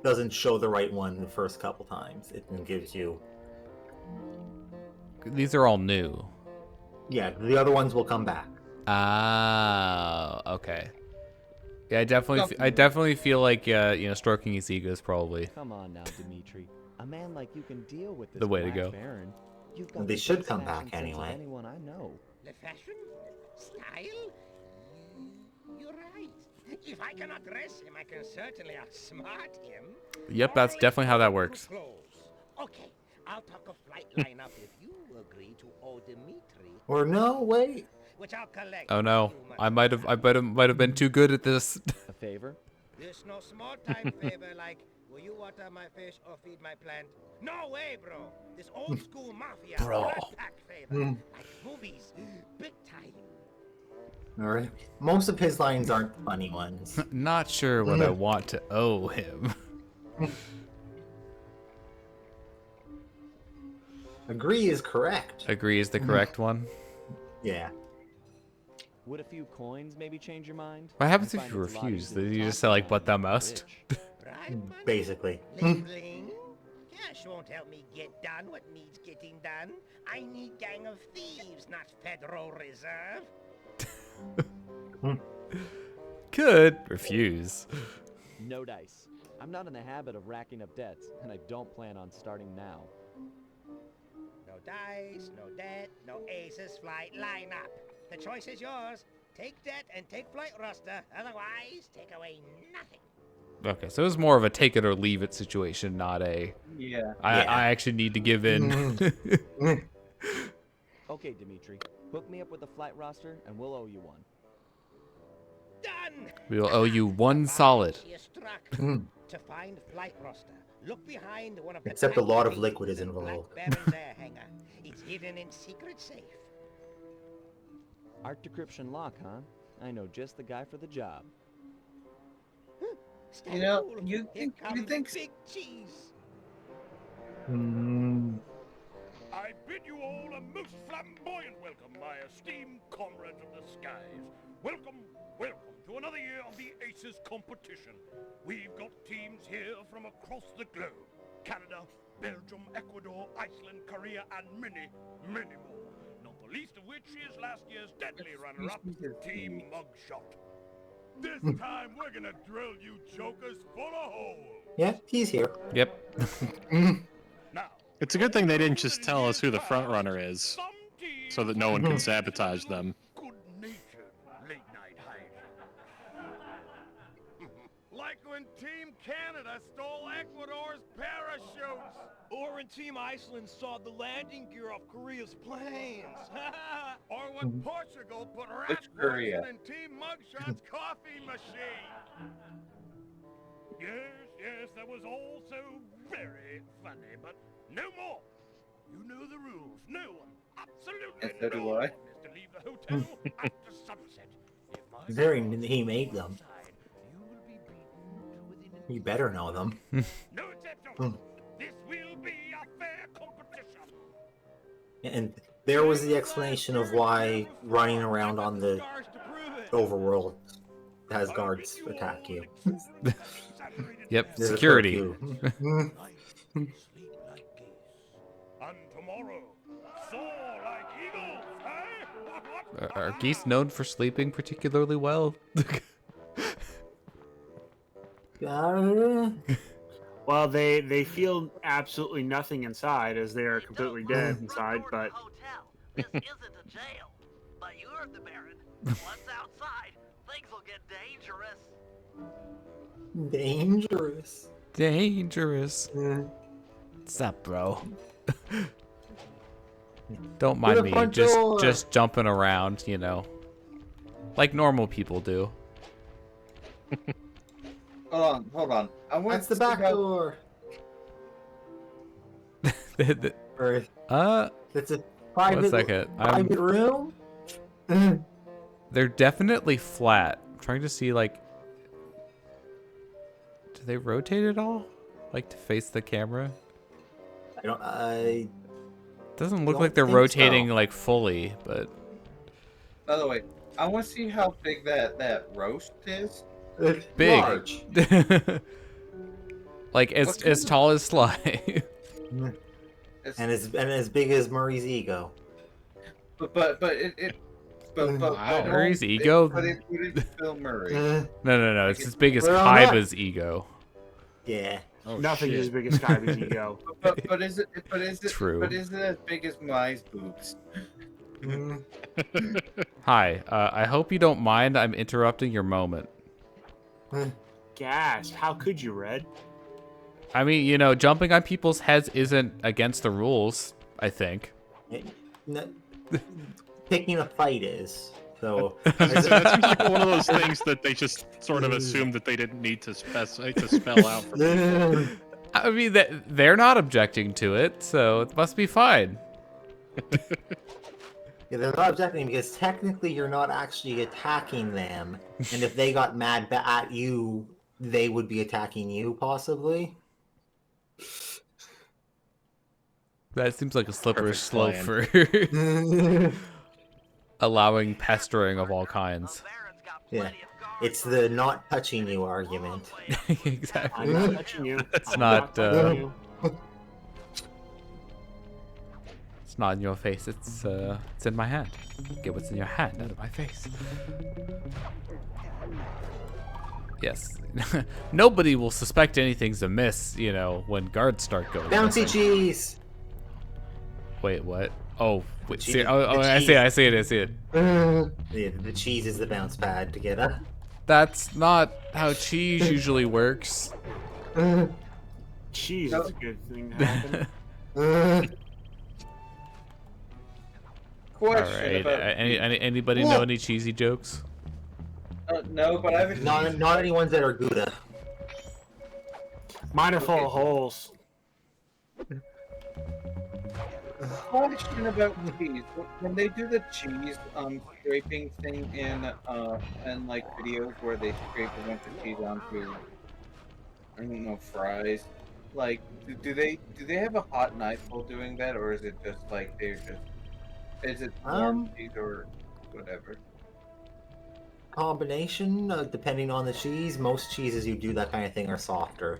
doesn't show the right one the first couple times. It gives you. These are all new. Yeah, the other ones will come back. Ah, okay. Yeah, I definitely feel like stroking his ego is probably Come on now, Dimitri. A man like you can deal with this the way to Black go. Baron. You've got They the should best come fashion back sense of anyway. Anyone I know. The fashion? Style? You're right. If I cannot dress him, I can certainly outsmart him. Yep, that's definitely how that works. Clothes. Okay, I'll talk a flight lineup if you agree to owe Dimitri, Or no, wait. which I'll collect. Oh no, in 2 I months' might have been too good at this. A favor? There's no small time favor like, will you water my fish or feed my plant? No way, bro. This old school mafia Bro. rat pack favor. Like movies. Big time. All right. Most of his lines aren't funny ones. Not sure what I want to owe him. Agree is correct. Agree is the correct one. Yeah. Would a few coins maybe change your mind? What happens I if find you it's a lot refuse? easier to Did you talk just say like, about "But thou when you're must"? rich. Right, man? Basically. Bling bling. Cash won't help me get done what needs getting done. I need gang of thieves, not Federal Reserve. Could refuse. No dice. I'm not in the habit of racking up debts, and I don't plan on starting now. No dice, no debt, no aces flight lineup. The choice is yours. Take debt and take flight roster. Otherwise, take away nothing. Okay, so it was more of a take it or leave it situation, not a Yeah. I actually need to give in. Okay, Dimitri. Hook me up with the flight roster, and we'll owe you one. Done! We'll owe you one solid. She is struck. To find flight roster, look behind one of the Except a lot of tiny liquid is cases in involved. Black Baron's air hangar. It's hidden in secret safe. Art decryption lock, huh? I know just the guy for the job. Stand You know, cool. you Here think comes big cheese. I bid you all a most flamboyant welcome, my esteemed comrades of the skies. Welcome, welcome to another year of the Aces competition. We've got teams here from across the globe. Canada, Belgium, Ecuador, Iceland, Korea, and many, many more. Not the least of which is last year's deadly runner-up, Team Mugshot. This time we're gonna drill you jokers full of holes. Yeah, he's here. Yep. Now, It's a good thing they didn't just tell us who the front runner is, some teams so that no one can sabotage them. good-natured late-night hiding. like when Team Canada stole Ecuador's parachutes. Or when Team Iceland saw the landing gear off Korea's planes. Or when Portugal put rat Which Korea? poison in Team Mugshot's coffee machine. Yes, that was all so very funny, but no more. You know the rules. No one, absolutely And so do no I. one is to leave the hotel after sunset. If my Very, guards he made them. outside, you will be beaten to within an You better know them. No exception. This will be a fair competition. And there was the explanation of why running around on the overworld has guards attack you. Yep, There's a security. curfew. And tomorrow, soar like eagles, eh? Are geese known for sleeping particularly well? Well, they feel absolutely nothing inside as they are completely dead inside, but Hotel. This isn't a jail. But you heard the Baron. Once outside, things will get dangerous. Dangerous. Dangerous. What's up, bro? Don't Through mind the me, front door. just jumping around, you know, like normal people do. Hold on. I want That's the to back see how- door. The- Or it's a one private, second. private room. They're definitely flat. I'm trying to see, like, do they rotate at all, like to face the camera? I Doesn't look don't like they're think rotating so. like fully, but By the way, I want to see how big that roast is. It's big. large. Like as What kind of- tall as Sly. It's, and as big as Murray's ego. but Wow. Murray's ego? But it wouldn't fill Murray. No. It's as big as We're on that. Kaiba's ego. Yeah. Oh, nothing shit. is as big as Kaiba's ego. But is it True. But is it as big as Mai's boobs? Hi. I hope you don't mind. I'm interrupting your moment. Gas. How could you, Red? I mean, you know, jumping on people's heads isn't against the rules, I think. No, picking a fight is. So That seems like one of those things that they just sort of assumed that they didn't need to spell out for people. I mean, they're not objecting to it, so it must be fine. yeah, they're not objecting because technically you're not actually attacking them, and if they got mad at you, they would be attacking you possibly. That seems like a slippery Perfect slope plan. for allowing pestering of all kinds. Yeah, it's the not touching you argument. Exactly. I'm not touching you. It's I'm not, touching you. It's not in your face. It's in my hand. Get what's in your hand out of my face. Yes. Nobody will suspect anything's amiss, you know, when guards start going. Bouncy missing. cheese. Wait, what? Oh, wait. Cheese. See, oh, The I see it. Yeah, the cheese is the bounce pad to get up. That's not how cheese usually works. Cheese is a good thing to happen. All Question right. about Anybody know any cheesy jokes? no, but I have a Not any ones that are Gouda. Mine are full of holes. question about cheese. When they do the cheese scraping thing in like videos where they scrape a bunch of cheese onto, I don't know, fries. Like, do they have a hot knife while doing that, or is it just like is it warm cheese or whatever? Combination, depending on the cheese. Most cheeses you do that kind of thing are softer.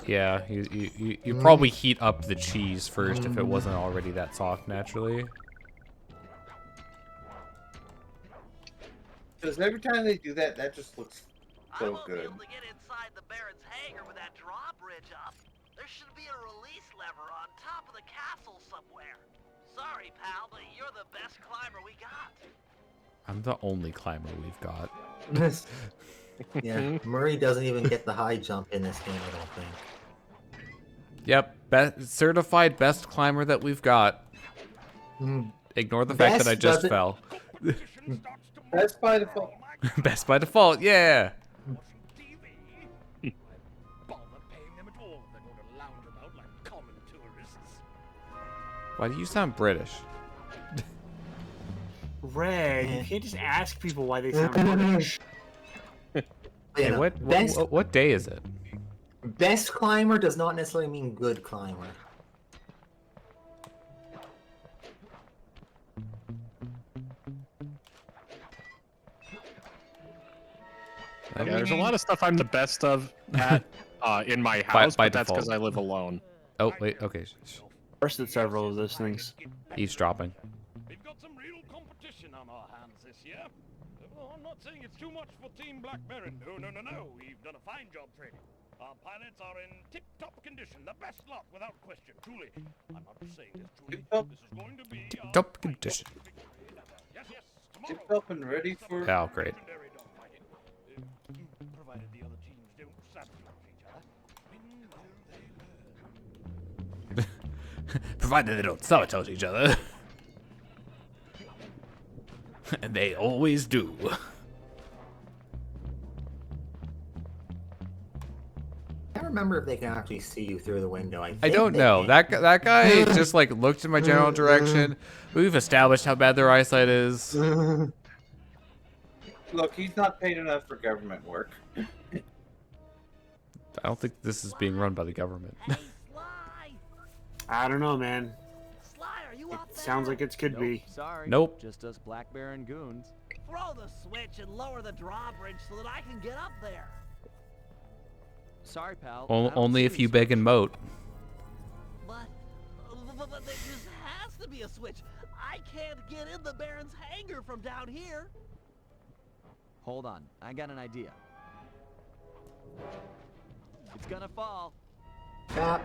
Yeah, you probably heat up the cheese first if it wasn't already that soft naturally. Because every time they do that, that just looks I so won't be good. able to get inside the Baron's hangar with that drawbridge up. There should be a release lever on top of the castle somewhere. Sorry, pal, but you're the best climber we got. I'm the only climber we've got. Yeah, Murray doesn't even get the high jump in this game, I don't think. Yep, certified best climber that we've got. Ignore the fact that I just fell. Best by default. Best by default, yeah. Why do you sound British? Red, you can't just ask people why they sound British. Hey, what day is it? Best climber does not necessarily mean good climber. Yeah, there's a lot of stuff I'm the best of at in my house, by but that's because default. I live alone. Oh, wait, okay. First at several of those things. Eavesdropping. We've got some real competition on our hands this year. Well, I'm not saying it's too much for Team Black Baron. No. We've done a fine job training. Our pilots are in tip-top condition. The best lot, without question. Truly. I'm not just saying this, truly. This is going to be Tip-top condition. Yes, tomorrow. Tip-top and ready for... Oh, great. Provided the other teams don't sabotage each other. When will they learn? Provided they don't sabotage each other. And they always do. I can't remember if they can actually see you through the window. I don't know. That guy just like looked in my general direction. We've established how bad their eyesight is. Look, he's not paid enough for government work. I don't think this is being run by the government. Hey, Sly! I don't know, man. Sly, are you out there? Sounds like it could be. Sorry. Nope. Just us Black Baron goons. Throw the switch and lower the drawbridge so that I can get up there. Sorry, pal. I don't Only see if any you beg and moat. But there just has to be a switch. I can't get in the Baron's hangar from down here. Hold on, I got an idea. It's gonna fall. Cap.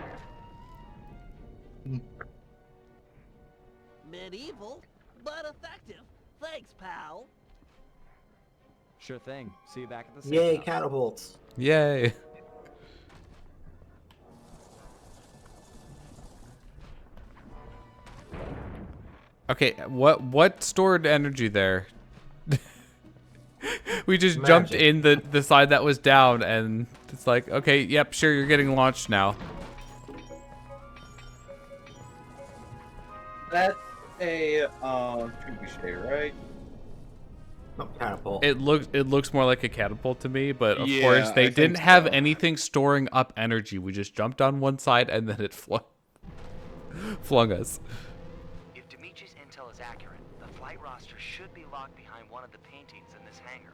Medieval, but effective. Thanks, pal. Sure thing. See you back at the safe Yay, house. catapults. Yay. Okay, what stored energy there? We just jumped in the side that was down, and it's like, okay, yep, sure, you're getting launched now. That's a trebuchet, right? Oh, catapult. It looks more like a catapult to me, but of Yeah, course they I didn't think have so. anything storing up energy. We just jumped on one side and then it flung us. If Dimitri's intel is accurate, the flight roster should be locked behind one of the paintings in this hangar.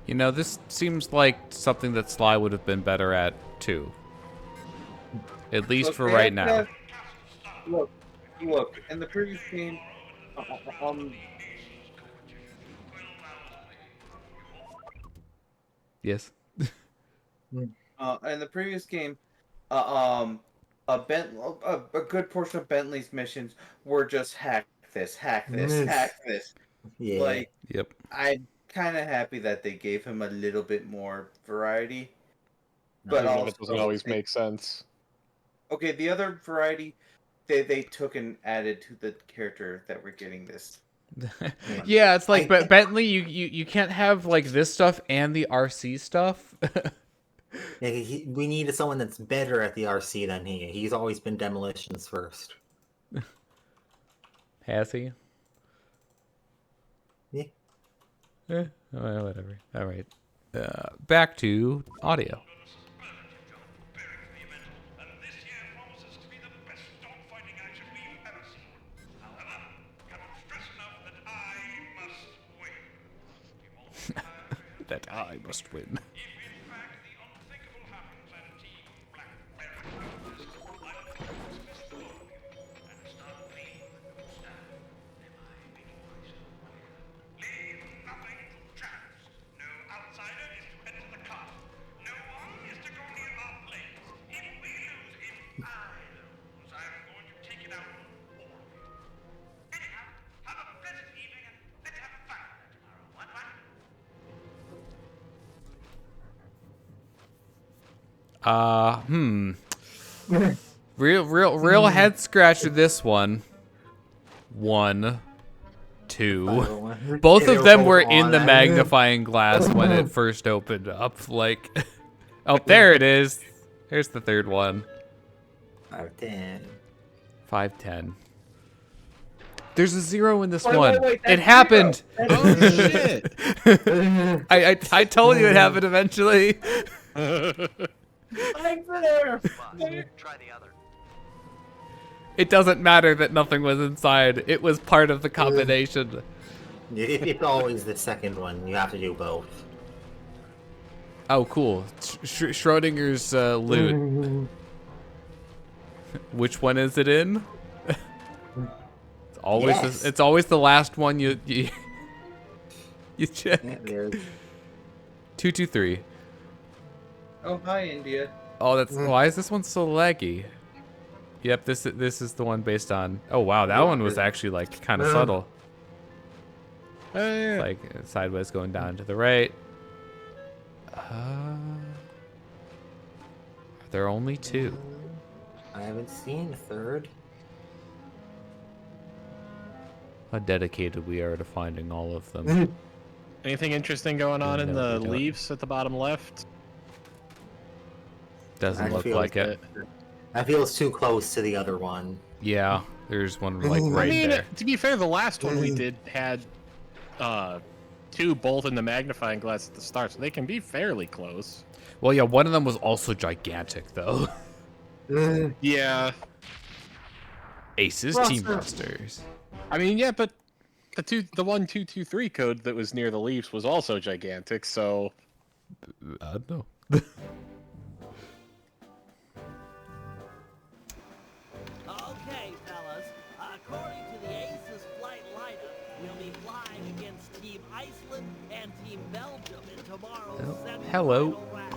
You know, this seems like something that Sly would have been better at too. At least Look, for they right have now. to- Look, in the previous game, Yes. in the previous game, a good portion of Bentley's missions were just hack this, hack this. Yeah. Like, Yep. I'm kind of happy that they gave him a little bit more variety. But Even if also, it doesn't always make sense. okay, the other variety they took and added to the character that we're getting this. Yeah, it's like Bentley, you can't have like this stuff and the RC stuff. Yeah, we needed someone that's better at the RC than he. He's always been demolitions first. Has he? Yeah. Well, whatever. All right. Back to audio. That I must win. Real head scratcher. This one. 1, 2. Both of them were in the magnifying glass when it first opened up. Like, oh, there it is. Here's the third one. 510. 510. There's a 0 in this Wait, one. wait, It happened. Oh shit! I told you it happened eventually. I'm there. Try the other. It doesn't matter that nothing was inside. It was part of the combination. It's always the second one. You have to do both. Oh, cool. Schrodinger's loot. Which one is it in? It's always Yes. it's always the last one you check. 223. Oh, hi, India. Oh, that's why is this one so laggy? Yep, this is the one based on. Oh wow, that one was actually like kind of subtle. Yeah. Like sideways going down to the right. There are only 2. I haven't seen a third. How dedicated we are to finding all of them. Anything interesting going on in No, the we don't. leaves at the bottom left? Doesn't I look feel like it. That feels too close to the other one. Yeah, there's one like right I mean, there. to be fair, the last one we did had 2 both in the magnifying glass at the start, so they can be fairly close. Well, yeah, one of them was also gigantic though. Yeah. Aces Team Busters. I mean, yeah, but the 1223 code that was near the leaves was also gigantic, so No. Okay, fellas. According to the Aces flight lineup, we'll be flying against Team Iceland and Team Belgium in tomorrow's semi-final hello. round.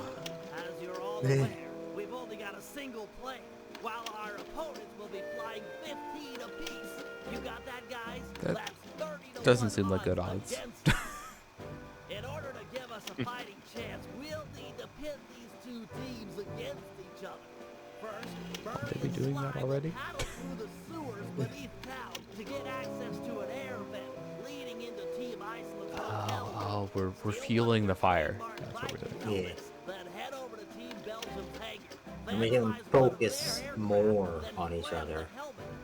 As you're all aware, we've only got a single plane, while our opponents will be flying 15 apiece. You got that, guys? That That's 30 to doesn't 1 seem like good odds. against us. In order to give us a fighting chance, we'll need to pit these 2 teams against each other. First, Bernie Did we and doing that Sly already? will paddle through the sewers beneath town to get access to an air vent leading into Team Iceland's hotel. We're fueling the fire. That's what we're doing. Yeah. Then head over to Team Belgium's hangar. And we can focus more on each other.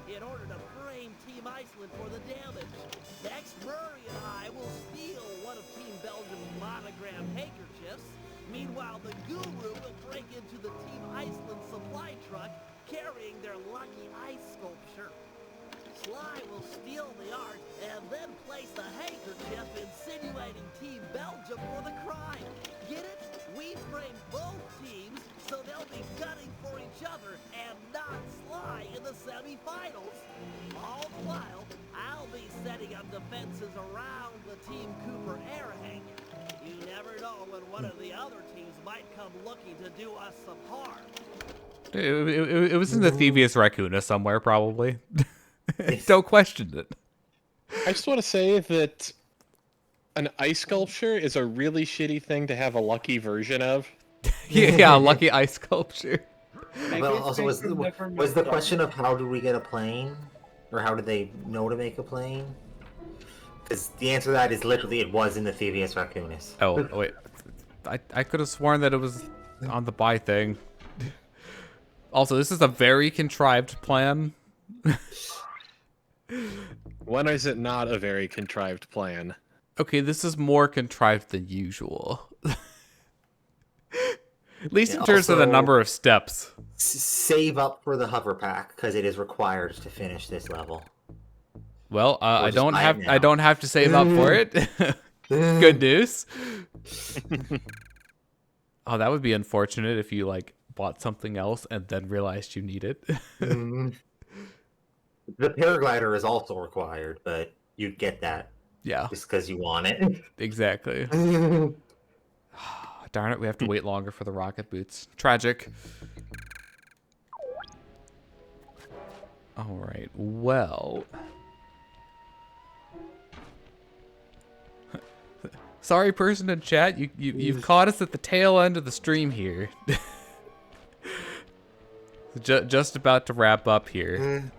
In order to frame Team Iceland for the damage. Next, Murray and I will steal one of Team Belgium's monogrammed handkerchiefs. Meanwhile, the Guru will break into the Team Iceland supply truck carrying their lucky ice sculpture. Sly will steal the art and then place the handkerchief insinuating Team Belgium for the crime. Get it? We frame both teams so they'll be gunning for each other and not Sly in the semi-finals. All the while, I'll be setting up defenses around the Team Cooper air hangar. You never know when one of the other teams might come looking to do us some harm. It was in the Thieves Raccoona somewhere, probably. Don't question it. I just want to say that an ice sculpture is a really shitty thing to have a lucky version of. Yeah, lucky ice sculpture. Well, also was the question of how do we get a plane, or how do they know to make a plane? Because the answer to that is literally it was in the Thieves Raccoonus. Oh wait, I could have sworn that it was on the buy thing. Also, this is a very contrived plan. When is it not a very contrived plan? Okay, this is more contrived than usual. At least in terms of the also- number of steps. Save up for the hover pack because it is required to finish this level. Well, I just don't buy it have now. I don't have to save up for it. Good news. Oh, that would be unfortunate if you like bought something else and then realized you need it. The paraglider is also required, but you get that Yeah, just because you want it. exactly. Darn it, we have to wait longer for the rocket boots. Tragic. All right, well. Sorry, person in chat, you've caught us at the tail end of the stream here. Just about to wrap up here.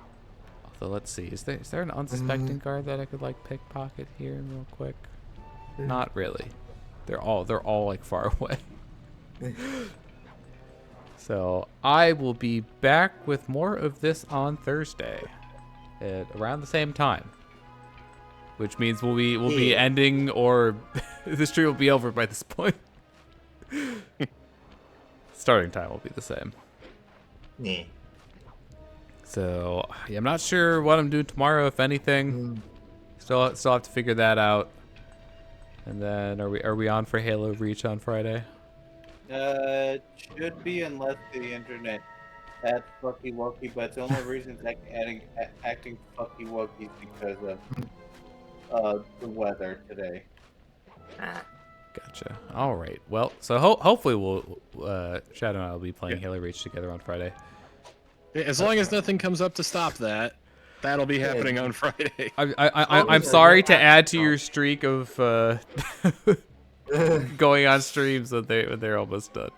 Although, let's see. Is there an unsuspecting guard that I could like pickpocket here real quick? Not really. They're all like far away. So I will be back with more of this on Thursday at around the same time, which means we'll be ending, or the stream will be over by this point. Starting time will be the same. Yeah. So yeah, I'm not sure what I'm doing tomorrow, if anything. Still have to figure that out. And then are we on for Halo Reach on Friday? Should be, unless the internet adds fucky wucky, but the only reason it's acting fucky wucky is because of the weather today. Gotcha. All right. Well, so hopefully we'll Shadow and I will be playing Halo Reach together on Friday. As long as nothing comes up to stop that, that'll be happening on Friday. I'm sorry to add to your streak of going on streams when they're almost done.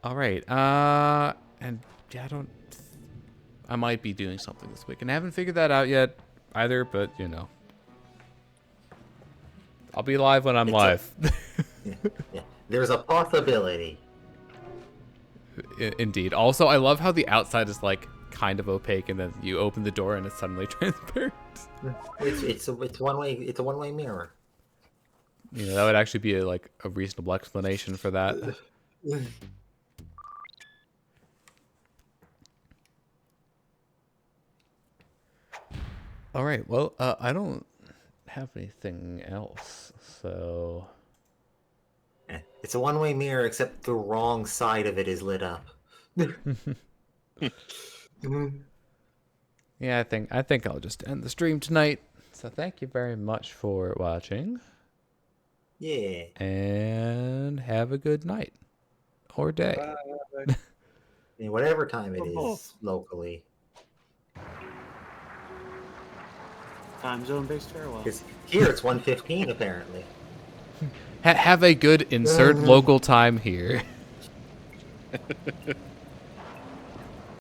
All right. And yeah, I might be doing something this week, and I haven't figured that out yet either. But you know, I'll be live when I'm live. Yeah. There's a possibility. Indeed. Also, I love how the outside is like kind of opaque, and then you open the door and it's suddenly transparent. It's a one-way mirror. You know, that would actually be a reasonable explanation for that. All right. Well, I don't have anything else, so. It's a one-way mirror, except the wrong side of it is lit up. Yeah, I think I'll just end the stream tonight. So thank you very much for watching. Yeah. And have a good night or day. Yeah, whatever time it is locally. Time zone based farewell. Here it's 1:15 apparently. Have a good insert local time here.